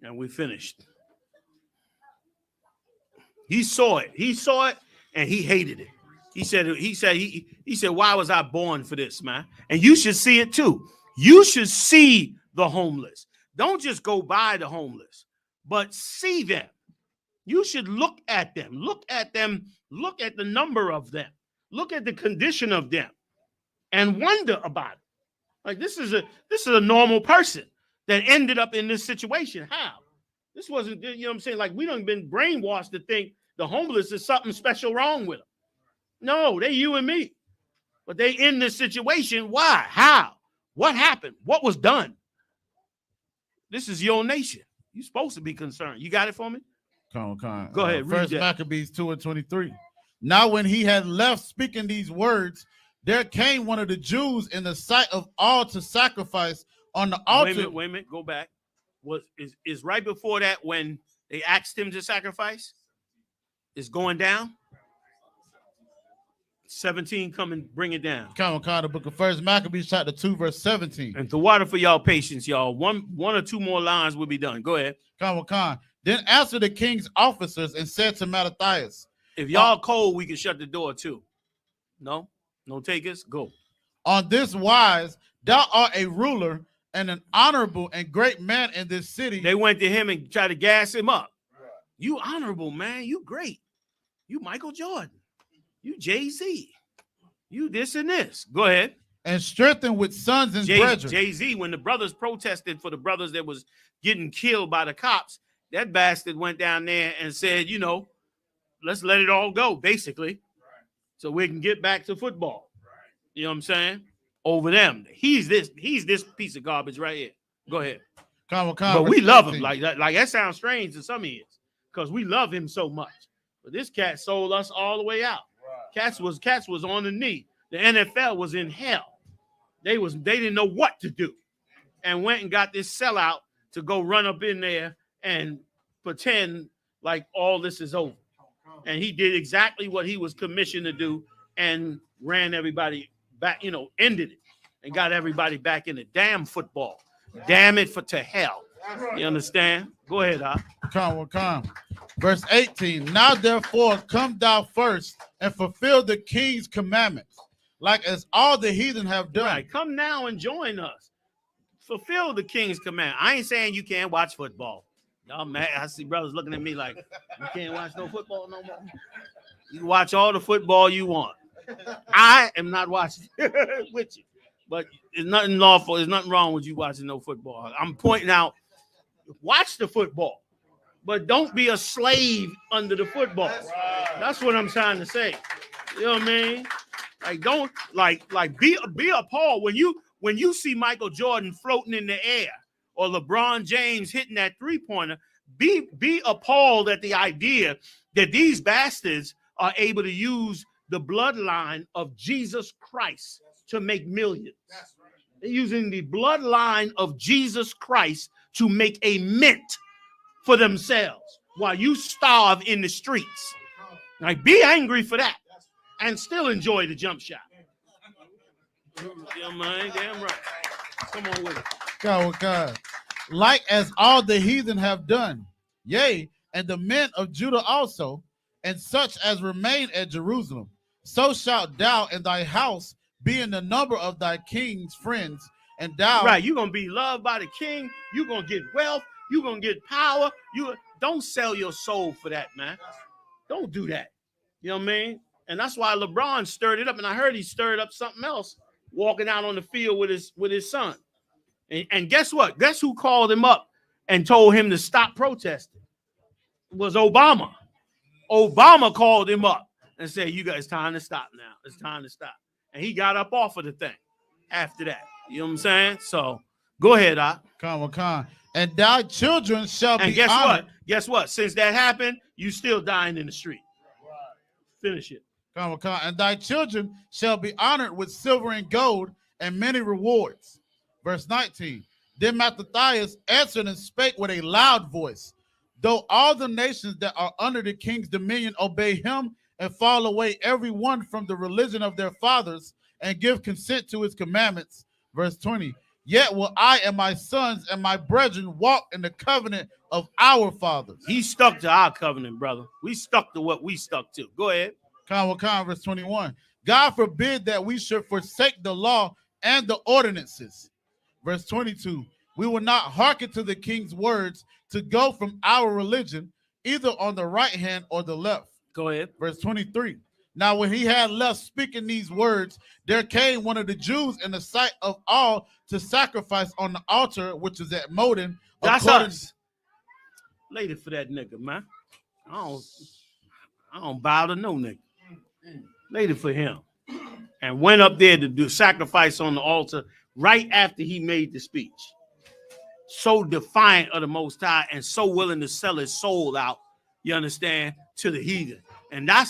And we finished. He saw it. He saw it and he hated it. He said, why was I born for this, man? And you should see it too. You should see the homeless. Don't just go by the homeless, but see them. You should look at them. Look at them. Look at the number of them. Look at the condition of them and wonder about it. Like this is a normal person that ended up in this situation. How? This wasn't, you know what I'm saying? Like we done been brainwashed to think the homeless is something special wrong with them. No, they you and me. But they in this situation. Why? How? What happened? What was done? This is your nation. You're supposed to be concerned. You got it for me? Go ahead. First Maccabees 2:23. Now when he had left speaking these words, there came one of the Jews in the sight of all to sacrifice on the altar. Wait a minute. Go back. Is right before that when they asked him to sacrifice? Is going down? 17, come and bring it down. The book of First Maccabees chapter 2 verse 17. And the water for y'all patience, y'all. One or two more lines will be done. Go ahead. Then answered the king's officers and said to Mattathias, if y'all cold, we can shut the door too. No takers. Go. On this wise, thou art a ruler and an honorable and great man in this city. They went to him and tried to gas him up. You honorable, man. You great. You Michael Jordan. You Jay-Z. You this and this. Go ahead. And strengthened with sons and brethren. Jay-Z, when the brothers protested for the brothers that was getting killed by the cops, that bastard went down there and said, let's let it all go, basically, so we can get back to football. You know what I'm saying? Over them. He's this piece of garbage right here. Go ahead. But we love him. Like that sounds strange to some ears because we love him so much. But this cat sold us all the way out. Cats was on the knee. The NFL was in hell. They didn't know what to do, and went and got this sellout to go run up in there and pretend like all this is over. And he did exactly what he was commissioned to do and ran everybody back. Ended it and got everybody back in the damn football. Damn it to hell. You understand? Go ahead, Verse 18. Now therefore come thou first and fulfill the king's commandments, like as all the heathen have done. Right. Come now and join us. Fulfill the king's command. I ain't saying you can't watch football. Y'all mad? I see brothers looking at me like, you can't watch no football no more. You can watch all the football you want. I am not watching with you. But there's nothing lawful. There's nothing wrong with you watching no football. I'm pointing out, watch the football, but don't be a slave under the football. That's what I'm trying to say. You know what I mean? Like don't be appalled when you see Michael Jordan floating in the air or LeBron James hitting that three-pointer. Be appalled at the idea that these bastards are able to use the bloodline of Jesus Christ to make millions. They're using the bloodline of Jesus Christ to make a mint for themselves while you starve in the streets. Like, be angry for that and still enjoy the jump shot. Yeah, man, damn right. Come on with it. God. Like as all the heathen have done, yea, and the men of Judah also, and such as remain at Jerusalem, so shalt thou in thy house be in the number of thy king's friends, and thou. Right, you're going to be loved by the king. You're going to get wealth. You're going to get power. Don't sell your soul for that, man. Don't do that. You know what I mean? And that's why LeBron stirred it up. And I heard he stirred up something else walking out on the field with his son. And guess what? Guess who called him up and told him to stop protesting? It was Obama. Obama called him up and said, you guys, it's time to stop now. It's time to stop. And he got up off of the thing after that. You know what I'm saying? So go ahead, Khan. And thy children shall and be guess honored. what? Guess what? Since that happened, you still dying in the street. Finish it. Khan. And thy children shall be honored with silver and gold and many rewards. Verse 19. Then Mattathias answered and spake with a loud voice. Though all the nations that are under the king's dominion obey him and fall away every one from the religion of their fathers and give consent to his commandments. Verse 20. Yet will I and my sons and my brethren walk in the covenant of our fathers. He stuck to our covenant, brother. We stuck to what we stuck to. Go ahead. Khan, verse 21. God forbid that we should forsake the law and the ordinances. Verse 22. We will not hearken to the king's words to go from our religion, either on the right hand or the left. Go ahead. Verse 23. Now when he had left speaking these words, there came one of the Jews in the sight of all to sacrifice on the altar, which is at Modin. That's us. Later for that nigga, man. I don't bow to no nigga. Later for him. And went up there to do sacrifice on the altar right after he made the speech. So defiant of the Most High and so willing to sell his soul out, you understand, to the heathen. And that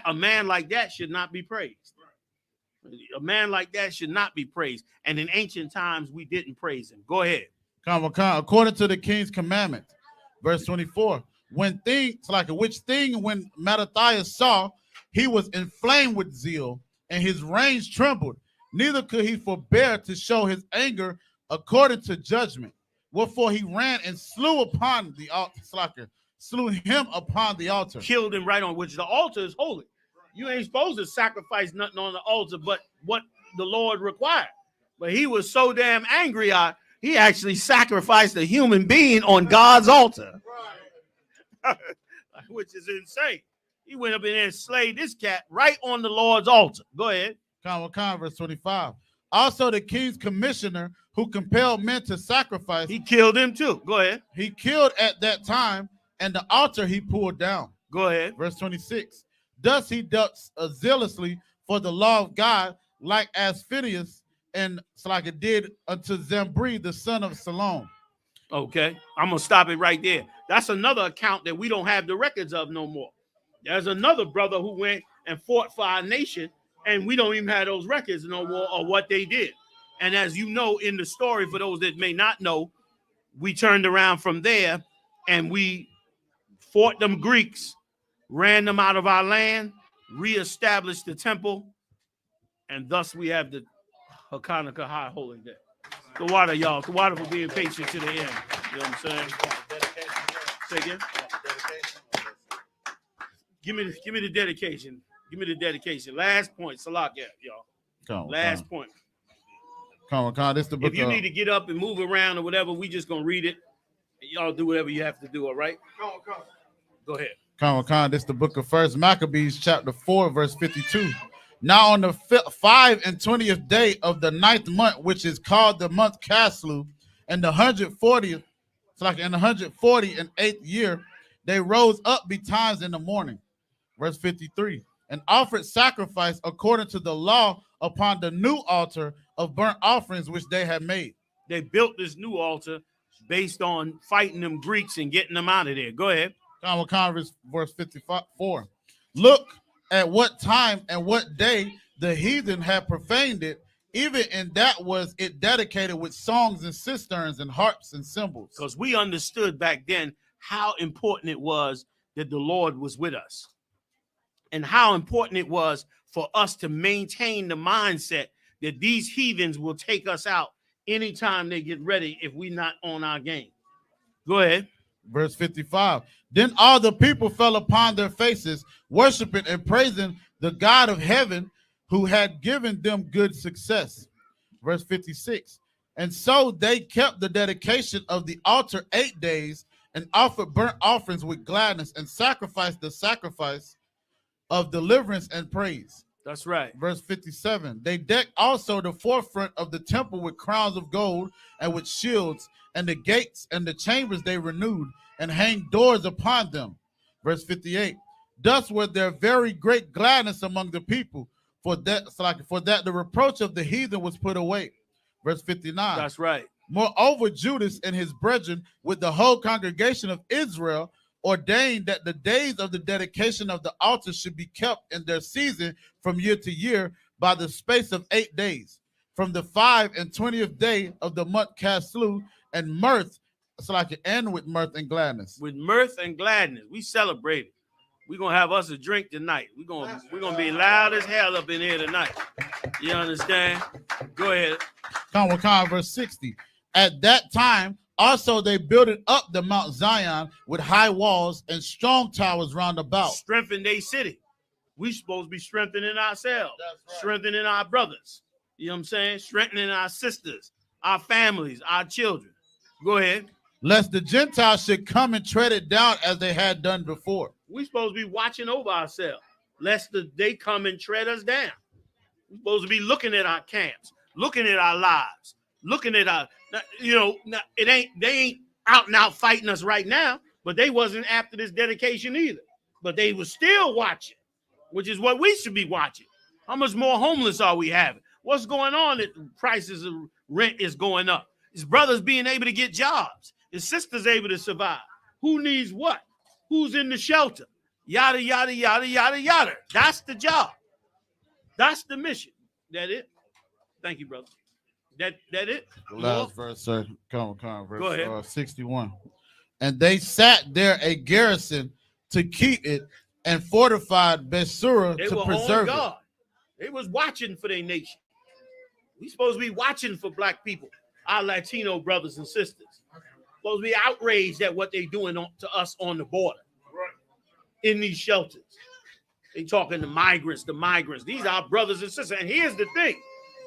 a man like that should not be praised. A man like that should not be praised. And in ancient times, we didn't praise him. Go ahead. According to the king's commandment, verse 24. When Mattathias saw, he was inflamed with zeal, and his reins trembled. Neither could he forbear to show his anger according to judgment. Wherefore he ran and slew upon the altar. Slew him upon the altar. Killed him right on, which the altar is holy. You ain't supposed to sacrifice nothing on the altar but what the Lord required. But he was so damn angry, he actually sacrificed a human being on God's altar. Which is insane. He went up in there and slayed this cat right on the Lord's altar. Go ahead. Verse 25. Also the king's commissioner who compelled men to sacrifice. He killed him too. Go ahead. He killed at that time, and the altar he pulled down. Go ahead. Verse 26. Thus he dealt zealously for the law of God, like as Phineas and Salaka did unto Zambri, the son of Salom. Okay. I'm going to stop it right there. That's another account that we don't have the records of no more. There's another brother who went and fought for our nation, and we don't even have those records no more of what they did. And as you know in the story, for those that may not know, we turned around from there and we fought them Greeks, ran them out of our land, reestablished the temple, and thus we have the Hanukkah High Holy Day. The water, y'all. The water for being patient to the end. You know what I'm saying? Say again? Give me the dedication. Give me the dedication. Last point. Salak, y'all. Last point. This the book. If you need to get up and move around or whatever, we just gonna read it. And y'all do whatever you have to do. All right. Go ahead. This the book of First Maccabees, chapter 4, verse 52. Now on the 25th day of the 9th month, which is called the month Caslu, and the 140th, it's like in the 148th year, they rose up betimes in the morning. Verse 53. And offered sacrifice according to the law upon the new altar of burnt offerings which they had made. They built this new altar based on fighting them Greeks and getting them out of there. Go ahead. Verse 54. Look at what time and what day the heathen had profaned it, even in that was it dedicated with songs and cisterns and harps and cymbals. Because we understood back then how important it was that the Lord was with us. And how important it was for us to maintain the mindset that these heathens will take us out anytime they get ready if we're not on our game. Go ahead. Verse 55. Then all the people fell upon their faces, worshiping and praising the God of heaven who had given them good success. Verse 56. And so they kept the dedication of the altar 8 days and offered burnt offerings with gladness, and sacrificed the sacrifice of deliverance and praise. That's right. Verse 57. They decked also the forefront of the temple with crowns of gold and with shields, and the gates and the chambers they renewed, and hanged doors upon them. Verse 58. Thus was there very great gladness among the people, for that the reproach of the heathen was put away. Verse 59. That's right. Moreover, Judas and his brethren with the whole congregation of Israel ordained that the days of the dedication of the altar should be kept in their season from year to year by the space of 8 days, from the 25th day of the month Caslu, and mirth, and with mirth and gladness. With mirth and gladness, we celebrate it. We're gonna have us a drink tonight. We're gonna be loud as hell up in here tonight. You understand? Go ahead. Verse 60. At that time also they builded up the Mount Zion with high walls and strong towers round about. Strengthen their city. We supposed to be strengthening ourselves, right. Strengthening our brothers. You know what I'm saying? Strengthening our sisters, our families, our children. Go ahead. Lest the Gentiles should come and tread it down as they had done before. We supposed to be watching over ourselves, lest they come and tread us down. We're supposed to be looking at our camps, looking at our lives, looking at our, they ain't out and out fighting us right now, but they wasn't after this dedication either. But they were still watching, which is what we should be watching. How much more homeless are we having? What's going on that the prices of rent is going up? His brothers being able to get jobs. His sisters able to survive. Who needs what? Who's in the shelter? Yada, yada, yada, yada, yada. That's the job. That's the mission. That it? Thank you, brother. That it? The last verse, sir. Come on, verse Go ahead. 61. And they sat there a garrison to keep it, and fortified Besura They to were preserve on guard. They was watching for their nation. We supposed to be watching for black people, our Latino brothers and sisters. Supposed to be outraged at what they're doing to us on the border, in these shelters. They talking to migrants, These are our brothers and sisters. And here's the thing.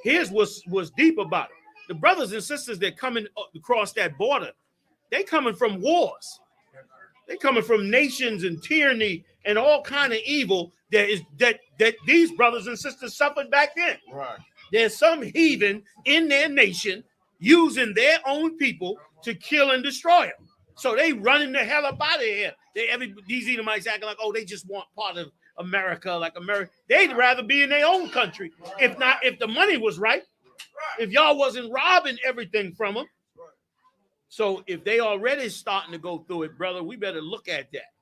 Here's what's deep about it. The brothers and sisters that coming across that border, they coming from wars. They coming from nations and tyranny and all kind of evil that these brothers and sisters suffered back then. Right. There's some heathen in their nation using their own people to kill and destroy them. So they running the hell up out of here. These Edomites acting like, they just want part of America, like America. They'd rather be in their own country. If the money was right, if y'all wasn't robbing everything from them. So if they already starting to go through it, brother, we better look at that.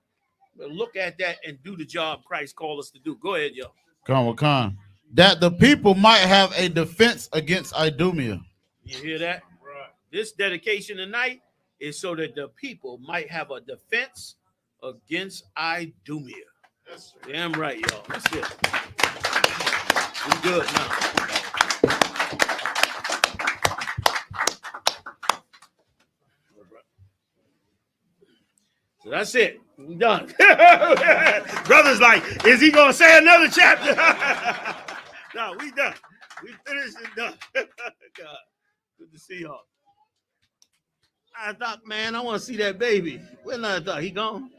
Look at that and do the job Christ called us to do. Go ahead, yo. Come. That the people might have a defense against Idumea. You hear that? Right. This dedication tonight is so that the people might have a defense against Idumea. Yes, damn right, y'all. That's it. We good now. So that's it. We done. Brother's like, is he gonna say another chapter? No, we done. We finished and done. God, good to see y'all. I thought, man, I want to see that baby. Where's another thought? He gone?